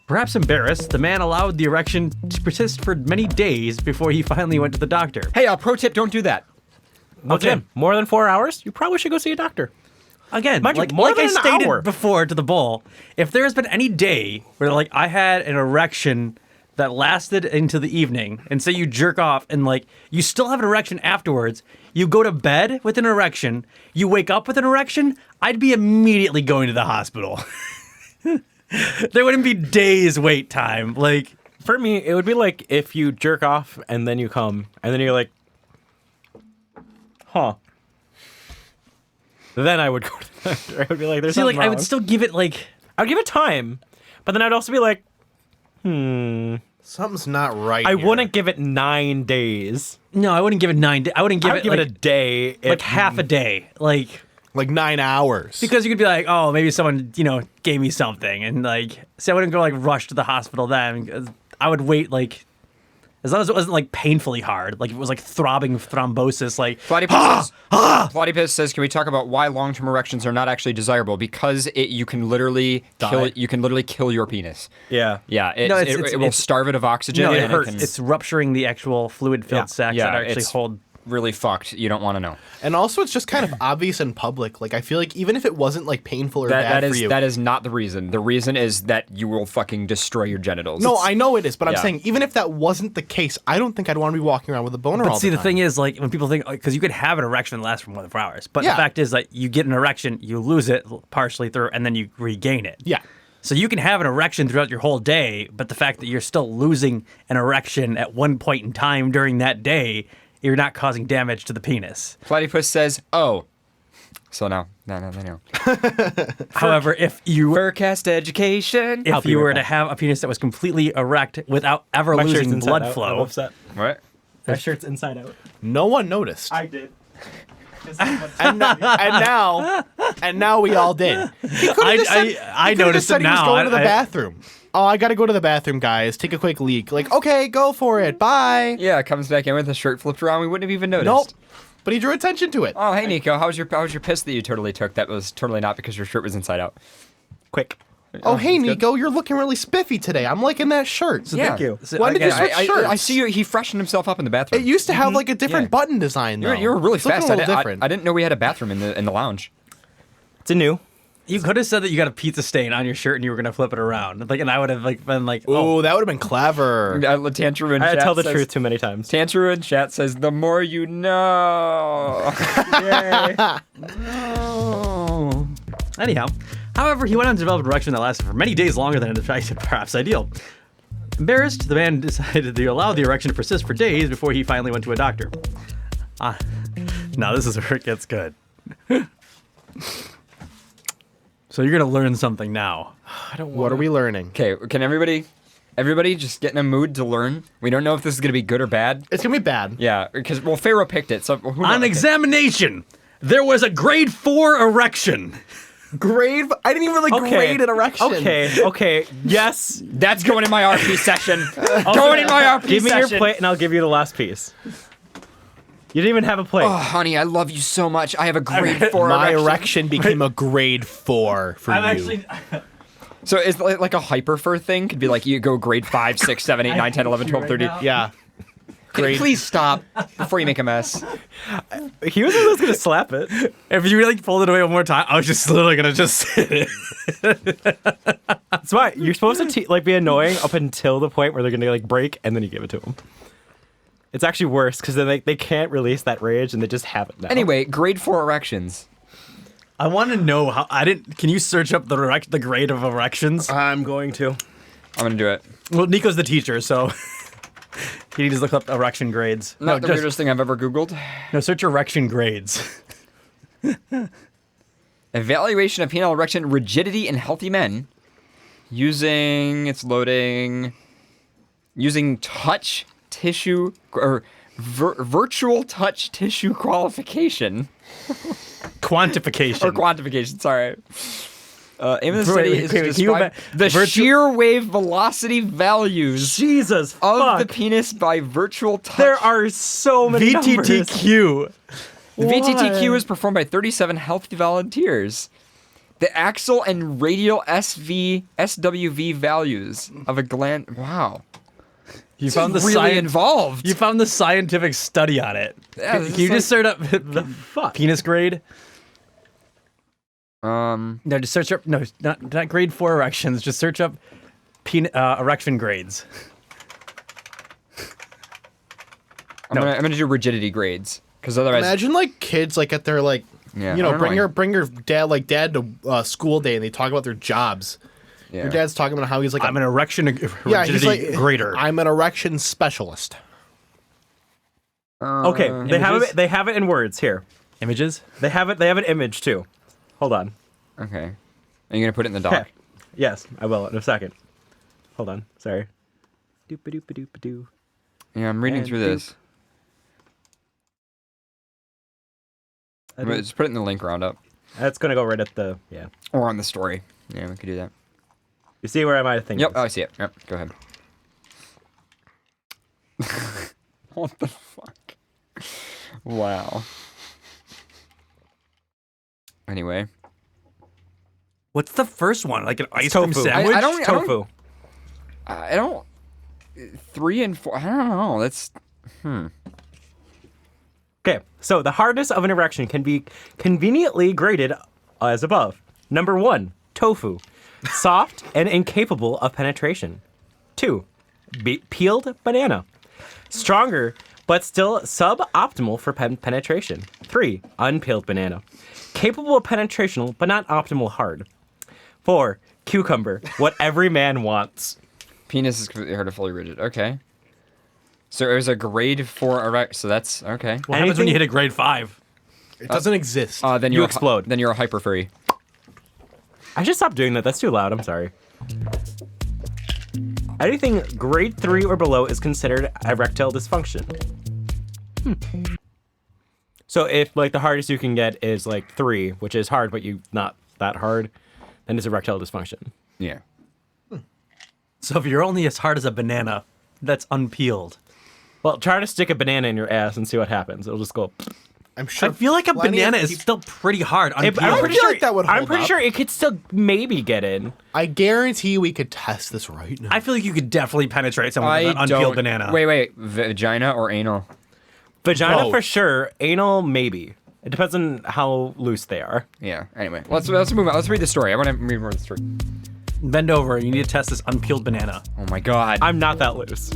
C: Perhaps embarrassed, the man allowed the erection to persist for many days before he finally went to the doctor.
B: Hey, pro tip: don't do that.
A: Okay. More than 4 hours? You probably should go see a doctor.
C: Again,
A: Mind you,
C: like
A: more than
C: I
A: an
C: stated
A: hour.
C: before to the bull, if there has been any day where like I had an erection that lasted into the evening, and say you jerk off and like you still have an erection afterwards, you go to bed with an erection, you wake up with an erection, I'd be immediately going to the hospital. There wouldn't be days wait time. Like
A: for me, it would be like if you jerk off and then you come and then you're like, huh. Then I would go to the doctor. I would be like, there's something
C: I
A: wrong.
C: would still give it like
A: I'd give it time, but then I'd also be like,
D: something's not right.
A: I
D: here.
A: wouldn't give it 9 days.
C: No, I wouldn't give it 9 days. I wouldn't give
A: I would
C: it
A: give
C: like,
A: it a day.
C: like half a day. Like
D: 9 hours.
C: Because you could be like, oh, maybe someone, gave me something. And like, see, I wouldn't go like rush to the hospital then. 'Cause I would wait like, as long as it wasn't like painfully hard. Like if it was like throbbing thrombosis, like,
B: Platypus says, can we talk about why long-term erections are not actually desirable? Because you can literally kill your penis.
A: Yeah.
B: Yeah.
C: No,
B: It will starve it of oxygen.
C: No, it
B: and
C: hurts.
B: can-
C: It's rupturing the actual fluid-filled sacs that actually
B: it's
C: hold.
B: really fucked. You don't want to know.
D: And also, it's just kind of obvious in public. Like, I feel like even if it wasn't like painful or bad for you,
B: that is not the reason. The reason is that you will fucking destroy your genitals.
D: no, I know it is, but I'm
B: Yeah.
D: saying even if that wasn't the case, I don't think I'd want to be walking around with a boner all
C: But see,
D: the
C: the
D: time.
C: thing is, like, when people think, because you could have an erection that lasts for more than 4 hours, but
D: Yeah.
C: the fact is, like, you get an erection, you lose it partially through, and then you regain it.
D: Yeah.
C: So you can have an erection throughout your whole day, but the fact that you're still losing an erection at one point in time during that day, you're not causing damage to the penis.
B: Platypus says, oh. So no.
C: However, if you
B: Furcast education.
C: if you were to have a penis that was completely erect without ever
A: My shirt's
C: losing
A: inside
C: blood
A: out. I'm
C: flow,
A: upset.
B: What?
A: My shirt's inside out.
D: No one noticed.
A: I did.
D: and now we all did. He could've just said-
C: I
D: he could've
C: noticed
D: just said
C: it
D: he was
C: now.
D: going to the bathroom. Oh, I gotta go to the bathroom, guys. Take a quick leak. Like, okay, go for it. Bye.
B: Yeah, comes back in with the shirt flipped around. We wouldn't have even noticed.
D: Nope. But he drew attention to it.
B: Oh, hey Nico, how was your piss that you totally took? That was totally not because your shirt was inside out.
A: Quick.
D: Oh, hey,
B: that's good.
D: Nico, you're looking really spiffy today. I'm liking that shirt.
B: Yeah.
A: Thank you.
C: So
D: When did you
C: again,
D: switch shirts?
B: I see you. He freshened himself up in the bathroom.
D: It used to have like a different
B: Yeah.
D: button design, though.
B: You're really
D: It's looking
B: fast.
D: a
B: I
D: little
B: didn't,
D: different.
B: I didn't know we had a bathroom in the lounge.
A: It's a new.
C: You could have said that you got a pizza stain on your shirt and you were gonna flip it around, like, and I would have like been like,
D: Oh, that would have been clever.
B: Tantru in
A: I had
B: chat
A: to tell the
B: says-
A: truth too many times.
B: Tantru in chat says, "The more you know." Yay.
C: Oh. Anyhow, however, he went on to develop an erection that lasted for many days longer than perhaps ideal. Embarrassed, the man decided to allow the erection to persist for days before he finally went to a doctor. Now this is where it gets good. So you're gonna learn something now.
D: What are we learning?
B: Okay, can everybody just get in a mood to learn? We don't know if this is gonna be good or bad.
D: It's gonna be bad.
B: Yeah, because Pharaoh picked it. So who
C: On
B: knows?
C: examination, there was a grade 4 erection.
D: Grade? I didn't even grade an erection.
A: Okay. Yes.
B: That's going in my RP session. Going in my RP
A: Give me
B: session.
A: your plate and I'll give you the last piece. You didn't even have a plate.
B: Oh, honey, I love you so much. I have a grade 4
D: My
B: erection.
D: erection became a grade 4 for you.
B: So is it like a hyperfur thing? Could be like you go grade 5, 6, 7, 8, 9, 10, 11, 12, 13.
D: Yeah.
B: Please stop before you make a mess.
A: He was the one who's gonna slap it.
C: If you like pulled it away one more time, I was just literally gonna just sit it.
A: That's why you're supposed to be annoying up until the point where they're gonna break, and then you give it to them. It's actually worse because then they can't release that rage and they just have it now.
B: Anyway, grade 4 erections.
C: I want to know how. Can you search up the grade of erections?
A: I'm going to.
B: I'm gonna do it.
C: Well, Nico's the teacher, so he needs to look up erection grades.
B: Not the weirdest thing I've ever Googled.
C: No, search erection grades.
B: Evaluation of penile erection rigidity in healthy men using touch tissue or virtual touch tissue qualification.
C: Quantification.
B: Sorry. Aim of the study is to
C: wait,
B: describe the shear wave velocity values
A: Jesus
B: of the penis by virtual touch.
A: There are so many numbers.
C: VTTQ.
B: The VTTQ is performed by 37 healthy volunteers. The axial and radial SWV values of a gland. Wow.
C: You found the
B: really involved.
C: You found the scientific study on it.
B: Yeah,
C: Can you just search up the penis grade? No, just search up. No, not grade 4 erections. Just search up erection grades.
B: I'm gonna do rigidity grades because otherwise.
D: Imagine kids at their bring your dad to school day and they talk about their jobs.
B: Yeah.
D: Your dad's talking about how he's
C: I'm an erection rigidity grader.
D: I'm an erection specialist.
A: Okay, they have it in words here.
C: Images?
A: They have an image too. Hold on.
B: Okay. Are you gonna put it in the doc?
A: Yes, I will in a second. Hold on. Sorry. Doop-a-doop-a-doop-a-doo.
B: Yeah, I'm reading through this. Just put it in the link roundup.
A: That's gonna go right at the
B: Or on the story. Yeah, we could do that.
A: You see where I might think?
B: Yep, I see it. Yep, go ahead. What the fuck? Wow. Anyway.
C: What's the first one? Like an ice cream
A: tofu.
C: sandwich?
A: Tofu.
B: I don't. 3 and 4. I don't know. That's.
A: Okay, so the hardness of an erection can be conveniently graded as above. Number 1, tofu. Soft and incapable of penetration. 2, peeled banana. Stronger, but still suboptimal for penetration. 3, unpeeled banana. Capable of penetration, but not optimal hard. 4, cucumber. What every man wants.
B: Penis is completely hard to fully rigid. Okay. So it was a grade 4 erect. So that's okay.
C: What happens when you hit a grade 5?
D: It doesn't exist.
B: Then
A: you explode.
B: Then you're a hyper furry.
A: I should stop doing that. That's too loud. I'm sorry. Anything grade 3 or below is considered erectile dysfunction. So if the hardest you can get is 3, which is hard, but not that hard, then it's erectile dysfunction.
B: Yeah.
C: So if you're only as hard as a banana, that's unpeeled.
A: Well, try to stick a banana in your ass and see what happens. It'll just go.
D: I'm sure.
C: I feel like a
D: plenty
C: banana
D: of
C: is still pretty hard. Unpeeled.
A: I'm pretty
D: feel
A: sure
D: like that would hold
A: I'm pretty
D: up.
A: sure it could still maybe get in.
D: I guarantee we could test this right now.
C: I feel like you could definitely penetrate someone with an unpeeled banana.
B: Wait. Vagina or anal?
A: Vagina
D: Both.
A: for sure. Anal maybe. It depends on how loose they are.
B: Yeah. Anyway, let's move on. Let's read the story. I want to read more of the story.
C: Bend over. You need to test this unpeeled banana.
B: Oh my god.
A: I'm not that loose.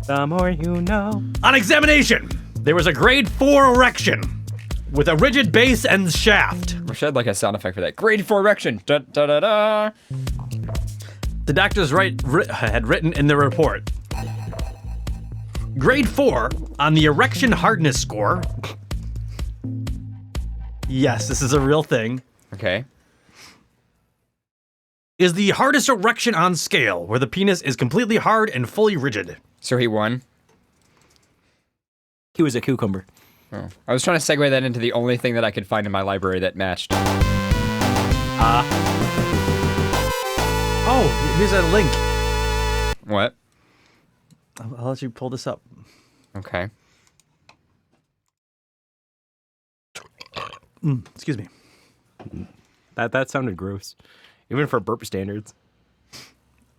A: The more you know.
C: On examination, there was a grade 4 erection with a rigid base and shaft.
B: Wish I had like a sound effect for that. Grade 4 erection. Da da da da.
C: The doctors had written in the report. Grade 4 on the erection hardness score. Yes, this is a real thing.
B: Okay.
C: Is the hardest erection on scale, where the penis is completely hard and fully rigid.
B: So he won?
A: He was a cucumber.
B: Oh. I was trying to segue that into the only thing that I could find in my library that matched.
C: Oh, here's a link.
B: What?
C: I'll let you pull this up.
B: Okay.
C: Excuse me.
A: That sounded gross. Even for burp standards.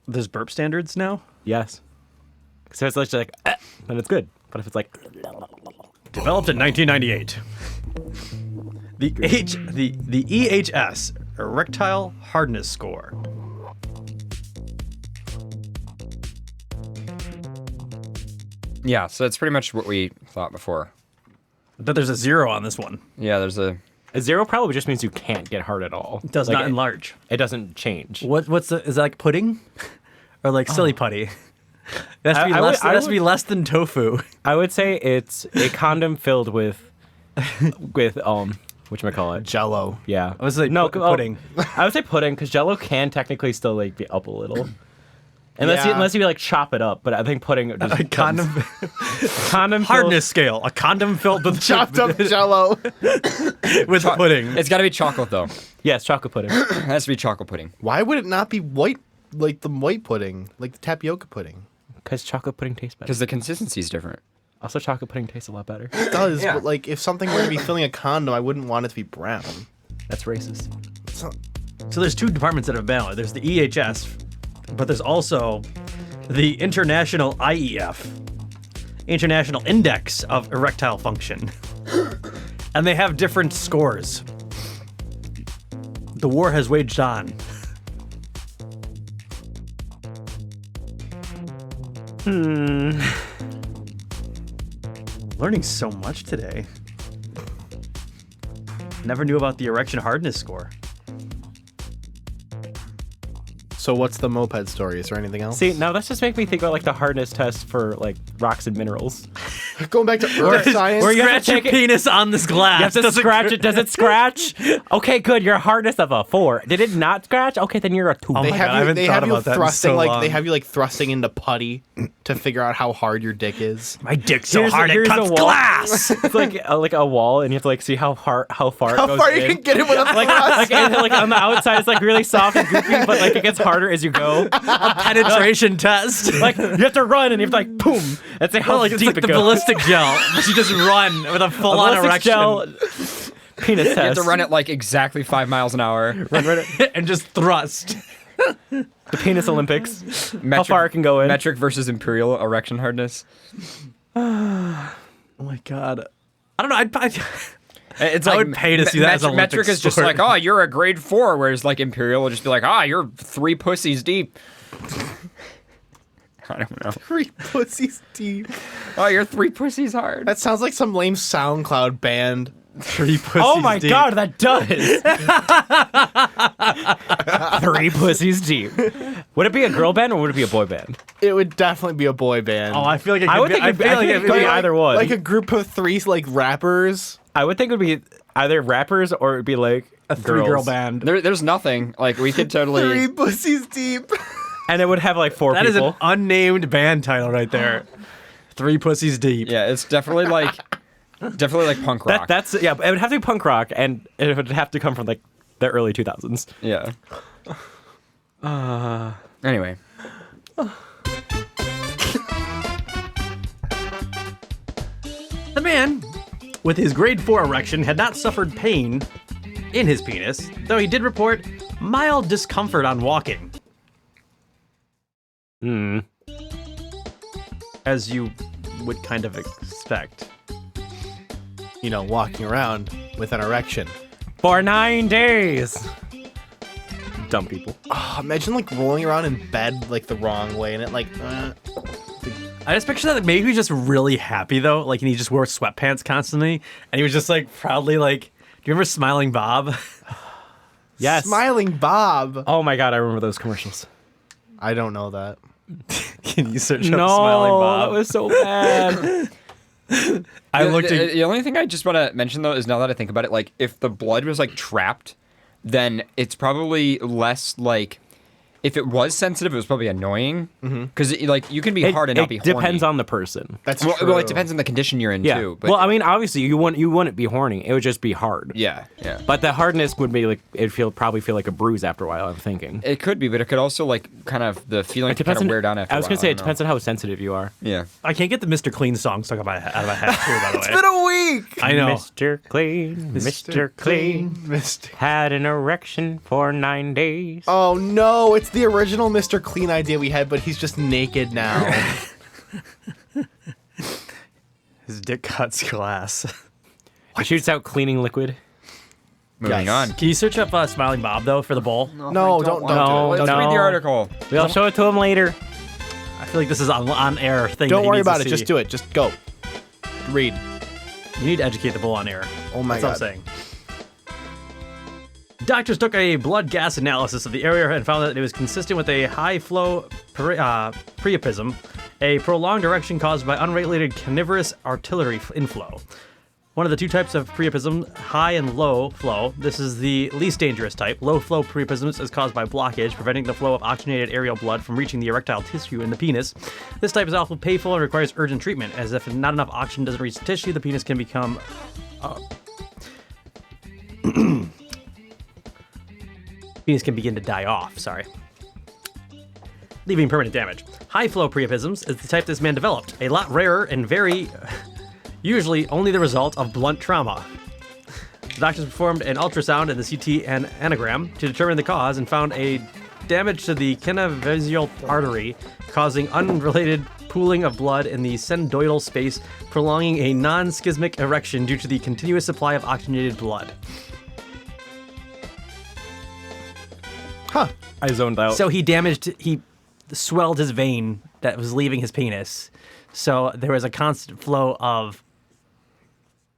C: There's burp standards now?
A: Yes. So it's like, then it's good. But if it's like...
C: Developed in 1998. The EHS, Erectile Hardness Score.
B: Yeah, so that's pretty much what we thought before.
C: But there's a 0 on this one.
B: Yeah, there's a
A: 0 probably just means you can't get hard at all.
C: It does not enlarge.
A: It doesn't change.
C: Is that like pudding? Or like silly putty? It has to be less than tofu.
A: I would say it's a condom filled with whatchamacallit?
D: Jello.
A: Yeah.
C: I was like, no, pudding.
A: I would say pudding because Jello can technically still like be up a little. Unless you like chop it up, but I think pudding just
C: a condom
A: condom
C: hardness scale. A condom filled with
D: chopped up Jello
C: with pudding.
B: It's got to be chocolate though.
A: Yes, chocolate pudding.
B: It has to be chocolate pudding.
D: Why would it not be white, like the white pudding, like the tapioca pudding?
A: Because chocolate pudding tastes better.
B: Because the consistency is different.
A: Also, chocolate pudding tastes a lot better.
D: It does, but like if something were to be filling a condom, I wouldn't want it to be brown.
A: That's racist.
C: So there's two departments that have ballot. There's the EHS, but there's also the International IEF, International Index of Erectile Function. And they have different scores. The war has waged on. Learning so much today. Never knew about the erection hardness score.
D: So what's the moped story? Is there anything else?
A: See, now that's just make me think about like the hardness test for like rocks and minerals.
D: Going back to earth science.
A: Where you
C: Scratch your penis on this glass.
A: You have to scratch it. Does it scratch? Okay, good. You're a hardness of a 4. Did it not scratch? Okay, then you're a 2.
C: Oh
D: They
C: my
D: have
C: God, I
D: you.
C: haven't
D: They
C: thought
D: have you
C: about that in
D: thrusting
C: so
D: like
C: long.
D: they have you like thrusting into putty to figure out how hard your dick is.
C: My dick's so hard it cuts
A: a wall.
C: glass.
A: It's like a wall, and you have to like see how far it goes
D: far you
A: in.
D: can get it with a
A: like,
D: thrust.
A: and, like on the outside, it's like really soft and goopy, but like it gets harder as you go.
C: A penetration test.
A: Like you have to run, and you have to like boom, and say how
C: Like, it's
A: deep
C: like
A: it
C: the
A: goes.
C: ballistic gel. You just run with a full-on
A: ballistic
C: erection.
A: gel penis test.
B: You have to run at like exactly 5 miles an hour.
C: And just thrust.
A: The penis Olympics. How far it can go in.
B: Metric versus imperial erection hardness.
C: Oh my God. I don't know.
B: It's
C: I
B: like
C: would pay to see that as an
B: metric
C: Olympic
B: is just
C: sport.
B: like, oh, you're a grade 4, whereas like imperial will just be like, you're 3 pussies deep. I don't know.
D: 3 pussies deep.
B: Oh, you're 3 pussies hard.
D: That sounds like some lame SoundCloud band.
C: 3 pussies
A: Oh my
C: deep.
A: God, that does. 3 pussies deep. Would it be a girl band or would it be a boy band?
D: It would definitely be a boy band.
C: Oh, I feel like it could
A: I would
C: be,
A: think
C: I
A: it'd
C: feel like
A: it'd be either one.
D: Like a group of 3 like rappers.
A: I would think it would be either rappers or it would be like
C: a 3-girl band.
B: There's nothing. Like we could totally.
D: 3 pussies deep.
A: And it would have like 4
C: That is
A: people.
C: an unnamed band title right there. 3 pussies deep.
B: Yeah, it's definitely like punk rock.
A: That's it would have to be punk rock, and it would have to come from like the early 2000s.
B: Yeah. Anyway.
C: The man, with his grade 4 erection, had not suffered pain in his penis, though he did report mild discomfort on walking. As you would kind of expect.
D: walking around with an erection.
A: For 9 days. Dumb people.
D: Oh, imagine like rolling around in bed like the wrong way and it like.
C: I just picture that like, maybe he was just really happy though, like, and he just wore sweatpants constantly, and he was just like proudly like. Do you remember Smiling Bob?
A: Yes.
D: Smiling Bob.
A: Oh my god, I remember those commercials.
D: I don't know that.
C: Can you search up
A: No,
C: Smiling Bob?
A: that was so bad.
C: I looked at.
B: The only thing I just want to mention though is now that I think about it, like if the blood was like trapped, then it's probably less like. If it was sensitive, it was probably annoying because like you can be hard and not be horny.
A: It depends on the person.
D: That's
B: well,
D: true.
B: well, it depends on the condition you're in too. But
A: well, I mean, obviously you wouldn't be horny. It would just be hard.
B: Yeah.
A: But the hardness would be like probably feel like a bruise after a while. I'm thinking.
B: It could be, but it could also like kind of the feeling could kind of wear down after.
A: I was
B: a
A: gonna
B: while.
A: say it depends on how sensitive you are.
B: Yeah.
C: I can't get the Mr. Clean song stuck out of my head too. By the way,
D: It's been a week.
C: I know.
A: Mr. Clean, Mr. Clean, had an erection for 9 days.
D: Oh no, it's the original Mr. Clean idea we had, but he's just naked now.
C: His dick cuts glass.
A: He shoots out cleaning liquid.
B: Moving on.
C: Can you search up Smiling Bob though for the bowl?
D: No, don't do it.
B: Let's read the article.
A: We'll show it to him later.
C: I feel like this is an on-air thing.
D: Don't
C: that he
D: worry
C: needs to
D: about it.
C: see.
D: Just do it. Just go. Read.
C: You need to educate the bull on air.
D: Oh my
C: That's
D: god.
C: what I'm saying. Doctors took a blood gas analysis of the area and found that it was consistent with a high-flow priapism, a prolonged erection caused by unregulated carnivorous artillery inflow. One of the two types of priapism, high and low flow. This is the least dangerous type. Low flow priapism is caused by blockage, preventing the flow of oxygenated aerial blood from reaching the erectile tissue in the penis. This type is often painful and requires urgent treatment, as if not enough oxygen doesn't reach the tissue, the penis can become... penis can begin to die off, leaving permanent damage. High flow priapisms is the type this man developed, a lot rarer and very... usually only the result of blunt trauma. The doctors performed an ultrasound and the CT and anagram to determine the cause and found a damage to the canavesial artery, causing unrelated pooling of blood in the synovial space, prolonging a non-schismic erection due to the continuous supply of oxygenated blood.
D: Huh.
A: I zoned out.
C: So he swelled his vein that was leaving his penis. So there was a constant flow of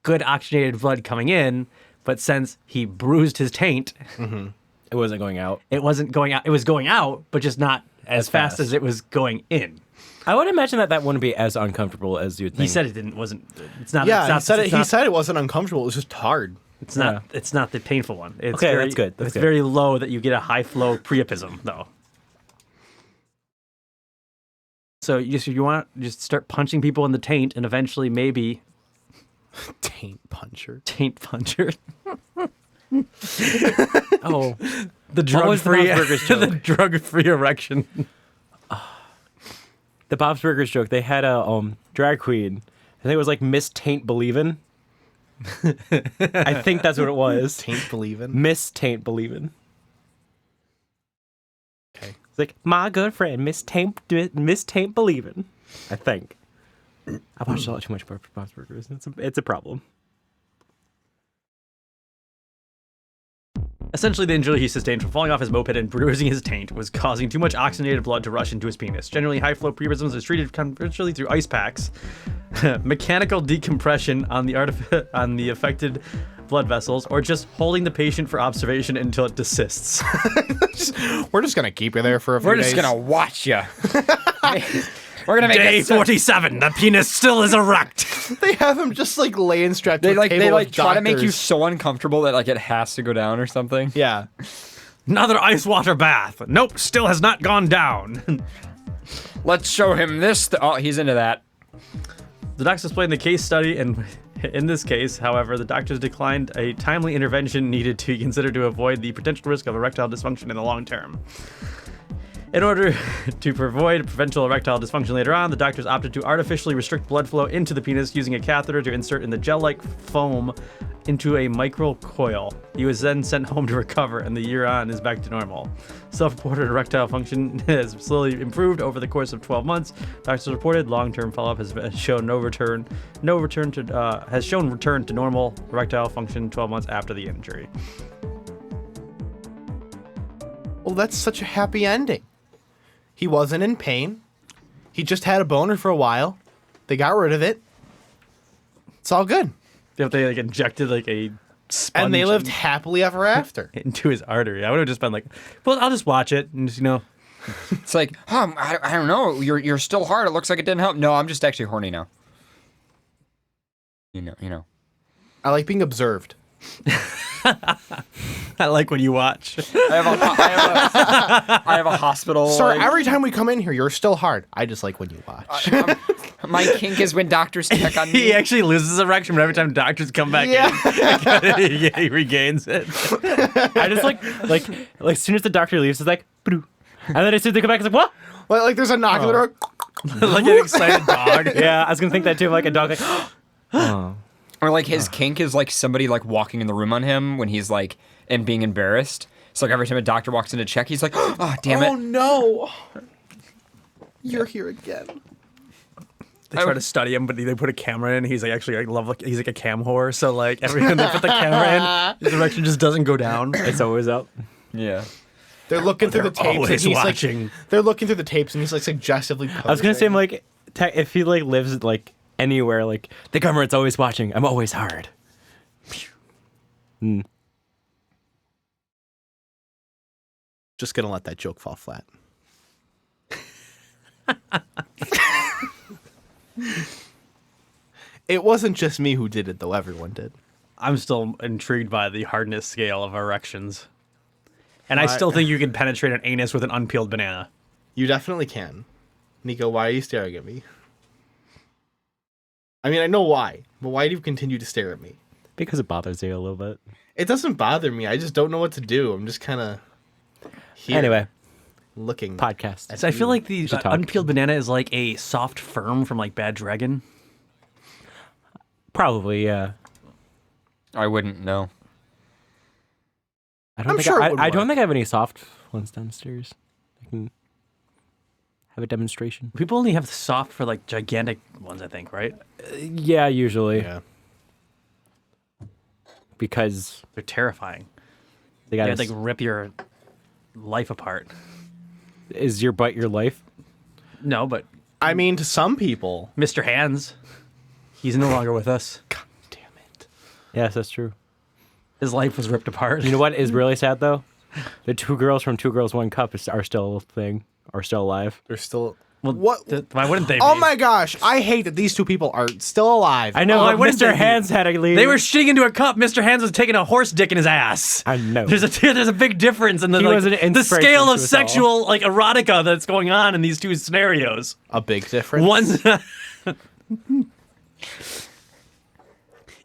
C: good oxygenated blood coming in, but since he bruised his taint,
A: it wasn't going out.
C: It wasn't going out. It was going out, but just not as fast as it was going in.
A: I would imagine that wouldn't be as uncomfortable as you'd think.
C: He said it wasn't. It's not.
D: Yeah,
C: it's not,
D: he said it wasn't uncomfortable. It was just hard.
C: It's not. It's not the painful one. It's
A: Okay,
C: very,
A: that's good. That's
C: it's
A: good.
C: very low that you get a high flow priapism though. So you want to just start punching people in the taint, and eventually maybe
D: taint puncher.
C: Oh, the drug-free, the drug-free erection.
A: The Bob's Burgers joke. They had a drag queen. I think it was like Miss Taint Believin'. I think that's what it was.
D: Taint Believin'.
A: Miss Taint Believin'.
D: Okay.
A: It's like my good friend Miss Taint Believin'. I think. I watched a lot too much Bob's Burgers. It's a problem.
C: Essentially, the injury he sustained from falling off his moped and bruising his taint was causing too much oxygenated blood to rush into his penis. Generally, high-flow priapisms is treated conventionally through ice packs, mechanical decompression on the affected blood vessels, or just holding the patient for observation until it desists.
D: We're just gonna keep you there for a few days.
B: We're just gonna watch you. We're gonna make
C: Day
B: it so-
C: 47. The penis still is erect.
D: They have him just like laying strapped to
B: They
D: a
B: like
D: table
B: they like
D: with
B: try to make you
D: doctors.
B: so uncomfortable that like it has to go down or something.
D: Yeah.
C: Another ice water bath. Nope, still has not gone down.
B: Let's show him this. Oh, he's into that.
C: The doctors explained the case study, and in this case, however, the doctors declined a timely intervention needed to be considered to avoid the potential risk of erectile dysfunction in the long term. In order to avoid potential erectile dysfunction later on, the doctors opted to artificially restrict blood flow into the penis using a catheter to insert in the gel-like foam into a microcoil. He was then sent home to recover, and the year on is back to normal. Self-reported erectile function has slowly improved over the course of 12 months. Doctors reported long-term follow-up has shown return to normal erectile function 12 months after the injury.
D: Well, that's such a happy ending. He wasn't in pain. He just had a boner for a while. They got rid of it. It's all good.
C: If they like injected like a sponge
D: And they lived happily ever after.
C: into his artery, I would have just been like, "Well, I'll just watch it," and just,
B: It's like, I don't know. You're still hard. It looks like it didn't help. No, I'm just actually horny now. You know.
D: I like being observed.
C: I like when you watch.
B: I have a hospital.
D: Sir, every time we come in here, you're still hard. I just like when you watch.
B: My kink is when doctors check on me.
C: He actually loses erection, but every time doctors come back in, he regains it.
A: I just like as soon as the doctor leaves, it's like, "Boo." And then as soon as they come back, it's like, what?
D: Like there's a knock on the door.
C: Like an excited dog.
A: Yeah, I was gonna think that too, like a dog, like, oh.
B: Or like his kink is like somebody like walking in the room on him when he's like and being embarrassed. So like every time a doctor walks in to check, he's like, oh damn it.
D: Oh no. You're here again.
C: They try to study him, but they put a camera in. He's like actually he's like a cam whore. So like every time they put the camera in, his erection just doesn't go down.
A: It's always up.
B: Yeah.
D: They're looking through the tapes and he's
C: watching.
D: like, they're looking through the tapes and he's like suggestively posing.
A: I was gonna say, like, if he like lives like anywhere, like the government's always watching. I'm always hard.
D: Just gonna let that joke fall flat. It wasn't just me who did it, though. Everyone did.
C: I'm still intrigued by the hardness scale of erections. And I still think you can penetrate an anus with an unpeeled banana.
D: You definitely can. Nico, why are you staring at me? I mean, I know why, but why do you continue to stare at me?
A: Because it bothers you a little bit.
D: It doesn't bother me. I just don't know what to do. I'm just kind of here.
A: Anyway.
D: Looking.
A: Podcast.
C: So I feel like the unpeeled banana is like a soft firm from like Bad Dragon.
A: Probably, yeah.
B: I wouldn't know.
A: I don't think I have any soft ones downstairs. I can have a demonstration.
C: People only have soft for like gigantic ones, I think, right?
A: Yeah, usually.
D: Yeah.
A: Because
C: they're terrifying.
A: They gotta
C: like rip your life apart.
A: Is your butt your life?
C: No, but
D: I mean, to some people,
C: Mr. Hands, he's no longer with us.
D: God damn it.
A: Yes, that's true.
C: His life was ripped apart.
A: You know what is really sad though? The two girls from Two Girls One Cup are still a thing, are still alive.
D: They're still.
C: Well,
D: what?
C: Why wouldn't they?
D: Oh
C: be?
D: my gosh! I hate that these two people are still alive.
A: I know.
C: Why wouldn't
A: Mr.
C: they
A: Hands had to leave.
C: They were shitting into a cup. Mr. Hands was taking a horse dick in his ass.
A: I know.
C: There's a big difference in the
A: He was an
C: the
A: inspiration
C: scale
A: to
C: of
A: us
C: sexual like erotica that's going on in these two scenarios.
D: A big difference.
C: One's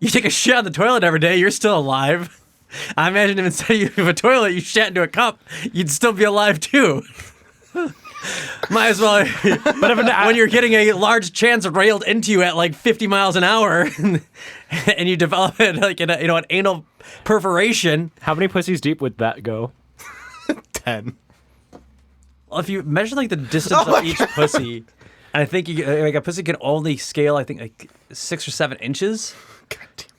C: you take a shit on the toilet every day, you're still alive. I imagine if instead of a toilet, you shat into a cup, you'd still be alive too. Might as well. But when you're getting a large chance railed into you at like 50 miles an hour, and you develop it like in an anal perforation.
A: How many pussies deep would that go?
D: 10.
C: Well, if you measure like the distance of each pussy, and I think like a pussy can only scale, I think like 6 or 7 inches.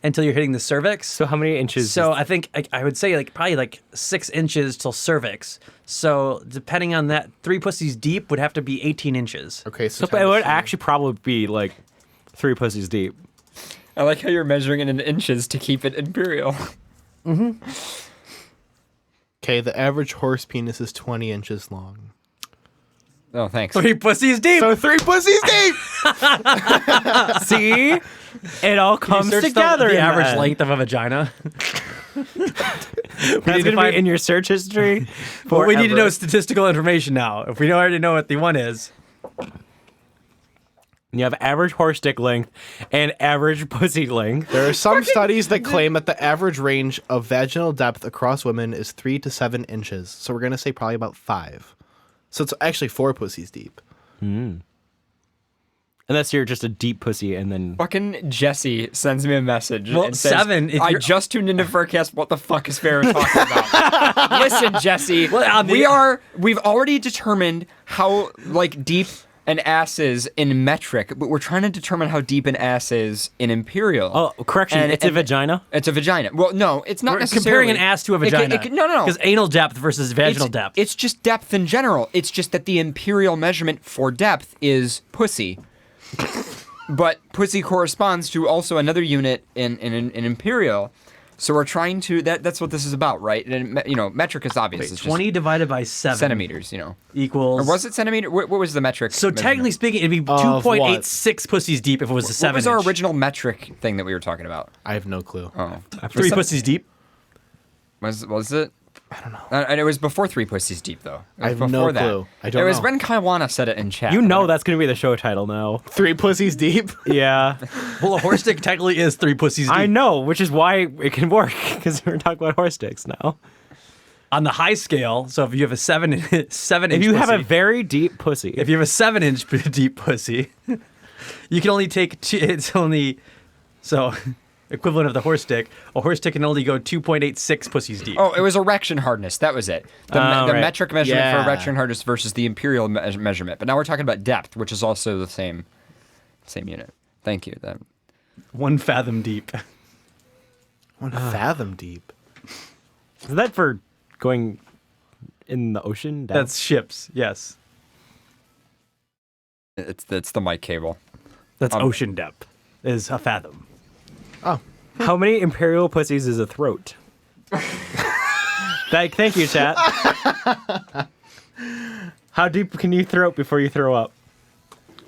C: Until you're hitting the cervix.
A: So how many inches?
C: So I think I would say like probably like 6 inches till cervix. So depending on that, 3 pussies deep would have to be 18 inches.
D: Okay, so
A: it would actually probably be like 3 pussies deep.
B: I like how you're measuring it in inches to keep it imperial.
C: Mm-hmm.
D: Okay, the average horse penis is 20 inches long.
B: Oh, thanks.
C: 3 pussies deep.
D: So 3 pussies deep.
A: See, it all comes together.
C: The average length of a vagina.
A: That's going to be in your search history.
C: But we need to know statistical information now. If we already know what the one is.
A: You have average horse dick length and average pussy length.
D: There are some studies that claim that the average range of vaginal depth across women is 3 to 7 inches. So we're going to say probably about 5. So it's actually 4 pussies deep.
A: Unless you're just a deep pussy and then.
B: Fucking Jesse sends me a message
C: Well,
B: and says,
C: 7, if
B: I
C: you're-
B: just tuned into Furcast. What the fuck is Farrah talking about? Listen, Jesse,
C: Well,
B: we've already determined how like deep an ass is in metric, but we're trying to determine how deep an ass is in imperial.
A: Oh, correction. It's a vagina?
B: It's a vagina. Well, no, it's not
C: We're
B: necessarily.
C: comparing an ass to a
B: It can-
C: vagina.
B: no.
C: Because anal depth versus vaginal depth.
B: It's just depth in general. It's just that the imperial measurement for depth is pussy. But pussy corresponds to also another unit in imperial. So we're trying to that's what this is about, right? And metric is obvious. It's
C: 20 divided by 7
B: centimeters,
C: equals.
B: Or was it centimeter? What was the metric?
C: So technically speaking, it'd be
D: Of what?
C: 2.86 pussies deep if it was a 7.
B: What was our original metric thing that we were talking about?
D: I have no clue.
B: Oh,
C: 3 pussies deep.
B: Was it? I don't know. And it was before 3 pussies deep, though. It was
D: I have
B: before
D: no
B: that.
D: clue. I don't
B: It was
D: know.
B: when Kaiwana said it in chat.
A: You know that's going to be the show title now.
D: 3 pussies deep.
A: Yeah.
C: Well, a horse dick technically is 3 pussies deep.
A: I know, which is why it can work, because we're talking about horse dicks now.
C: On the high scale, so if you have a 7 inch
A: If you have a very deep pussy.
C: if you have a 7-inch deep pussy, you can only take it's only so equivalent of the horse dick. A horse dick can only go 2.86 pussies deep.
B: Oh, it was erection hardness. That was it. The
A: right.
B: metric measurement
D: Yeah.
B: for erection hardness versus the imperial measurement. But now we're talking about depth, which is also the same unit. Thank you.
C: 1 fathom deep.
D: 1 fathom deep.
A: Is that for going in the ocean? Down?
C: That's ships. Yes,
B: It's the mic cable.
C: that's ocean depth is a fathom.
A: How many imperial pussies is a throat? Thank you, chat. How deep can you throat before you throw up?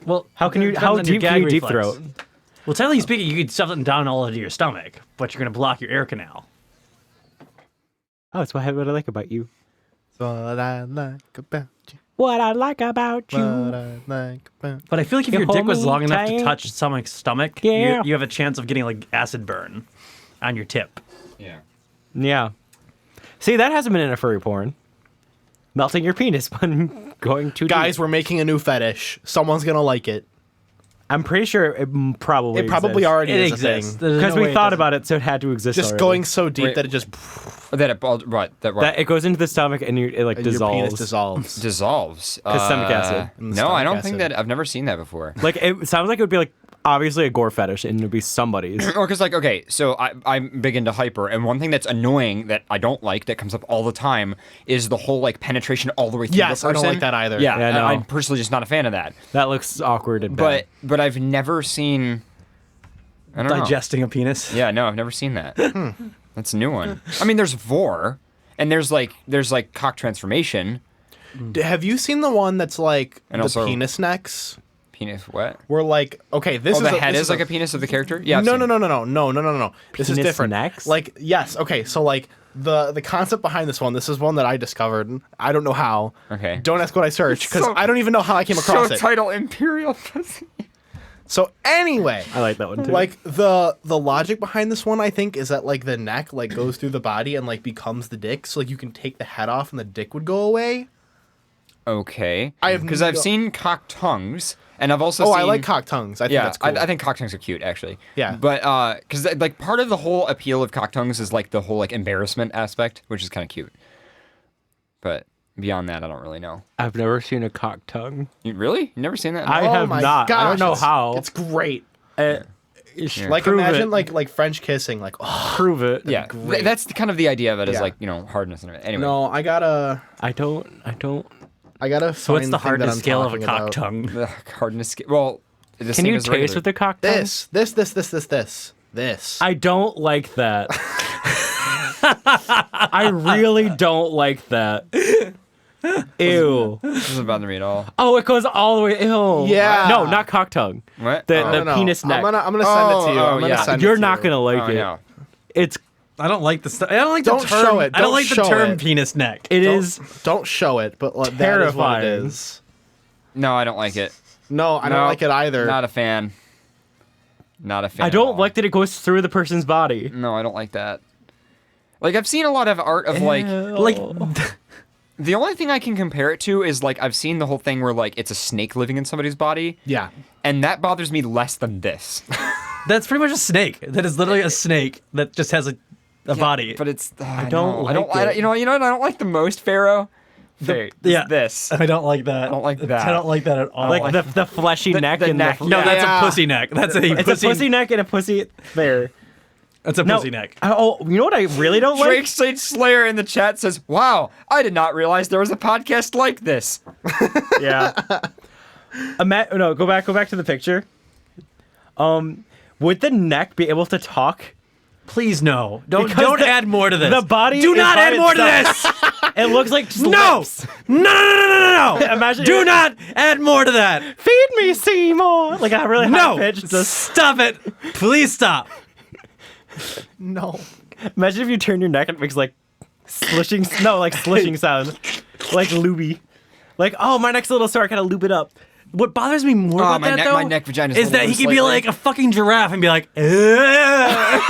C: Well,
A: How deep can you deep throat?
C: Well, technically speaking, you could stuff it down all into your stomach, but you're going to block your air canal.
A: Oh, that's what I like about you.
D: What I like about you.
A: What I like about you.
D: What I like about
C: But I feel like if
A: You
C: your dick
A: hold
C: was
A: me
C: long enough to
A: tight.
C: touch someone's stomach,
A: Yeah.
C: you have a chance of getting like acid burn on your tip.
B: Yeah.
A: Yeah. See, that hasn't been in a furry porn. Melting your penis when going too
D: Guys,
A: deep.
D: we're making a new fetish. Someone's gonna like it.
A: I'm pretty sure it probably
D: It probably
A: exists.
D: already
C: It
D: is
C: exists.
D: a thing.
C: There's
A: Because
C: no
A: we
C: way it
A: thought
C: doesn't.
A: about it, so it had to exist
D: Just
A: already.
D: going so deep
B: Wait.
D: that it just
A: That it goes into the stomach and it like
D: your
A: dissolves.
D: penis dissolves.
B: dissolves.
A: 'Cause stomach acid.
B: No, I don't
D: Stomach
B: think
D: acid.
B: that. I've never seen that before.
A: Like it sounds like it would be like obviously a gore fetish and it would be somebody's.
B: Or because like, okay, so I'm big into hyper, and one thing that's annoying that I don't like that comes up all the time is the whole like penetration all the way through
D: Yes,
B: the
D: I
B: person.
D: don't like that either.
B: Yeah,
A: Yeah, no.
B: I'm personally just not a fan of that.
A: That looks awkward and bad.
B: But I've never seen. I don't know.
C: Digesting a penis.
B: Yeah, no, I've never seen that. That's a new one. I mean, there's vor, and there's like cock transformation.
D: Have you seen the one that's like
B: And
D: the
B: also-
D: penis necks?
B: Penis what?
D: We're like, okay, this
B: Oh,
D: is
B: the
D: a,
B: head
D: this
B: is like a penis of the character. Yeah. I've
D: No,
B: seen
D: no,
B: it.
D: no, no, no, no, no, no, no. This is
A: Penis
D: different.
A: necks?
D: Like, yes, okay. So like the concept behind this one. This is one that I discovered. I don't know how.
B: Okay.
D: Don't ask what I searched because
B: So-
D: I don't even know how I came across
B: Show
D: it.
B: title Imperial Pussy.
D: So anyway,
A: I like that one too.
D: like the logic behind this one, I think, is that like the neck like goes through the body and like becomes the dick. So like you can take the head off and the dick would go away.
B: Okay.
D: I have
B: because I've
D: no-
B: seen cock tongues, and I've also
D: Oh,
B: seen.
D: I like cock tongues. I think
B: Yeah,
D: that's cool.
B: I think cock tongues are cute, actually.
D: Yeah.
B: But because like part of the whole appeal of cock tongues is like the whole like embarrassment aspect, which is kind of cute. But beyond that, I don't really know.
A: I've never seen a cock tongue.
B: You really? You never seen that?
A: I
D: Oh
A: have
D: my
A: not. I don't
D: gosh,
A: know
D: it's-
A: how.
D: It's great.
A: Prove
D: Like imagine
A: it.
D: like French kissing. Like oh,
A: Prove it.
B: Yeah,
D: great.
B: that's kind of the idea of it. Is
D: Yeah.
B: like hardness and everything. Anyway.
D: no, I gotta
A: I don't.
C: So what's the
D: hardness
C: hardness scale of a cock tongue?
B: The hardness. Well, the
A: Can
B: same
A: you
B: as
A: taste
B: regular.
A: with the cock tongue?
D: This.
A: I don't like that. I really don't like that. Ew.
B: This doesn't bother me at all.
A: Oh, it goes all the way. Ew.
D: Yeah.
A: No, not cock tongue.
B: What?
A: The,
B: Oh.
A: the
D: No,
A: penis neck.
D: I'm gonna send it to you.
B: Oh,
D: I'm gonna
B: yeah.
D: send
A: You're
D: it to
A: not
D: you.
A: gonna like
B: Oh,
A: it.
B: yeah.
A: It's.
C: I don't like the I don't like
D: Don't
C: the term.
D: show it.
C: I don't
D: Don't
C: like the
D: show
C: term
D: it.
C: penis neck.
A: It is.
D: Don't show it, but that is what it
A: Terrifying.
D: is.
B: No, I don't like it.
D: No, I don't
B: No,
D: like it either.
B: Not a fan. Not a fan.
A: I
B: at
A: don't
B: all.
A: like that it goes through the person's body.
B: No, I don't like that. Like I've seen a lot of art of like The only thing I can compare it to is like I've seen the whole thing where like it's a snake living in somebody's body.
D: Yeah.
B: And that bothers me less than this.
C: That's pretty much a snake. That is literally a snake that just has a body.
B: But it's
A: I don't like it.
B: you know what I don't like the most, Pharaoh? This.
C: I don't like that.
B: I don't like that.
C: I don't like that at all.
A: Like the fleshy neck
B: the
A: and
B: neck.
A: the
C: no, that's
D: Yeah.
C: a pussy neck. That's a
A: it's
C: pussy.
A: a pussy neck and a pussy there.
C: That's a
A: No,
C: pussy neck.
A: Oh, you know what I really don't like?
B: Drake Sage Slayer in the chat says, "Wow, I did not realize there was a podcast like this."
A: Yeah. No, go back to the picture. Would the neck be able to talk?
C: Please no. Don't
A: Because
C: add more to this.
A: The body.
C: Do
A: is
C: not
A: by
C: add more to
A: itself.
C: this.
A: It looks like just
C: No.
A: lips.
C: No.
A: Imagine.
C: Do not add more to that.
A: feed me, Seymour. Like a really high
C: No.
A: pitch. Just
C: Stop it. Please stop.
D: No.
A: imagine if you turn your neck and it makes like slishing. No, like slishing sound, like looby. Like, oh, my neck's a little sore. I gotta lube it up.
C: What bothers me more about that though
B: my neck vagina
C: is that he could be
B: slightly.
C: like a fucking giraffe and be like, "Ugh."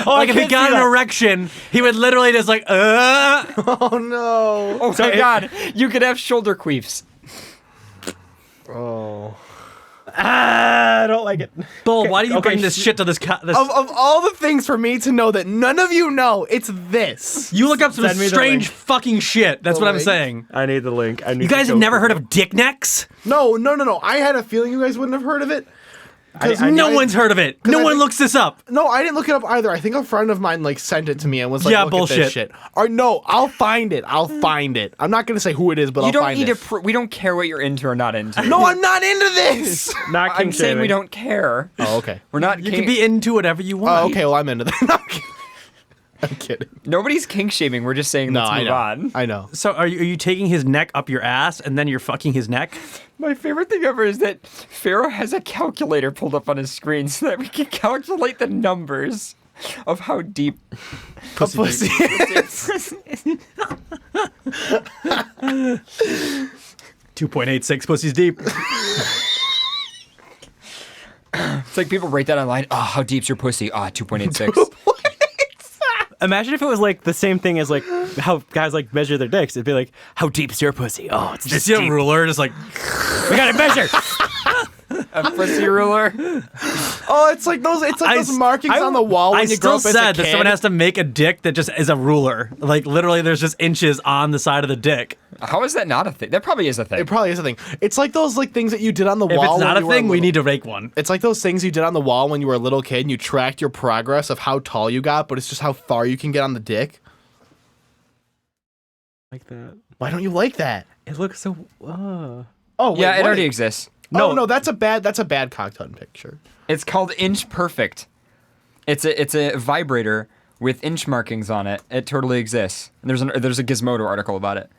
C: Like if he
A: can't
C: got
A: see
C: an
A: that.
C: erection, he would literally just like,
D: Oh no.
B: Oh my god, you could have shoulder queefs.
D: Oh.
A: I don't like it.
C: Bull, why do you
A: okay,
C: bring this shit to this?
D: Of all the things for me to know that none of you know, it's this.
C: You look up some
A: Send me the
C: strange
A: link.
C: fucking shit. That's
D: The
C: what I'm
D: link?
C: saying.
A: I need the link. I need
C: You guys have never heard of dick necks?
D: No. I had a feeling you guys wouldn't have heard of it. 'Cause
C: No one's heard of it.
D: 'cause
C: No
D: I
C: one
D: think-
C: looks this up.
D: No, I didn't look it up either. I think a friend of mine like sent it to me and was like,
C: Yeah,
D: "Look
C: bullshit.
D: at this shit." Or no, I'll find it. I'm not gonna say who it is, but
B: You
D: I'll
B: don't
D: find
B: need
D: it.
B: to. We don't care what you're into or not into.
D: No, I'm not into this.
A: Not
B: I'm saying we don't care.
D: Oh, okay.
B: We're not.
C: You can be into whatever you want.
D: Oh, okay. Well, I'm into that. I'm kidding.
B: Nobody's kink shaming. We're just saying
D: No,
B: let's
D: I
B: move
D: know.
B: on.
D: I know.
C: So are you taking his neck up your ass and then you're fucking his neck?
B: My favorite thing ever is that Pharaoh has a calculator pulled up on his screen so that we can calculate the numbers of how deep
D: Pussy.
B: is.
C: 2.86 pussies deep.
B: It's like people rate that online. Oh, how deep's your pussy? Ah, 2.86.
A: Imagine if it was like the same thing as like how guys like measure their dicks. It'd be like, how deep's your pussy? Oh, it's
C: Just
A: this
C: see a
A: deep.
C: ruler, just like
A: We gotta measure.
B: A pussy ruler.
D: Oh, it's like those. It's like those markings on the wall when
C: I
D: you
C: still
D: grow up as a
C: said
D: kid.
C: that someone has to make a dick that just is a ruler. Like literally, there's just inches on the side of the dick.
B: How is that not a thing? That probably is a thing.
D: It probably is a thing. It's like those like things that you did on the
C: If
D: wall.
C: it's not
D: when
C: a
D: you were
C: thing, we
D: little.
C: need to make one.
D: It's like those things you did on the wall when you were a little kid and you tracked your progress of how tall you got, but it's just how far you can get on the dick.
A: Like that.
D: Why don't you like that?
A: It looks so.
D: Oh,
B: yeah,
D: wait,
B: it already
D: what?
B: exists.
D: No, that's a bad cockton picture.
B: It's called Inch Perfect. It's a vibrator with inch markings on it. It totally exists. And there's a Gizmodo article about it.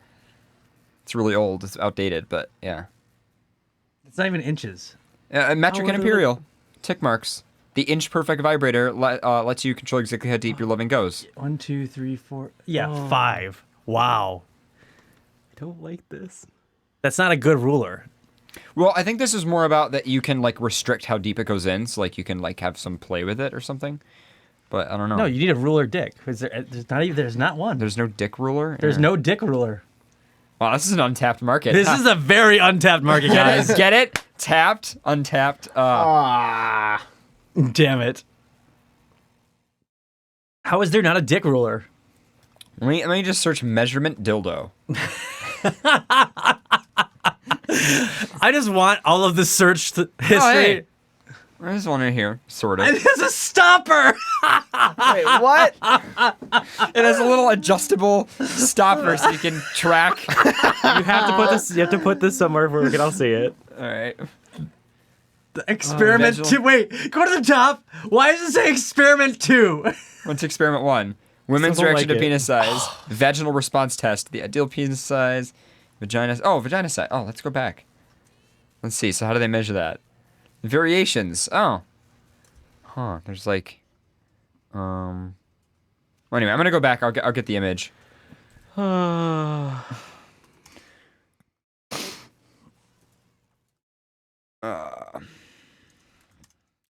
B: It's really old. It's outdated, but yeah.
C: It's not even inches.
B: Metric
A: How
B: and
A: are they
B: imperial. Tick marks. The Inch Perfect vibrator lets you control exactly how deep your loving goes.
C: 1, 2, 3, 4. Yeah, 5. Wow.
A: I don't like this.
C: That's not a good ruler.
B: Well, I think this is more about that you can like restrict how deep it goes in, so like you can like have some play with it or something. But I don't know.
C: No, you need a ruler dick. There's not one.
B: There's no dick ruler.
C: There's no dick ruler.
B: Wow, this is an untapped market.
C: This is a very untapped market, guys.
B: Get it? Tapped, untapped.
C: Damn it. How is there not a dick ruler?
B: Let me just search measurement dildo.
C: I just want all of the search history.
B: Oh, hey. There's one right here, sort of.
C: It is a stopper.
D: Wait, what?
B: It has a little adjustable stopper so you can track.
A: You have to put this. You have to put this somewhere where we can all see it.
B: All right.
C: The experiment
B: vaginal-
C: 2. Wait, go to the top. Why does it say experiment 2?
B: What's experiment 1? Women's
A: Still don't
B: reaction
A: like
B: to
A: it.
B: penis size. Vaginal response test. The ideal penis size. Vagina size. Oh, let's go back. Let's see. So how do they measure that? Variations. Oh. Huh. There's like. Well, anyway, I'm gonna go back. I'll get the image.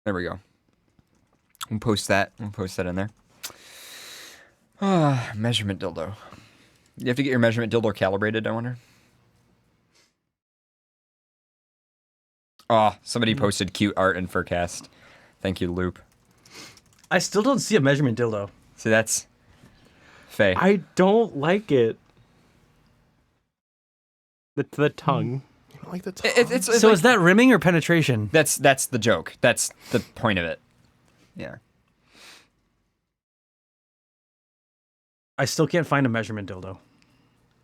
B: There we go. We'll post that. We'll post that in there. Measurement dildo. You have to get your measurement dildo calibrated, I wonder. Oh, somebody posted cute art in Furcast. Thank you, Loop.
C: I still don't see a measurement dildo.
B: See, that's Faye.
A: I don't like it. The tongue.
D: You don't like the tongue?
B: It's
C: So
B: like-
C: is that rimming or penetration?
B: That's the joke. That's the point of it. Yeah.
C: I still can't find a measurement dildo.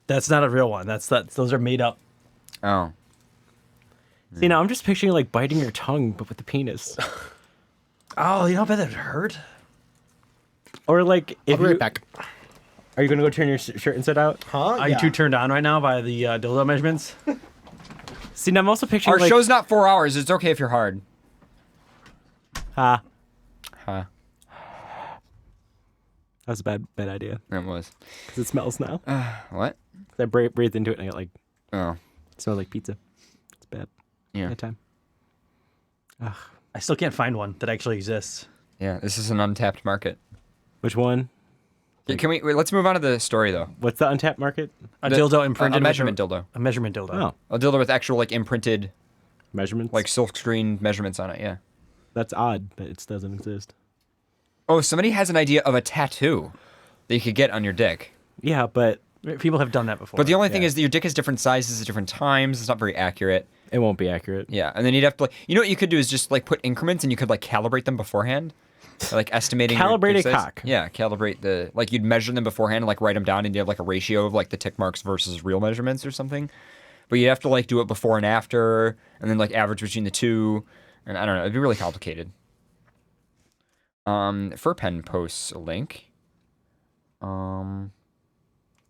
C: That's not a real one. Those are made up.
B: Oh.
A: See, now I'm just picturing like biting your tongue, but with the penis.
C: Oh, you know how bad that hurt?
A: Or like, if
D: I'll be right
A: you-
D: back.
A: Are you gonna go turn your shirt inside out?
D: Huh?
C: Are you too turned on right now by the dildo measurements?
A: See, now I'm also picturing
B: Our
A: like,
B: show's not 4 hours. It's okay if you're hard.
A: Ha.
B: Huh.
A: That was a bad idea.
B: It was.
A: Because it smells now.
B: What?
A: I breathed into it and I got like,
B: Oh.
A: it smelled like pizza. It's bad.
B: Yeah.
A: Bad time. Ugh.
C: I still can't find one that actually exists.
B: Yeah, this is an untapped market.
A: Which one?
B: Can we? Wait, let's move on to the story though.
A: What's the untapped market?
C: A dildo imprinted.
B: A measurement dildo.
C: A measurement dildo.
A: Oh,
B: A dildo with actual like imprinted,
A: measurements.
B: like silk screen measurements on it. Yeah.
A: That's odd that it doesn't exist.
B: Oh, somebody has an idea of a tattoo that you could get on your dick.
A: Yeah, but
C: People have done that before.
B: But the only thing is that your dick has different sizes at different times. It's not very accurate.
A: it won't be accurate.
B: Yeah, and then you'd have to, like, you know what you could do is just like put increments and you could like calibrate them beforehand. Like estimating your
A: Calibrate
B: dick
A: a
B: size.
A: cock.
B: Yeah, calibrate the, like you'd measure them beforehand and like write them down and you have like a ratio of like the tick marks versus real measurements or something. But you'd have to like do it before and after and then like average between the two. And I don't know, it'd be really complicated. Furpen posts a link. Well,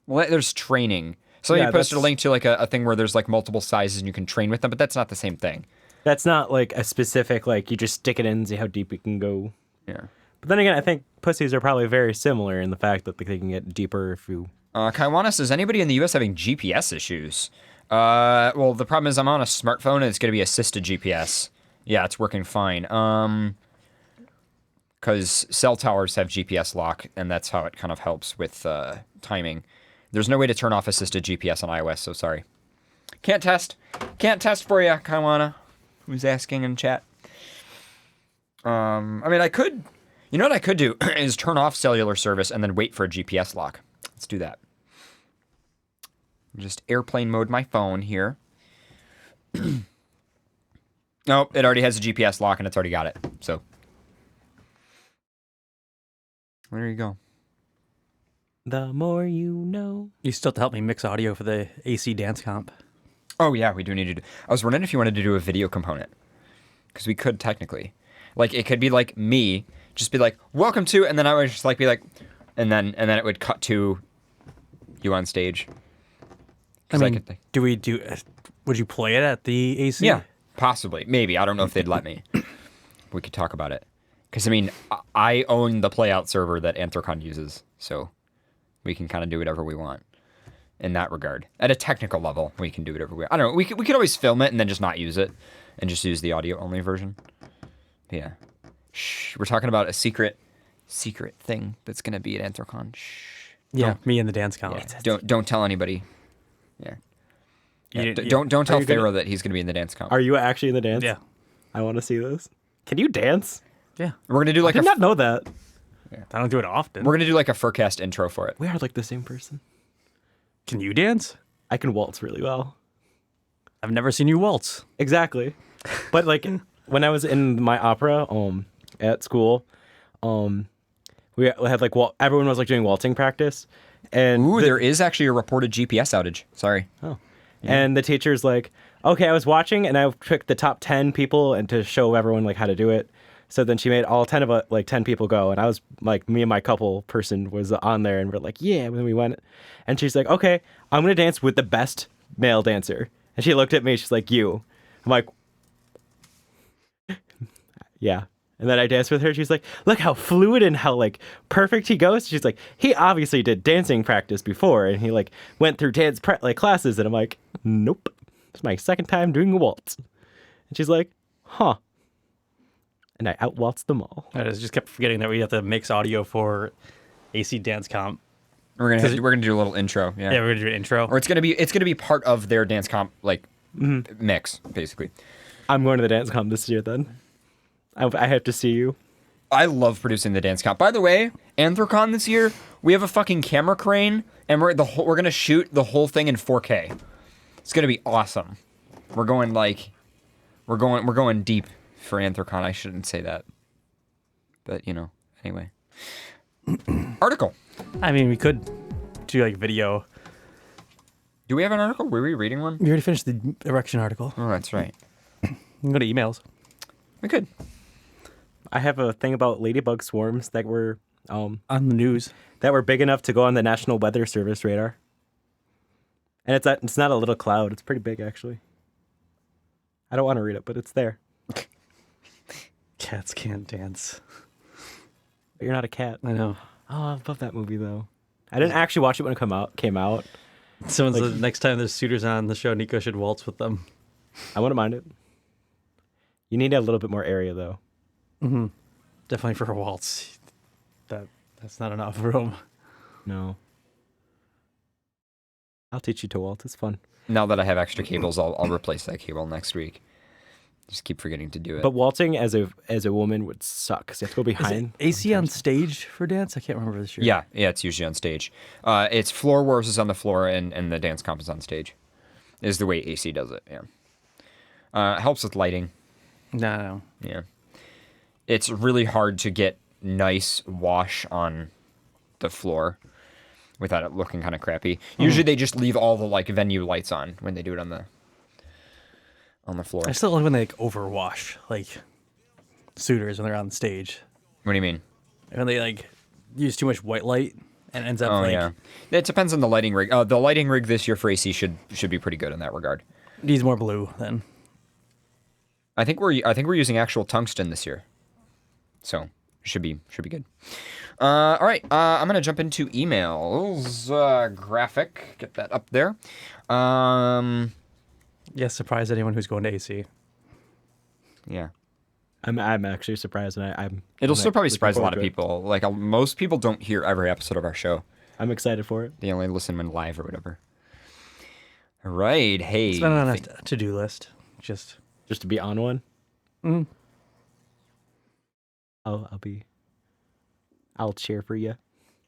B: there's training. So
A: Yeah,
B: you posted a
A: that's-
B: link to like a thing where there's like multiple sizes and you can train with them, but that's not the same thing.
A: That's not like a specific, like you just stick it in and see how deep it can go.
B: Yeah.
A: But then again, I think pussies are probably very similar in the fact that they can get deeper if you.
B: Kaiwana says, anybody in the U.S. having GPS issues? Well, the problem is I'm on a smartphone and it's going to be assisted GPS. Yeah, it's working fine. Because cell towers have GPS lock, and that's how it kind of helps with timing. There's no way to turn off assisted GPS on iOS, so sorry. Can't test. Can't test for you, Kaiwana. Who's asking in chat? I mean, I could... You know what I could do is turn off cellular service and then wait for a GPS lock. Let's do that. Just airplane mode my phone here. Nope, it already has a GPS lock and it's already got it. So there you go.
A: The more you know.
C: You still have to help me mix audio for the AC dance comp.
B: Oh yeah, we do need to do. I was wondering if you wanted to do a video component, because we could technically, like, it could be like me, just be like, "Welcome to," and then I would just like be like, and then it would cut to you on stage.
C: I mean, would you play it at the AC?
B: Yeah, possibly, maybe. I don't know if they'd let me. We could talk about it, because I mean, I own the playout server that Anthrocon uses, so we can kind of do whatever we want. In that regard, at a technical level, we can do whatever we. I don't know. We could always film it and then just not use it, and just use the audio only version. Yeah. Shh. We're talking about a secret thing that's gonna be at Anthrocon. Shh.
C: Yeah, me and the dance comp.
B: Yeah, don't tell anybody. Yeah.
C: You-
B: Don't
A: Are
B: tell
A: you gonna-
B: Pharaoh that he's gonna be in the dance comp.
A: Are you actually in the dance?
C: Yeah.
A: I want to see this. Can you dance?
C: Yeah.
B: We're gonna do like
A: I did not know that.
C: I don't do it often.
B: We're gonna do like a Furcast intro for it.
A: We are like the same person.
C: Can you dance?
A: I can waltz really well.
C: I've never seen you waltz.
A: Exactly. But like when I was in my opera at school, we had like everyone was like doing waltzing practice, and
B: Ooh, there is actually a reported GPS outage. Sorry.
A: Oh. And the teacher's like, okay, I was watching and I picked the top 10 people and to show everyone like how to do it. So then she made all 10 of 10 people go. And I was like, me and my couple person was on there and we're like, yeah, when we went. And she's like, okay, I'm going to dance with the best male dancer. And she looked at me. She's like, you. I'm like, yeah. And then I danced with her. She's like, look how fluid and how like perfect he goes. She's like, he obviously did dancing practice before. And he like went through dance classes. And I'm like, nope. It's my second time doing a waltz. And she's like, huh. And I out-waltzed them all.
C: I just kept forgetting that we have to mix audio for AC dance comp.
B: We're gonna do a little intro. Yeah.
C: Yeah, we're gonna do an intro.
B: Or it's gonna be part of their dance comp mix, basically.
A: I'm going to the dance comp this year. Then I have to see you.
B: I love producing the dance comp. By the way, Anthrocon this year, we have a fucking camera crane, and we're gonna shoot the whole thing in 4K. It's gonna be awesome. We're going deep for Anthrocon. I shouldn't say that, but anyway. Article.
C: I mean, we could do like video.
B: Do we have an article? Were we reading one?
C: We already finished the erection article.
B: Oh, that's right.
C: We can go to emails.
B: We could.
A: I have a thing about ladybug swarms that were
C: on the news
A: that were big enough to go on the National Weather Service radar. And it's not a little cloud. It's pretty big, actually. I don't want to read it, but it's there.
C: Cats can't dance.
A: But you're not a cat.
C: I know.
A: Oh, I love that movie, though. I didn't actually watch it when it came out.
C: Someone said next time there's suitors on the show, Nico should waltz with them.
A: I wouldn't mind it. You need a little bit more area, though.
C: Mm-hmm. Definitely for a waltz. That's not enough room.
A: No. I'll teach you to waltz. It's fun.
B: Now that I have extra cables, I'll replace that cable next week. Just keep forgetting to do it.
A: But waltzing as a woman would suck because you have to go behind.
C: Is it AC on stage for dance? I can't remember this year.
B: Yeah, it's usually on stage. It's Floor Wars is on the floor and the dance comp is on stage. Is the way AC does it. Yeah. It helps with lighting.
C: No.
B: Yeah. It's really hard to get nice wash on the floor without it looking kind of crappy. Usually they just leave all the venue lights on when they do it on the floor.
C: I still like when they overwash suitors when they're on stage.
B: What do you mean?
C: When they use too much white light and ends up
B: yeah. It depends on the lighting rig. The lighting rig this year for AC should be pretty good in that regard.
C: Needs more blue then.
B: I think we're using actual tungsten this year. So should be good. All right, I'm gonna jump into emails. Graphic, get that up there.
C: Yes, surprise anyone who's going to AC.
B: Yeah,
A: I'm actually surprised, and
B: It'll still probably surprise a lot of people. Most people don't hear every episode of our show.
A: I'm excited for it.
B: They only listen when live or whatever. All right, hey.
C: It's been on a to-do list, just
A: to be on one.
C: Mm.
A: I'll cheer for you.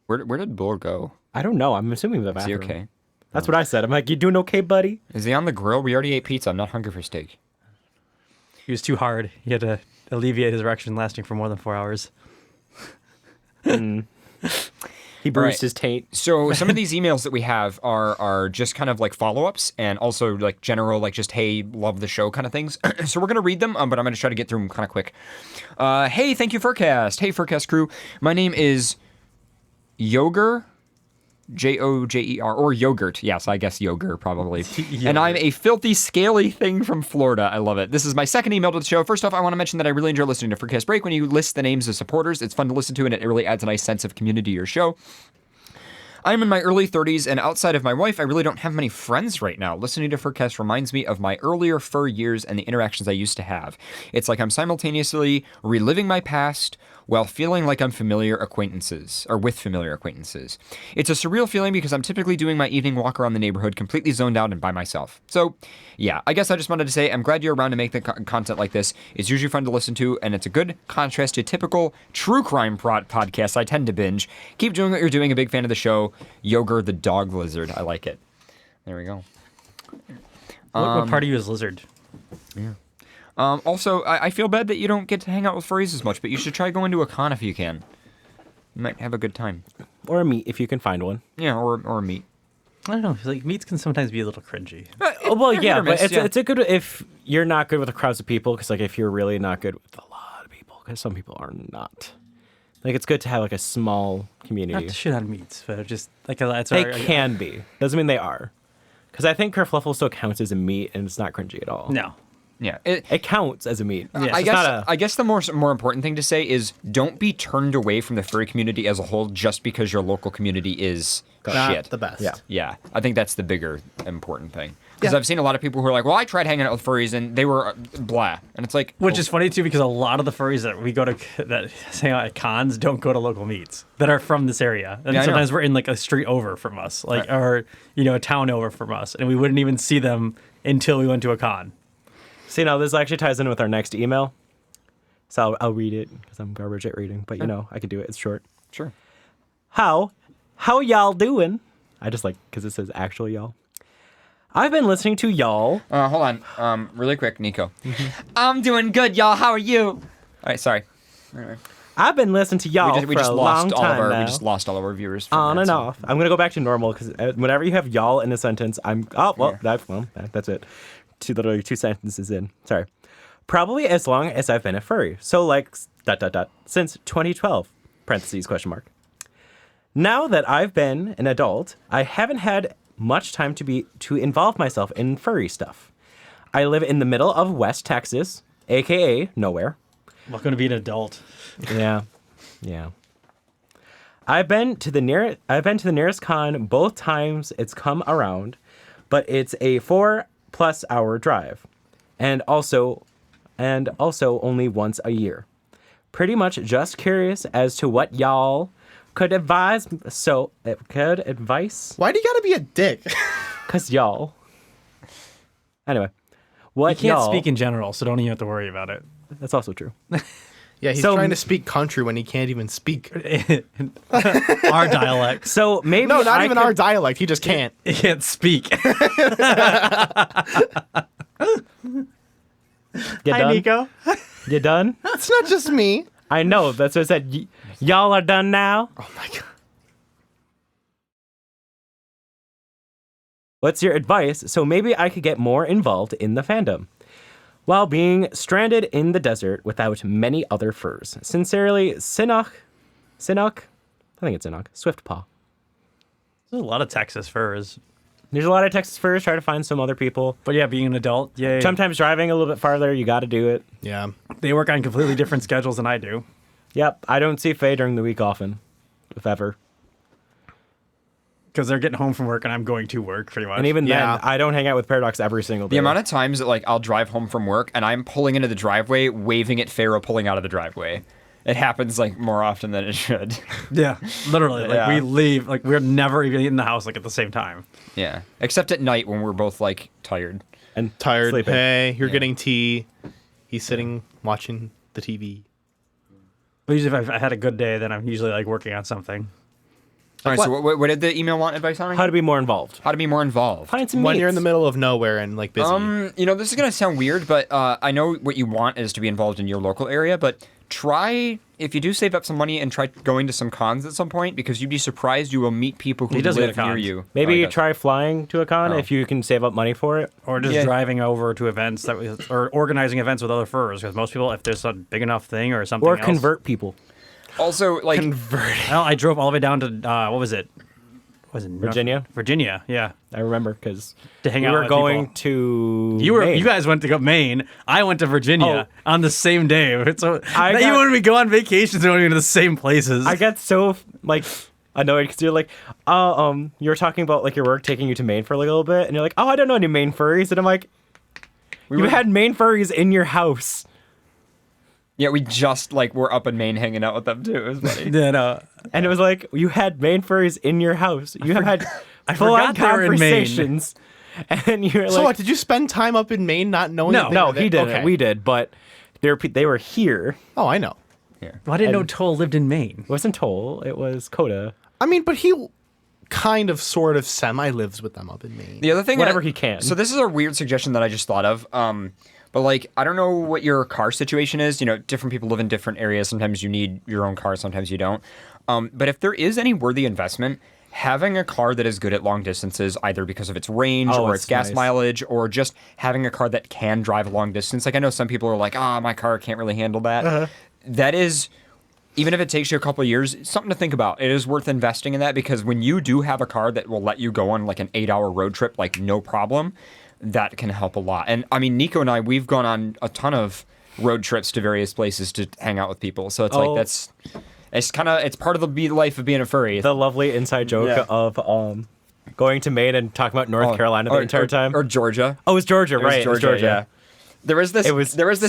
B: Where did Bull go?
A: I don't know. I'm assuming the bathroom.
B: Is he okay?
A: That's what I said. I'm like, you doing okay, buddy?
B: Is he on the grill? We already ate pizza. I'm not hungry for steak.
C: He was too hard. He had to alleviate his erection lasting for more than 4 hours.
A: He bruised his taint.
B: So some of these emails that we have are just kind of follow-ups and also general just, hey, love the show kind of things. So we're going to read them, but I'm going to try to get through them kind of quick. Hey, thank you, Furcast. Hey, Furcast crew. My name is Yoger, Joger, or Yogurt. Yes, I guess Yogurt, probably. And I'm a filthy, scaly thing from Florida. I love it. This is my second email to the show. First off, I want to mention that I really enjoy listening to Furcast Break. When you list the names of supporters, it's fun to listen to, and it really adds a nice sense of community to your show. I'm in my early 30s, and outside of my wife, I really don't have many friends right now. Listening to Furcast reminds me of my earlier fur years and the interactions I used to have. It's like I'm simultaneously reliving my past while feeling like I'm with familiar acquaintances. It's a surreal feeling because I'm typically doing my evening walk around the neighborhood completely zoned out and by myself. So, yeah, I guess I just wanted to say I'm glad you're around to make the content like this. It's usually fun to listen to, and it's a good contrast to typical true crime podcasts I tend to binge. Keep doing what you're doing. A big fan of the show. Yoger the dog lizard. I like it. There we go.
C: What part of you is lizard?
B: Yeah. Also, I feel bad that you don't get to hang out with furries as much, but you should try going to a con if you can. You might have a good time.
A: Or a meet if you can find one.
B: Yeah, or a meet.
C: I don't know. Meets can sometimes be a little cringy.
A: Well, yeah, but it's a good if you're not good with the crowds of people, because if you're really not good with a lot of people, because some people are not. It's good to have a small community.
C: Not to shit on meets, but just
A: they can be. Doesn't mean they are. Because I think Kerfluffle still counts as a meet, and it's not cringy at all.
C: No.
B: Yeah,
A: it counts as a meet.
B: Yeah, I guess the more important thing to say is don't be turned away from the furry community as a whole just because your local community is
D: not
B: shit.
D: the best.
B: Yeah. I think that's the bigger important thing. Because I've seen a lot of people who are like, well, I tried hanging out with furries and they were blah. And it's like...
C: Which is funny, too, because a lot of the furries that we go to, that hang out at cons, don't go to local meets that are from this area. And sometimes we're in like a street over from us, like, or, a town over from us. And we wouldn't even see them until we went to a con.
A: See, now this actually ties in with our next email. So I'll read it because I'm garbage at reading. But, I can do it. It's short.
B: Sure.
A: How y'all doing? I just like, because it says actual y'all. I've been listening to y'all.
B: Hold on. Really quick, Nico. I'm doing good, y'all. How are you? All right, sorry. Anyway.
A: I've been listening to y'all for a long time now.
B: We just lost all of our viewers.
A: On and off. I'm going to go back to normal because whenever you have y'all in a sentence, that's it. Literally 2 sentences in. Sorry. Probably as long as I've been a furry. So like, ... since 2012, parentheses, question mark. Now that I've been an adult, I haven't had much time to involve myself in furry stuff. I live in the middle of West Texas, aka nowhere.
C: Welcome to be an adult.
A: Yeah. I've been to the nearest con both times it's come around, but it's a 4+ hour drive, and also only once a year. Pretty much just curious as to what y'all could advise.
D: Why do you gotta be a dick?
A: Cause y'all. Anyway, what
C: you can't
A: y'all
C: speak in general, so don't even have to worry about it.
A: That's also true.
D: Yeah, he's trying to speak country when he can't even speak
C: our dialect.
A: So maybe
D: not even our dialect. He just can't.
C: He can't speak.
A: Hi,
C: Nico.
A: You done?
D: It's not just me.
A: I know. That's what I said. Y'all are done now?
D: Oh, my God.
A: What's your advice so maybe I could get more involved in the fandom while being stranded in the desert without many other furs? Sincerely, Sinnock? I think it's Sinnock. Swiftpaw.
C: There's a lot of Texas furs.
A: There's a lot of Texas furs. Try to find some other people.
C: But yeah, being an adult, yay.
A: Sometimes driving a little bit farther, you got to do it.
D: Yeah.
C: They work on completely different schedules than I do.
A: Yep. I don't see Faye during the week often, if ever.
C: Because they're getting home from work and I'm going to work pretty much.
A: And even then, I don't hang out with Paradox every single day.
B: The amount of times that like I'll drive home from work and I'm pulling into the driveway, waving at Pharaoh pulling out of the driveway. It happens like more often than it should.
C: Yeah, literally. Like we leave, like we're never even in the house like at the same time.
B: Yeah, except at night when we're both like tired.
A: And
D: tired.
A: Sleeping.
D: Hey, you're getting tea. He's sitting watching the TV.
C: But usually if I had a good day, then I'm usually like working on something.
B: All right, so what did the email want advice on?
A: How to be more involved.
B: How to be more involved.
A: Find some
D: When
A: mates.
D: you're in the middle of nowhere and like busy.
B: This is gonna sound weird, but I know what you want is to be involved in your local area. But try, if you do save up some money and try going to some cons at some point, because you'd be surprised you will meet people who live near you.
A: Maybe you try flying to a con if you can save up money for it,
C: or just driving over to events or organizing events with other furs. Because most people, if there's a big enough thing or something,
A: or convert people.
B: Also, like
C: Well, I drove all the way down to what was it?
A: Virginia?
C: Virginia, yeah.
A: I remember because
C: to hang out.
A: We were
C: with
A: going
C: people.
A: to.
C: You guys went to go Maine. I went to Virginia on the same day. So even when we go on vacations, we're going to the same places.
A: I get so like annoyed because you're like, you were talking about like your work taking you to Maine for like a little bit, and you're like, I don't know any Maine furries, and I'm like, you had Maine furries in your house.
B: Yeah, we just like were up in Maine hanging out with them too. It was funny.
A: And it was like you had Maine furries in your house. You have had full-on conversations, and you're like,
D: so what? Did you spend time up in Maine not knowing?
A: No, he didn't. Okay. We did, but they were here.
D: Oh, I know.
B: Yeah.
C: Well, I didn't know Toll lived in Maine.
A: It wasn't Toll. It was Coda.
D: I mean, but he kind of, sort of, semi-lives with them up in Maine.
B: The other thing,
A: whatever he can.
B: So this is a weird suggestion that I just thought of. But like, I don't know what your car situation is. You know, different people live in different areas. Sometimes you need your own car, sometimes you don't. But if there is any worthy investment, having a car that is good at long distances, either because of its range or its gas mileage, or just having a car that can drive a long distance. Like I know some people are like, my car can't really handle that. That is, even if it takes you a couple of years, something to think about. It is worth investing in that because when you do have a car that will let you go on like an 8-hour road trip, like no problem, that can help a lot. And I mean, Nico and I, we've gone on a ton of road trips to various places to hang out with people. So it's like it's part of the life of being a furry.
A: The lovely inside joke of going to Maine and talking about North Carolina the entire time.
B: Or Georgia.
A: Oh, it was Georgia, right? It was Georgia.
B: Yeah. There was this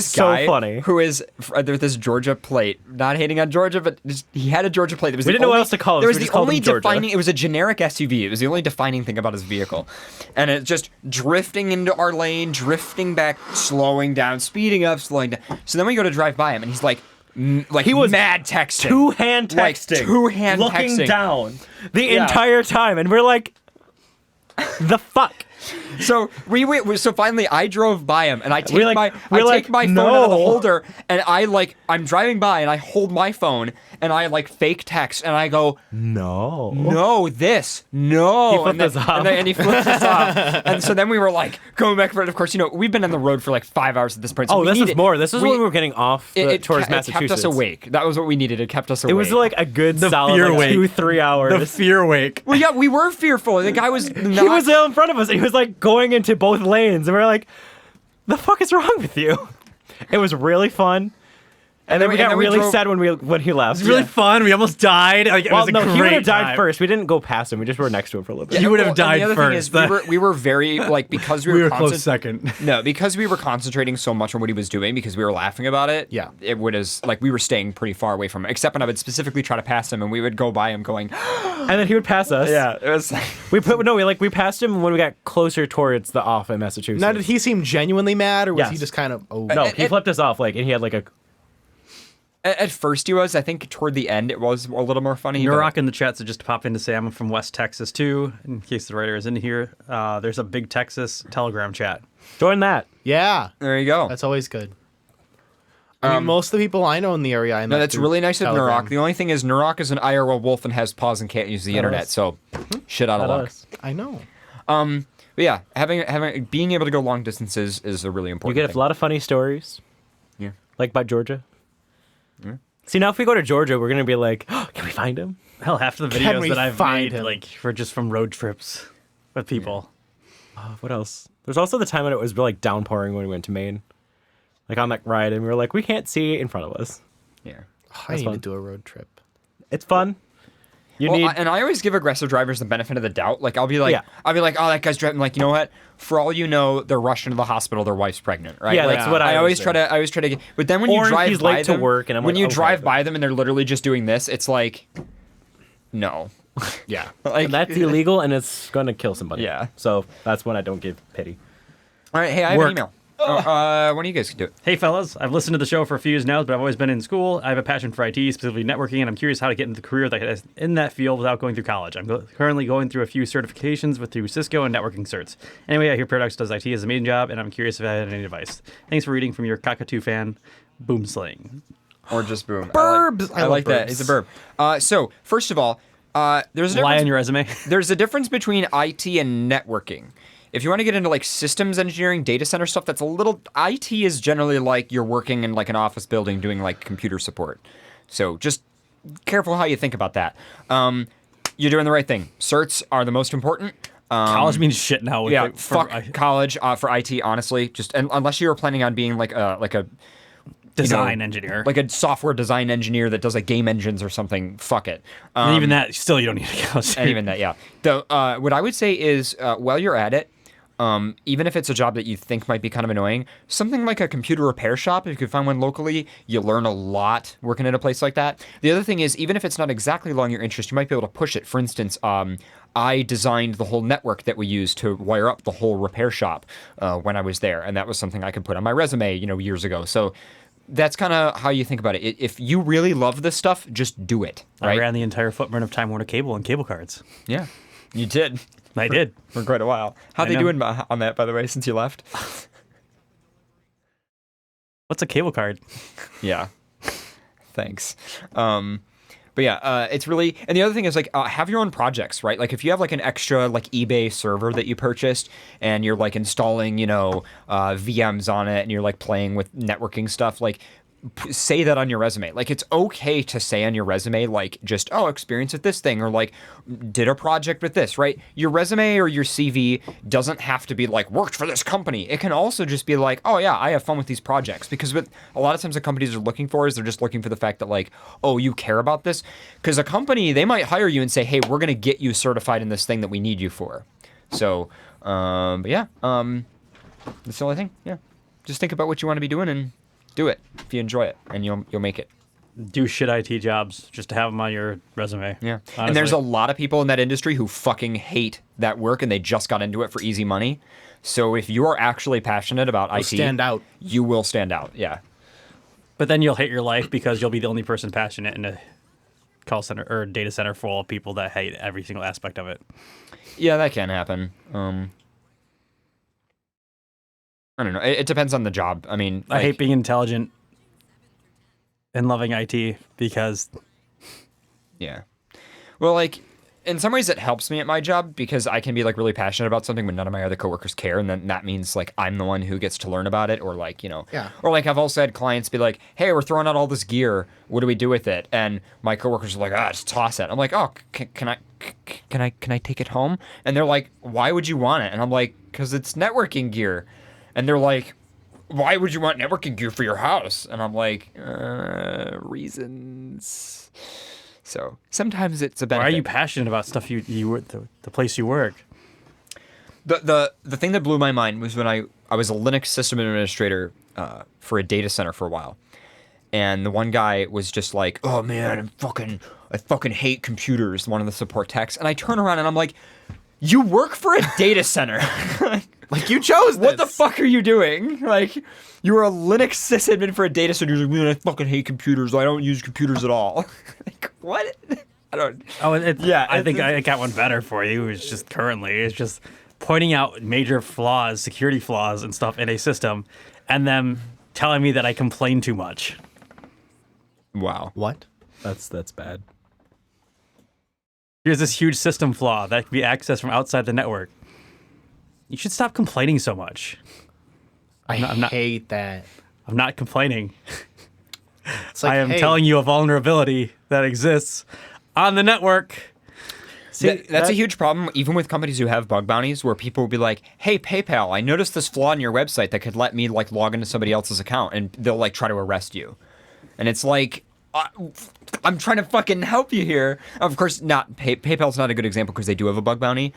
A: so
B: guy
A: funny.
B: who is there was this Georgia plate. Not hating on Georgia, but he had a Georgia plate. That was
A: We
B: the
A: didn't know what
B: only-
A: else to call him,
B: There
A: so
B: was
A: we
B: the
A: just called him
B: only
A: Georgia.
B: defining. It was a generic SUV. It was the only defining thing about his vehicle, and it just drifting into our lane, drifting back, slowing down, speeding up, slowing down. So then we go to drive by him, and he's like he was mad texting,
A: two-hand
B: like
A: texting,
B: two-hand
A: looking
B: texting.
A: down the
B: Yeah.
A: entire time, and we're like, the fuck.
B: So so finally I drove by him and I take
A: We're
B: my
A: like,
B: phone out of the
A: no.
B: holder and I'm driving by and I hold my phone and I like fake text and I go no
A: He flipped
B: and
A: us off.
B: and he flipped us off and so then we were like going back for it. Of course, we've been on the road for like 5 hours at this point. So
A: Oh,
B: we
A: this is
B: needed-
A: more. This is when we were getting off towards
B: it
A: Massachusetts.
B: kept us awake. That was what we needed. It kept us awake.
A: It was like a good solid
N: fear
A: like,
N: wake.
A: 2-3 hours.
N: The fear wake.
B: well, yeah, we were fearful. The guy was not,
A: He was in front of us. And he was like going into both lanes, and we are like, "The fuck is wrong with you?" It was really fun, and then we got really sad when he left.
N: It was really fun. We almost died. Like, it
A: Well,
N: was a
A: no,
N: great
A: he would have died
N: time.
A: first. We didn't go past him. We just were next to him for a little bit.
N: You would have
B: and
N: died
B: the other thing
N: first.
B: is, we were very like because we were
N: close second.
B: No, because we were concentrating so much on what he was doing because we were laughing about it.
D: Yeah.
B: It would as like we were staying pretty far away from him. Except when I would specifically try to pass him and we would go by him going
A: And then he would pass us.
B: Yeah, it was
A: we passed him when we got closer towards the off in Massachusetts.
D: Now, did he seem genuinely mad, or was he
A: Yes.
D: just kind of? Oh,
A: No, he flipped us off. Like, and he had like a.
B: at first he was. I think toward the end it was a little more funny. but-
C: Nurok in the chat said just to pop in to say I'm from West Texas too, in case the writer is in here. There's a big Texas Telegram chat.
A: Join that.
D: yeah,
B: There you go.
D: that's always good. I mean, most of the people I know in the area, I
B: No,
D: met
B: that's
D: through
B: really nice of
D: Telegram.
B: Nurok. The only thing is Nurok is an IRL wolf and has paws and can't use the internet, so shit out of
A: Not
B: luck.
A: us.
D: I know.
B: But yeah, being able to go long distances is a really
A: You
B: important
A: get
B: thing.
A: a lot of funny stories.
B: Yeah.
A: Like by Georgia. See, now if we go to Georgia, we're gonna be like, oh, can we find him?
C: Hell, half of the
D: Can
C: videos
D: we
C: that I've
D: find
C: made
D: him?
C: like were just from road trips with people.
A: What else? There's also the time when it was like downpouring when we went to Maine, like on that ride, and we were like, we can't see in front of us.
B: Yeah.
D: I need
A: fun.
D: to do a road trip.
A: It's fun.
B: And I always give aggressive drivers the benefit of the doubt. Like I'll be like, oh, that guy's driving. Like, you know what? For all you know, they're rushed into the hospital. Their wife's pregnant, right?
A: Yeah,
B: like,
A: that's what I
B: always
A: would
B: try
A: say.
B: to. I always try to. But then when
A: Or
B: you drive
A: he's
B: by
A: late to
B: them,
A: work and I'm
B: when
A: like,
B: you
A: okay,
B: drive
A: but-
B: by them and they're literally just doing this, it's like, no.
D: Yeah.
B: Like
A: And that's illegal, and it's gonna kill somebody.
B: Yeah.
A: So that's when I don't give pity.
B: All right. Hey, I have
C: Work.
B: an email. One of you guys can do it.
C: Hey fellas, I've listened to the show for a few years now, but I've always been in school. I have a passion for IT, specifically networking, and I'm curious how to get into the career that is in that field without going through college. I'm currently going through a few certifications through Cisco and networking certs. Anyway, I hear Paradox does IT as a main job, and I'm curious if I had any advice. Thanks for reading from your Cockatoo fan, Boomsling.
B: Or just boom.
D: Burbs!
B: I
D: I
B: like
D: love
B: that.
D: burbs.
B: It's a burb. So first of all, there's a
C: Lie
B: difference.
C: on your resume.
B: There's a difference between IT and networking. If you want to get into like systems engineering, data center stuff, that's a little. IT is generally like you're working in like an office building doing like computer support. So just careful how you think about that. You're doing the right thing. Certs are the most important.
C: College means shit now. With
B: Yeah,
C: like, for-
B: fuck college for IT. Honestly, just unless you're planning on being like a
C: design engineer.
B: like a software design engineer that does like game engines or something. Fuck it.
C: And even that, still you don't need a college.
B: And even that, yeah. What I would say is, while you're at it, even if it's a job that you think might be kind of annoying, something like a computer repair shop, if you could find one locally, you learn a lot working at a place like that. The other thing is, even if it's not exactly along your interest, you might be able to push it. For instance, I designed the whole network that we used to wire up the whole repair shop when I was there, and that was something I could put on my resume, years ago. So that's kind of how you think about it. If you really love this stuff, just do it. Right?
C: I ran the entire footprint of Time Warner Cable and cable cards.
B: Yeah, you did.
C: I did.
B: For quite a while. How'd they
C: know.
B: doing on that, by the way, since you left?
C: What's a cable card?
B: Yeah. Thanks. But yeah, it's really, and the other thing is like, have your own projects, right? Like if you have like an extra like eBay server that you purchased and you're like installing, VMs on it and you're like playing with networking stuff, like say that on your resume. Like, it's okay to say on your resume, like, just, oh, experience with this thing, or like, did a project with this, right? Your resume or your CV doesn't have to be like, worked for this company. It can also just be like, oh yeah, I have fun with these projects. Because what a lot of times the companies are looking for is they're just looking for the fact that, like, oh, you care about this. Because a company, they might hire you and say, hey, we're going to get you certified in this thing that we need you for. So, but yeah, that's the only thing. Yeah. Just think about what you want to be doing and do it if you enjoy it, and you'll make it.
C: Do shit IT jobs just to have them on your resume.
B: Yeah.
C: Honestly.
B: And there's a lot of people in that industry who fucking hate that work, and they just got into it for easy money. So if you are actually passionate about IT,
D: stand out.
B: You will stand out. Yeah.
C: But then you'll hate your life because you'll be the only person passionate in a call center or data center full of people that hate every single aspect of it.
B: Yeah, that can happen. I don't know. It depends on the job. I mean,
C: I hate being intelligent and loving IT because...
B: Yeah. Well, like, in some ways it helps me at my job because I can be, like, really passionate about something but none of my other coworkers care, and then that means, like, I'm the one who gets to learn about it, or, like, you know...
D: Yeah.
B: Or, like, I've also had clients be like, hey, we're throwing out all this gear. What do we do with it? And my coworkers are like, just toss it. I'm like, oh, can I take it home? And they're like, why would you want it? And I'm like, because it's networking gear. And they're like, why would you want networking gear for your house? And I'm like, reasons. So sometimes it's a benefit.
C: Why are you passionate about stuff the place you work?
B: The thing that blew my mind was when I was a Linux system administrator for a data center for a while. And the one guy was just like, oh man, I fucking hate computers, one of the support techs. And I turn around and I'm like, you work for a data center.
D: Like, you chose this.
B: What the fuck are you doing? Like, you were a Linux sysadmin for a data center. You're like, man, I fucking hate computers. I don't use computers at all. Like, what? I don't.
C: Oh, yeah. I think I got one better for you. It's just it's pointing out major flaws, security flaws and stuff in a system, and then telling me that I complain too much.
B: Wow.
D: What?
A: That's bad.
C: Here's this huge system flaw that can be accessed from outside the network. You should stop complaining so much.
D: I hate that.
C: I'm not complaining.
D: It's like,
C: I am
D: hey,
C: telling you a vulnerability that exists on the network.
B: See, that's a huge problem, even with companies who have bug bounties, where people will be like, hey, PayPal, I noticed this flaw in your website that could let me, like, log into somebody else's account, and they'll, like, try to arrest you. And it's like, I'm trying to fucking help you here. Of course, not PayPal's not a good example because they do have a bug bounty,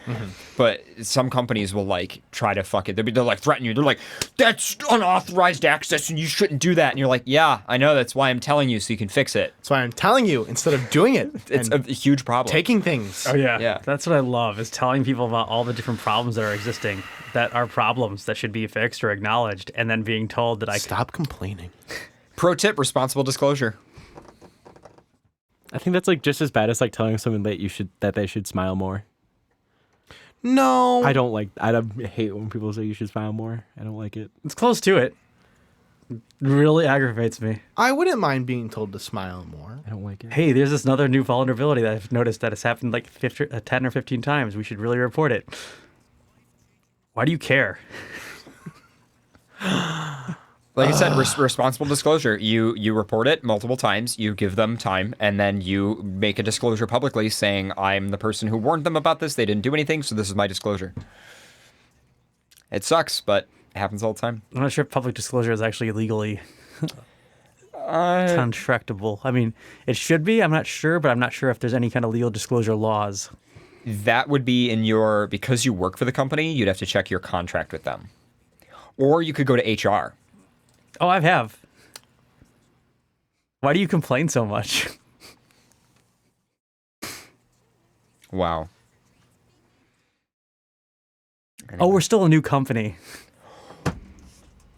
B: but some companies will, like, try to fuck it. They're like, threaten you. They're like, that's unauthorized access and you shouldn't do that. And you're like, yeah, I know. That's why I'm telling you so you can fix it.
D: That's why I'm telling you instead of doing it.
B: It's a huge problem.
D: Taking things.
C: Oh, yeah.
B: Yeah.
C: That's what I love, is telling people about all the different problems that are existing, that are problems that should be fixed or acknowledged, and then being told that
D: Stop complaining.
B: Pro tip, responsible disclosure.
A: I think that's like just as bad as like telling someone that they should smile more.
D: No.
A: I hate when people say you should smile more. I don't like it.
C: It's close to it. It really aggravates me.
D: I wouldn't mind being told to smile more.
A: I don't like it.
C: Hey, there's this another new vulnerability that I've noticed that has happened like 10 or 15 times. We should really report it. Why do you care?
B: Like I said, responsible disclosure. You report it multiple times, you give them time, and then you make a disclosure publicly saying, I'm the person who warned them about this, they didn't do anything, so this is my disclosure. It sucks, but it happens all the time.
C: I'm not sure if public disclosure is actually legally contractable. I mean, it should be, I'm not sure, but I'm not sure if there's any kind of legal disclosure laws.
B: That would be because you work for the company, you'd have to check your contract with them. Or you could go to HR.
C: Oh, I have. Why do you complain so much?
B: Wow.
C: Oh, we're still a new company.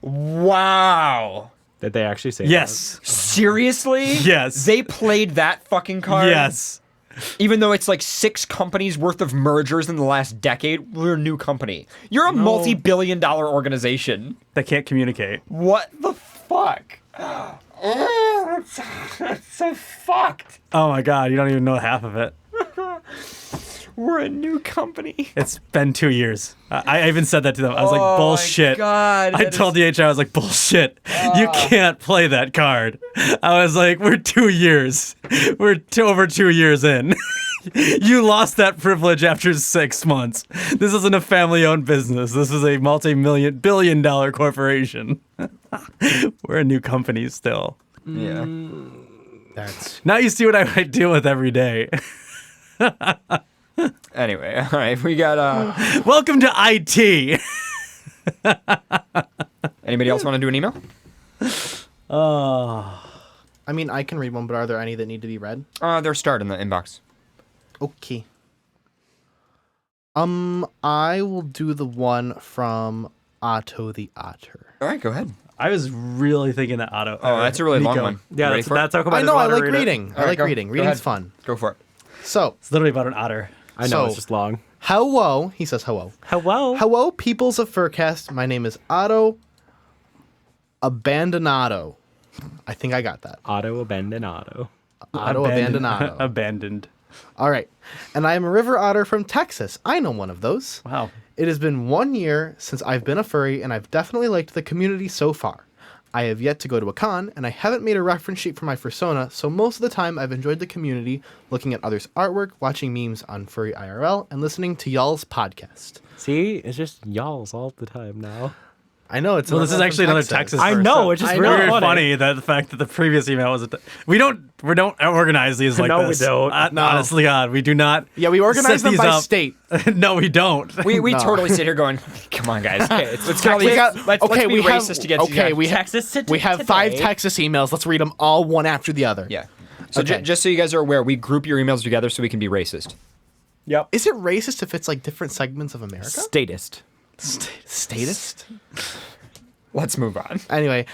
B: Wow.
A: Did they actually say
C: Yes.
B: Seriously?
C: Yes.
B: They played that fucking card?
C: Yes.
B: Even though it's like 6 companies worth of mergers in the last decade, we're a new company. You're a multi-billion-dollar organization.
C: That can't communicate.
B: What the fuck? That's so fucked.
C: Oh my god, you don't even know half of it.
B: We're a new company.
C: It's been 2 years. I even said that to them. I was like,
B: Oh,
C: bullshit.
B: my God,
C: I
B: that
C: told DHI, I was like, bullshit. You can't play that card. I was like, we're 2 years. We're over 2 years in. You lost that privilege after 6 months. This isn't a family-owned business. This is a multi-billion-dollar corporation. We're a new company still.
B: Yeah.
C: Now you see what I deal with every day.
B: Anyway, all right, we got
C: Welcome to IT.
B: Anybody else want to do an email?
D: I mean, I can read one, but are there any that need to be read?
B: They're starred in the inbox.
D: Okay. I will do the one from Otto the Otter.
B: All right, go ahead.
C: I was really thinking that Otto.
B: Oh, that's a really long one.
A: Yeah,
B: Ready
A: that's,
B: for it?
A: that's how come
D: I
A: I
D: know,
A: didn't
D: I
A: want to
D: like
A: read it.
D: reading. I like reading. Reading's fun.
B: Go for it.
D: So,
C: It's literally about an otter.
A: I know,
D: So-
A: it's just long.
D: hello, he says hello.
A: Hello.
D: Hello, peoples of Furcast. My name is Otto Abandonado. I think I got that.
A: Otto Abandonado.
D: Otto Abandonado.
C: Abandoned.
D: All right. And I am a river otter from Texas. I know one of those.
C: Wow.
D: It has been 1 year since I've been a furry, and I've definitely liked the community so far. I have yet to go to a con, and I haven't made a reference sheet for my persona, so most of the time I've enjoyed the community, looking at others' artwork, watching memes on Furry IRL, and listening to y'all's podcast.
A: See, it's just y'all's all the time now.
D: I know it's.
C: Well, this is actually another Texas.
A: I
C: verse,
A: know,
C: so
A: it's just
C: it's
A: really
C: very
A: funny.
C: funny that the fact that the previous email was. We don't organize these like
A: No, we
C: this.
A: don't.
D: No.
C: Honestly, God, we do not.
D: Yeah, we organize
C: set
D: them
C: these
D: by
C: up.
D: state.
C: No, we don't.
B: We
D: No.
B: totally sit here going, come on, guys. Let's get all
D: We
B: these.
D: got-
B: Let's
D: okay,
B: be
D: we have
B: racist to get these
D: okay.
B: guys.
D: We have
A: Texas
D: we have 5
A: today.
D: Texas emails. Let's read them all one after the other.
B: Yeah. So
D: Okay.
B: just so you guys are aware, we group your emails together so we can be racist.
A: Yep.
D: Is it racist if it's like different segments of America?
A: Statist.
D: Statist?
B: Let's move on.
D: Anyway,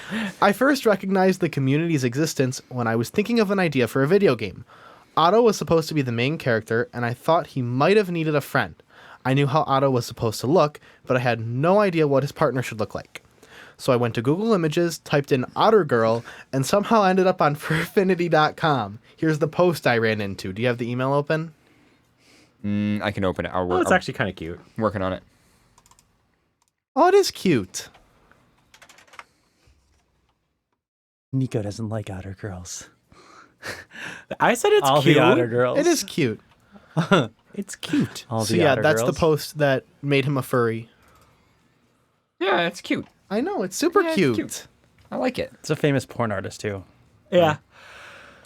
D: I first recognized the community's existence when I was thinking of an idea for a video game. Otto was supposed to be the main character, and I thought he might have needed a friend. I knew how Otto was supposed to look, but I had no idea what his partner should look like. So I went to Google Images, typed in Otter Girl, and somehow ended up on Furfinity.com. Here's the post I ran into. Do you have the email open?
B: I can open it.
A: Oh, it's actually kind of cute.
B: Working on it.
D: Oh, it is cute.
C: Nico doesn't like otter girls.
A: I said it's
C: All
A: cute.
C: the otter girls.
D: It is cute.
A: It's cute.
C: All
D: So
C: the
D: yeah,
C: otter
D: that's
C: girls.
D: the post that made him a furry.
B: Yeah, it's cute.
D: I know, it's super
B: Yeah, it's
D: cute.
B: cute. I like it.
C: It's a famous porn artist too.
A: Yeah.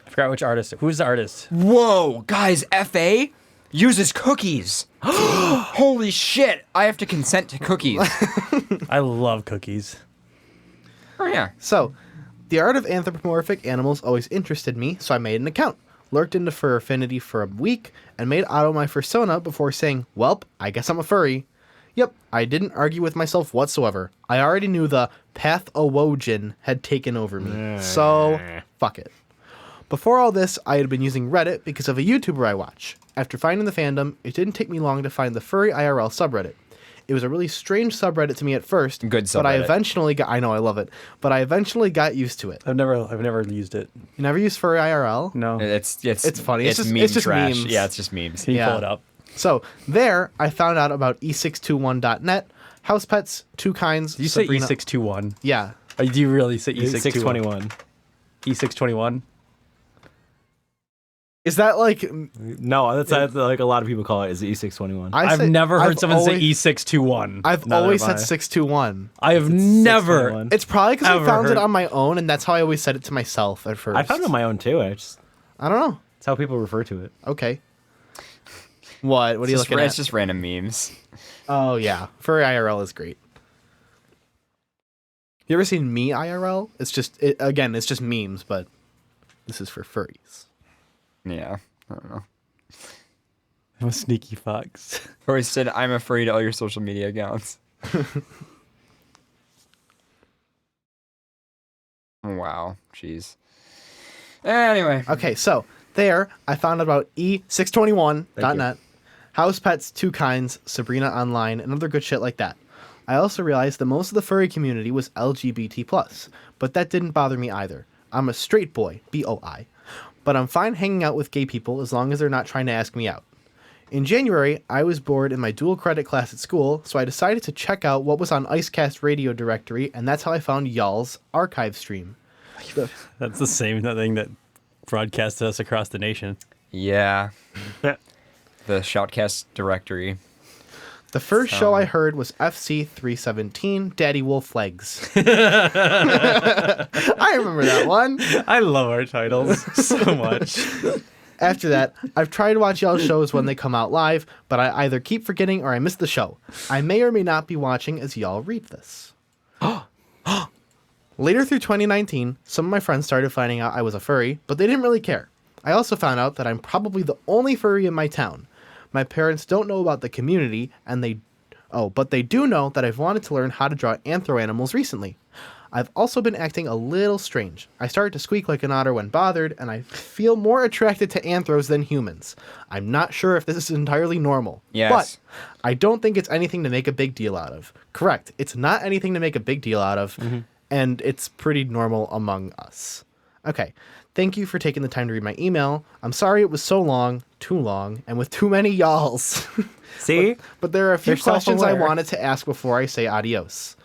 C: I forgot which artist. Who's the artist?
B: Whoa, guys, FA uses cookies. Holy shit, I have to consent to cookies.
C: I love cookies.
B: Oh, yeah.
D: So, the art of anthropomorphic animals always interested me, so I made an account, lurked into Fur Affinity for a week, and made Otto my persona before saying, welp, I guess I'm a furry. Yep, I didn't argue with myself whatsoever. I already knew the Pathologian had taken over me, so fuck it. Before all this, I had been using Reddit because of a YouTuber I watch. After finding the fandom, it didn't take me long to find the Furry IRL subreddit. It was a really strange subreddit to me at first.
B: Good
D: But I
B: subreddit.
D: eventually got, I know, I love it. But I eventually got used to it.
C: I've never used it.
D: You never used Furry IRL?
C: No.
B: It's
D: funny.
B: It's,
D: It's just-
B: meme
D: it's just
B: trash.
D: memes.
B: Yeah, it's just memes.
C: Can you
D: Yeah.
C: pull it up?
D: So there, I found out about e621.net, house pets, two kinds.
C: Do you say
D: Sabrina-
C: E621?
D: Yeah.
C: Do you really say E621?
A: 621.
C: E621?
D: Is that like?
A: No, that's like a lot of people call it is E621.
C: I've
D: say-
C: never heard
D: I've
C: someone say
D: always-
C: E621.
D: I've
A: Neither
D: always
A: have
D: said
A: I.
D: 621.
C: I have
A: It's
C: never.
A: 621.
D: It's probably because I
C: Ever
D: found it
C: heard-
D: on my own, and that's how I always said it to myself at first.
A: I found it on my own too.
D: I don't know.
A: It's how people refer to it.
D: Okay. What are you
B: It's
D: looking at?
B: It's just random memes.
D: Oh yeah, Furry IRL is great. You ever seen Me IRL? It's just it's just memes, but this is for furries.
B: Yeah, I don't know.
C: I'm a sneaky fox.
B: Or he said, I'm afraid to all your social media accounts. Wow, jeez. Anyway.
D: Okay, so there I found out about e621.net, house pets, two kinds, Sabrina Online, and other good shit like that. I also realized that most of the furry community was LGBT+, but that didn't bother me either. I'm a straight boy, BOI, but I'm fine hanging out with gay people as long as they're not trying to ask me out. In January, I was bored in my dual credit class at school, so I decided to check out what was on IceCast radio directory, and that's how I found y'all's archive stream.
C: That's the same thing that broadcasted us across the nation.
B: Yeah. The Shoutcast directory.
D: The first show I heard was FC 317, Daddy Wolf Legs. I remember that one.
C: I love our titles so much.
D: After that, I've tried to watch y'all's shows when they come out live, but I either keep forgetting or I miss the show. I may or may not be watching as y'all read this. Later through 2019, some of my friends started finding out I was a furry, but they didn't really care. I also found out that I'm probably the only furry in my town. My parents don't know about the community, but they do know that I've wanted to learn how to draw anthro animals recently. I've also been acting a little strange. I started to squeak like an otter when bothered, and I feel more attracted to anthros than humans. I'm not sure if this is entirely normal.
B: Yes.
D: But I don't think it's anything to make a big deal out of. Correct. It's not anything to make a big deal out of, and it's pretty normal among us. Okay. Thank you for taking the time to read my email. I'm sorry it was so long, too long, and with too many y'alls.
A: See?
D: But there are a few
A: They're
D: questions I
A: self-aware.
D: wanted to ask before I say adios.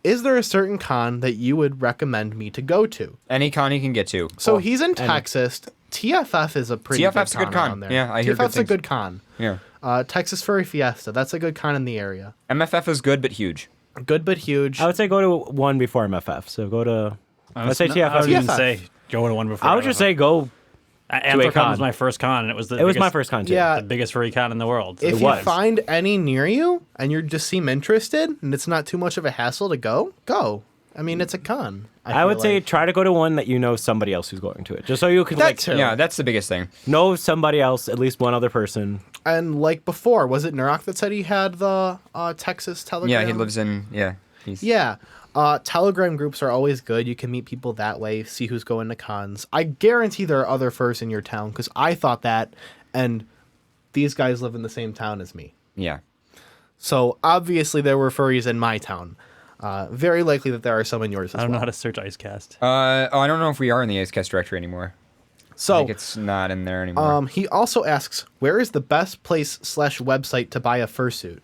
D: Is there a certain con that you would recommend me to go to?
B: Any con you can get to.
D: So he's in Texas. TFF is a pretty
B: TFF's a
D: good
B: good
D: con
B: con.
D: around there.
B: Yeah, I hear good
D: TFF's a
B: things.
D: good con.
B: Yeah.
D: Texas Furry Fiesta. That's a good con in the area.
B: MFF is good but huge.
D: Good but huge.
A: I would say go to one before MFF. So go to. Let's say TFF.
C: I would even
D: TFF.
C: say go to one before.
A: I would just say go.
C: Anthrocon
A: con.
C: was my first con, and it was the
A: It was
C: biggest-
A: my first con too.
D: Yeah.
C: the biggest furry con in the world.
D: If
A: It
D: you
A: was.
D: find any near you and you just seem interested and it's not too much of a hassle to go, go. I mean, it's a con.
A: I would
D: feel
A: say
D: like.
A: try to go to one that you know somebody else who's going to it, just so you can
D: That
A: like
D: too.
B: Yeah, that's the biggest thing.
A: know somebody else, at least one other person.
D: And like before, was it Nurok that said he had the Texas Telegram?
B: Yeah, he lives in. Yeah.
D: Yeah. Telegram groups are always good. You can meet people that way, see who's going to cons. I guarantee there are other furs in your town because I thought that, and these guys live in the same town as me.
B: Yeah.
D: So obviously there were furries in my town. Very likely that there are some in yours as well.
C: I don't know how to search IceCast.
B: I don't know if we are in the IceCast directory anymore.
D: So
B: I think it's not in there anymore.
D: He also asks, where is the best place / website to buy a fursuit?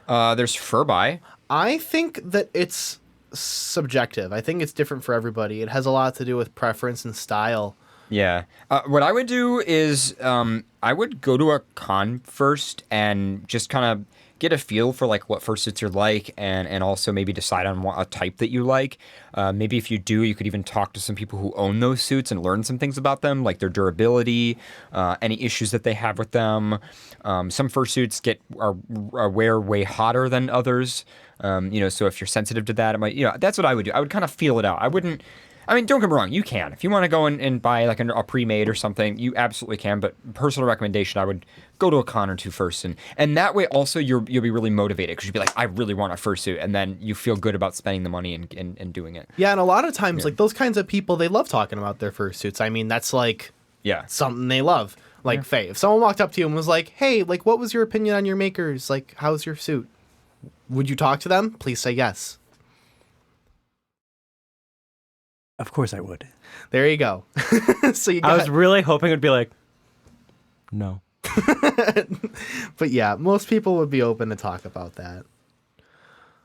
B: There's Furbuy.
D: I think that it's subjective. I think it's different for everybody. It has a lot to do with preference and style.
B: Yeah. What I would do is I would go to a con first and just kind of get a feel for like what fursuits are like and also maybe decide on a type that you like. Maybe if you do, you could even talk to some people who own those suits and learn some things about them, like their durability, any issues that they have with them. Some fursuits are wear way hotter than others. So if you're sensitive to that, it might, that's what I would do. I would kind of feel it out. I mean, don't get me wrong, you can. If you want to go and buy like a pre-made or something, you absolutely can. But personal recommendation, I would go to a con or two first. And that way also you'll be really motivated because you'll be like, I really want a fursuit. And then you feel good about spending the money and doing it.
D: Yeah, and a lot of times, like those kinds of people, they love talking about their fursuits. I mean, that's like something they love. Like Faye, if someone walked up to you and was like, hey, like, what was your opinion on your makers? Like, how's your suit? Would you talk to them? Please say yes.
C: Of course I would.
D: There you go. So you got,
A: I was really hoping it would be like, no.
D: but yeah, most people would be open to talk about that.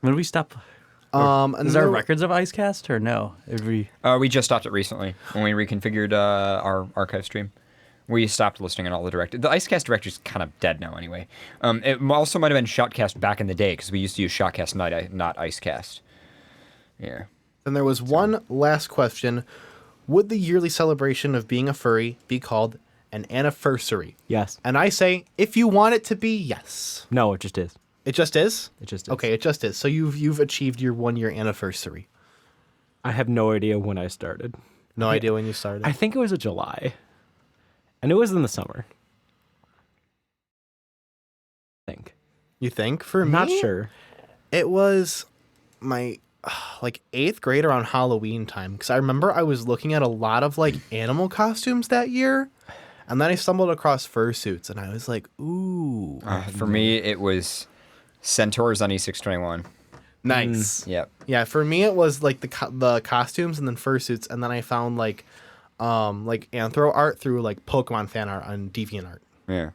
C: When did we stop?
D: And
C: Is there
D: there-
C: records of IceCast or no?
B: We just stopped it recently when we reconfigured our archive stream. We stopped listing on all the directories. The IceCast directory is kind of dead now anyway. It also might have been Shoutcast back in the day because we used to use Shoutcast, not IceCast. Yeah.
D: And there was one last question. Would the yearly celebration of being a furry be called an anniversary?
A: Yes.
D: And I say, if you want it to be, yes.
A: No, it just is.
D: It just is?
A: It just is.
D: Okay, it just is. So you've achieved your 1 year anniversary.
A: I have no idea when I started.
D: No idea when you started.
A: I think it was a July. And it was in the summer. I think.
D: You think? For
A: I'm
D: me?
A: not sure.
D: It was my like 8th grade around Halloween time because I remember I was looking at a lot of like animal costumes that year, and then I stumbled across fursuits and I was like, ooh.
B: For me, it was Centaurs on E621.
D: Nice.
B: Yep.
D: Yeah, for me it was like the costumes and then fursuits, and then I found like anthro art through like Pokemon fan art on DeviantArt.
B: Yeah.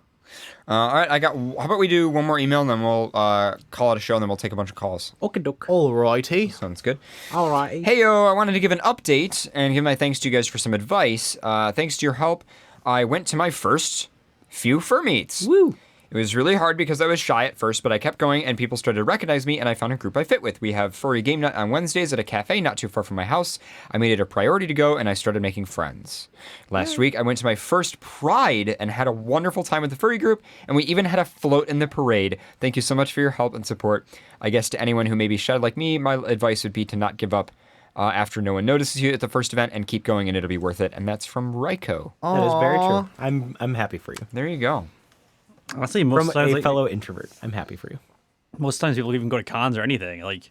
B: All right, how about we do one more email and then we'll call it a show and then we'll take a bunch of calls.
A: Okay, doke.
D: Alrighty.
B: Sounds good.
A: Alright.
B: Hey, yo, I wanted to give an update and give my thanks to you guys for some advice. Thanks to your help, I went to my first few fur meets.
A: Woo!
B: It was really hard because I was shy at first, but I kept going and people started to recognize me and I found a group I fit with. We have furry game night on Wednesdays at a cafe not too far from my house. I made it a priority to go and I started making friends. Last week, I went to my first Pride and had a wonderful time with the furry group, and we even had a float in the parade. Thank you so much for your help and support. I guess to anyone who may be shy like me, my advice would be to not give up after no one notices you at the first event and keep going and it'll be worth it. And that's from Raiko.
A: That is very true. I'm happy for you.
B: There you go.
C: Honestly, most
A: From
C: times,
A: a fellow introvert, I'm happy for you.
C: most times people even go to cons or anything. Like,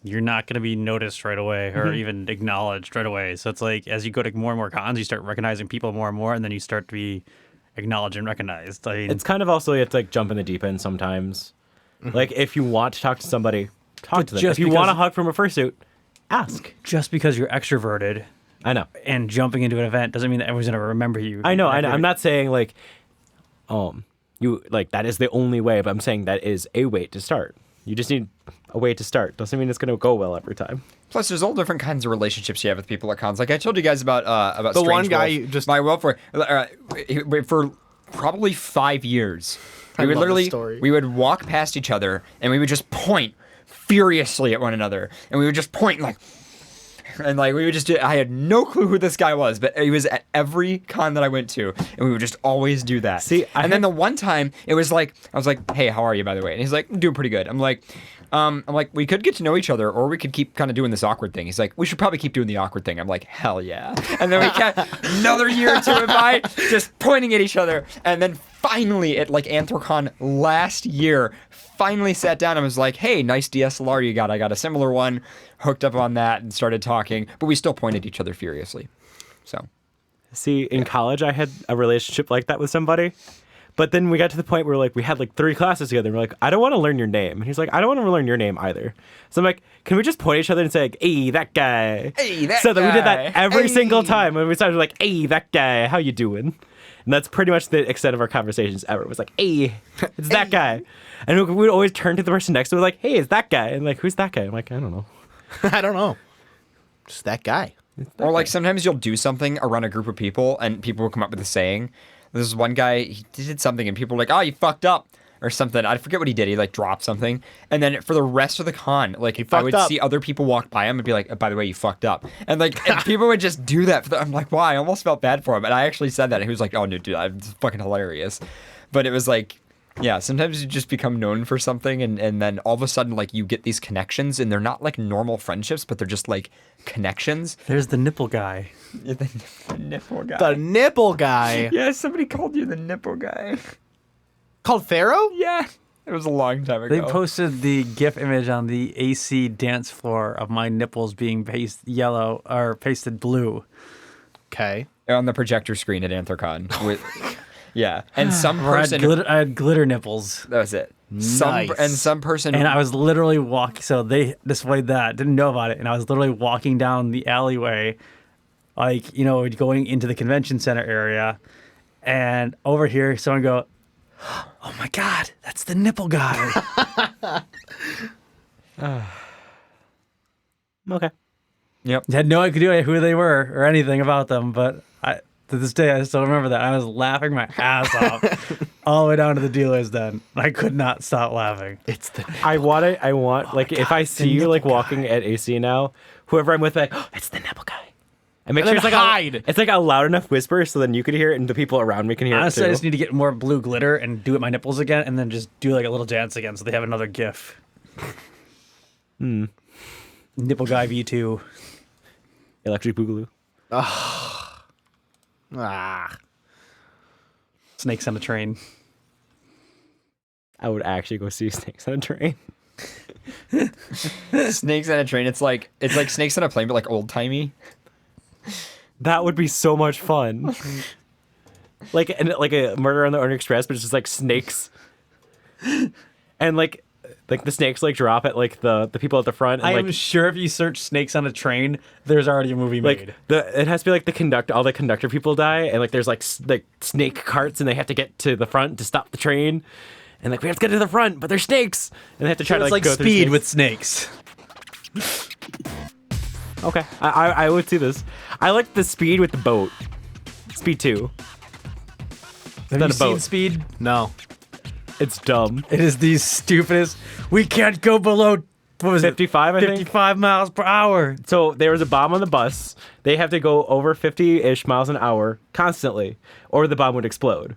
C: you're not going to be noticed right away or even acknowledged right away. So it's like, as you go to more and more cons, you start recognizing people more and more, and then you start to be acknowledged and recognized. I mean,
A: It's kind of also, you have to like jump in the deep end sometimes. Like, if you want to talk to somebody, talk to them.
C: just
A: If you want a
C: because-
A: hug from a fursuit, ask.
C: just because you're extroverted
A: I know.
C: and jumping into an event doesn't mean that everyone's going to remember you.
A: I know. I'm not saying like, you like that is the only way, but I'm saying that is a way to start. You just need a way to start. Doesn't mean it's going to go well every time.
B: Plus, there's all different kinds of relationships you have with people at cons. Like I told you guys about
D: The
B: Strange
D: one guy
B: Wolf.
D: just-
B: my welfare for probably 5 years.
D: I
B: We would
D: love this
B: literally
D: story.
B: we would walk past each other and we would just point furiously at one another, and we would just point like. And like we would just do, I had no clue who this guy was, but he was at every con that I went to, and we would just always do that.
A: See,
B: then the one time it was like I was like, "Hey, how are you, by the way?" And he's like, "Doing pretty good." I'm like, we could get to know each other, or we could keep kind of doing this awkward thing. He's like, "We should probably keep doing the awkward thing." I'm like, "Hell yeah!" And then we kept another year or two went by, just pointing at each other, and then finally at like Anthrocon last year. Finally sat down and was like, hey, nice DSLR you got. I got a similar one, hooked up on that and started talking, but we still pointed at each other furiously. So,
A: See, in college, I had a relationship like that with somebody. But then we got to the point where like we had like 3 classes together. And we're like, I don't want to learn your name. And he's like, I don't want to learn your name either. So I'm like, can we just point at each other and say, like, hey, that guy?
B: Hey, that
A: so that we did that
B: guy.
A: every
B: Hey.
A: single time. When we started like, hey, that guy, how you doing? And that's pretty much the extent of our conversations ever. It was like, hey, it's that guy. And we would always turn to the person next to us like, hey, it's that guy. And like, who's that guy? I'm like, I don't know.
D: I don't know. Just that guy.
B: or like sometimes you'll do something around a group of people and people will come up with a saying. There's one guy, he did something and people were like, oh, you fucked up. Or something. I forget what he did. He like dropped something. And then for the rest of the con, like if I would see other people walk by him and be like, by the way, you fucked up. And like and people would just do that. I'm like, why? I almost felt bad for him. And I actually said that. And he was like, oh, no, dude, it's fucking hilarious. But it was like, yeah, sometimes you just become known for something and then all of a sudden like you get these connections and they're not like normal friendships, but they're just like connections.
C: There's the nipple guy.
B: Yeah, the nipple guy.
D: The nipple guy.
B: Yeah, somebody called you the nipple guy.
D: Called Pharaoh?
B: Yeah. It was a long time ago.
C: They posted the GIF image on the AC dance floor of my nipples being pasted blue.
D: Okay.
B: On the projector screen at Anthrocon. Yeah. And some
C: Where
B: person.
C: I had glitter nipples.
B: That was it.
D: Nice.
B: Some person.
C: And I was literally walking, so they displayed that, didn't know about it, and I was literally walking down the alleyway, like, you know, going into the convention center area, and over here, someone go, oh my God, that's the nipple guy.
A: Okay.
B: Yep.
C: I had no idea who they were or anything about them, but to this day, I still remember that. I was laughing my ass off all the way down to the dealer's den. I could not stop laughing.
D: It's the
A: I want like if I see you like walking at AC now, whoever I'm with, like, oh, it's the nipple guy. And make
D: And
A: sure
D: then
A: it's like
D: hide.
A: it's like a loud enough whisper so then you can hear it and the people around me can hear
C: Honestly,
A: it
C: I
A: too.
C: just need to get more blue glitter and do it my nipples again, and then just do like a little dance again, so they have another GIF. Nipple guy V2.
A: Electric Boogaloo.
C: Snakes on a train.
A: I would actually go see Snakes on a Train.
B: Snakes on a train. It's like snakes on a plane, but like old timey.
A: That would be so much fun. like a Murder on the Orient Express, but it's just like snakes. And like Like the snakes like drop at like the people at the front. And,
C: I
A: like,
C: am sure if you search snakes on a train, there's already a movie made.
A: like it has to be like all the conductor people die, and like there's like snake carts, and they have to get to the front to stop the train, and like we have to get to the front, but there's snakes, and they have to try to
C: it's
A: like
C: like
A: go through
C: Speed
A: snakes.
C: with snakes.
A: Okay, I would see this. I like the Speed with the boat. Speed 2.
C: Have
A: Not
C: you
A: a boat.
C: seen Speed?
D: No.
A: It's dumb.
C: It is the stupidest. We can't go below, what was
A: 55,
C: it?
A: I think?
C: 55 miles per hour.
A: So there was a bomb on the bus. They have to go over 50-ish miles an hour constantly, or the bomb would explode.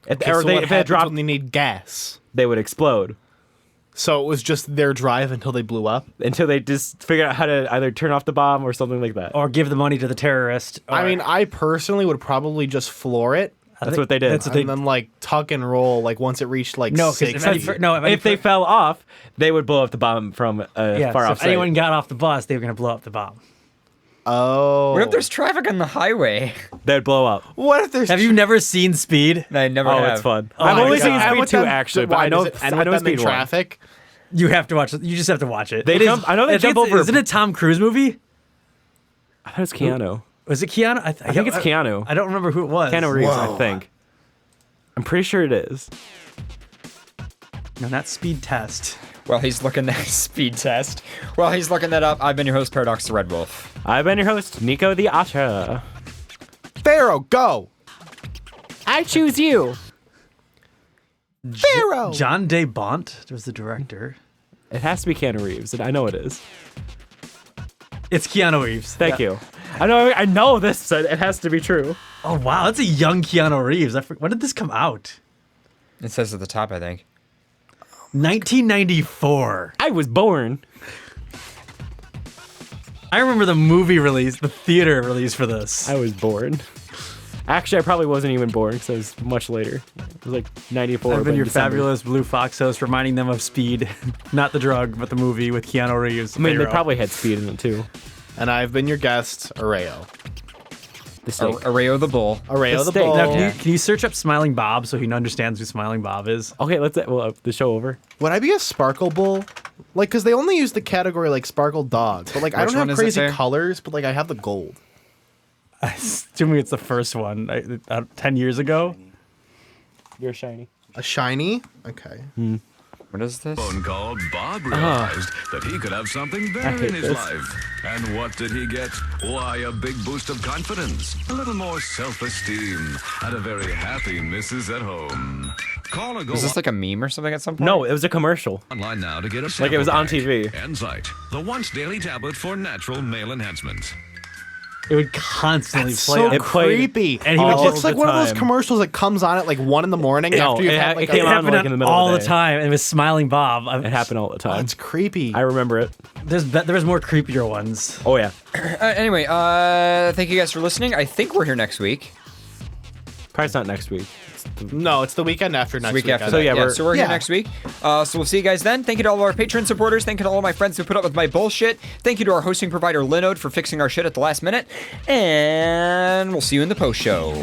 A: If,
D: Okay,
A: or
D: so
A: they,
D: what
A: if it
D: happens
A: dropped,
D: when they need gas?
A: they would explode.
D: So it was just their drive until they blew up?
A: Until they just figure out how to either turn off the bomb or something like that.
C: Or give the money to the terrorist.
D: I mean, I personally would probably just floor it.
A: That's what they did.
C: That's what they
D: And then, like, tuck and roll, like, once it reached, like,
C: No, 'cause
D: 60.
A: If they fell off, they would blow up the bomb from
C: yeah,
A: far
C: so
A: off
C: if
A: site.
C: anyone got off the bus, they were going to blow up the bomb.
D: Oh.
B: What if there's traffic on the highway?
A: They'd blow up.
D: What if there's...
C: Have you never seen Speed?
B: I never
A: Oh,
B: have.
A: it's fun.
C: Oh
A: I've
C: my
A: only
C: God.
A: seen
C: And
A: Speed
D: with
A: 2
D: them-
A: actually, but
D: why,
A: I know
D: does it end
A: I
D: with
A: know
D: them in
A: Speed 1.
D: traffic?
C: You have to watch it. You just have to watch it.
A: They
C: It is-
A: jump- I know they
C: think
A: jump
C: it's-
A: over-
C: Isn't it a Tom Cruise movie?
A: I thought it was Keanu.
C: Was it Keanu?
A: I think it's Keanu.
C: I don't remember who it was.
A: Keanu Reeves,
D: Whoa.
A: I think. I'm pretty sure it is.
C: No, not Speed Test.
B: Well, he's looking that speed test. Well, he's looking that up. I've been your host, Paradox the Red Wolf.
A: I've been your host, Nico the Otter.
D: Pharaoh, go!
A: I choose you.
D: Pharaoh!
C: John Day Bont was the director.
A: It has to be Keanu Reeves, and I know it is.
C: It's Keanu Reeves.
A: Thank you. I know this, so it has to be true.
C: Oh wow, that's a young Keanu Reeves. When did this come out?
B: It says at the top, I think.
C: 1994.
A: I was born.
C: I remember the movie release, the theater release for this.
A: I was born. Actually, I probably wasn't even born because it was much later. It was like 94.
C: I've
A: but
C: been
A: in
C: your
A: December.
C: fabulous Blue Fox host, reminding them of Speed, not the drug, but the movie with Keanu Reeves.
A: I mean, they
C: Pharaoh.
A: probably had Speed in it too.
D: And I've been your guest, Areo.
A: The snake.
B: Areo the Bull.
D: Areo the
A: steak.
D: Bull.
C: Now, can you search up Smiling Bob so he understands who Smiling Bob is?
A: Okay, let's the show over.
D: Would I be a Sparkle Bull? Like, because they only use the category, like, Sparkle Dog. But, like, I
B: Which
D: don't
B: one
D: have
B: is it
D: crazy
B: there?
D: colors, but, like, I have the gold.
C: Assuming it's the first one, 10 years ago.
A: You're shiny.
D: A shiny? Okay.
B: What is this?
M: Phone call, Bob realized that he could have something better
A: hate
M: in his
A: this.
M: life. And what did he get? Why, a big boost of confidence, a little more self-esteem, and a very happy missus at home. Call or go
B: Is this like a meme or something at some point?
A: No, it was a commercial.
M: online now to get a
A: Like it was
M: sample
A: on
M: pack.
A: TV.
M: Enzyte, the once daily tablet for natural male enhancement.
C: It would constantly
D: That's
C: play
D: so
C: on.
A: It played
D: creepy.
C: and he would
D: it
A: all
D: looks
A: the
D: like one of those
A: time.
D: commercials that comes on at, like, 1 in the morning
A: No,
D: after you've
A: it
D: had,
A: ha-
D: like,
A: it came
D: a...
A: on,
C: happened
A: like, in the middle of
C: all
A: the
C: the
A: day.
C: time, and it was Smiling Bob.
A: It happened all the time.
D: That's creepy.
A: I remember it.
C: There was more creepier ones.
A: Oh yeah.
B: Anyway, thank you guys for listening. I think we're here next week.
A: Probably it's not next week.
D: No, it's the weekend after next
B: Week
D: week.
B: after
D: I
A: So,
B: that.
A: yeah,
D: think.
A: we're-
B: So we're here
D: Yeah.
B: next week. So we'll see you guys then. Thank you to all of our Patreon supporters. Thank you to all of my friends who put up with my bullshit. Thank you to our hosting provider Linode for fixing our shit at the last minute. And we'll see you in the post show.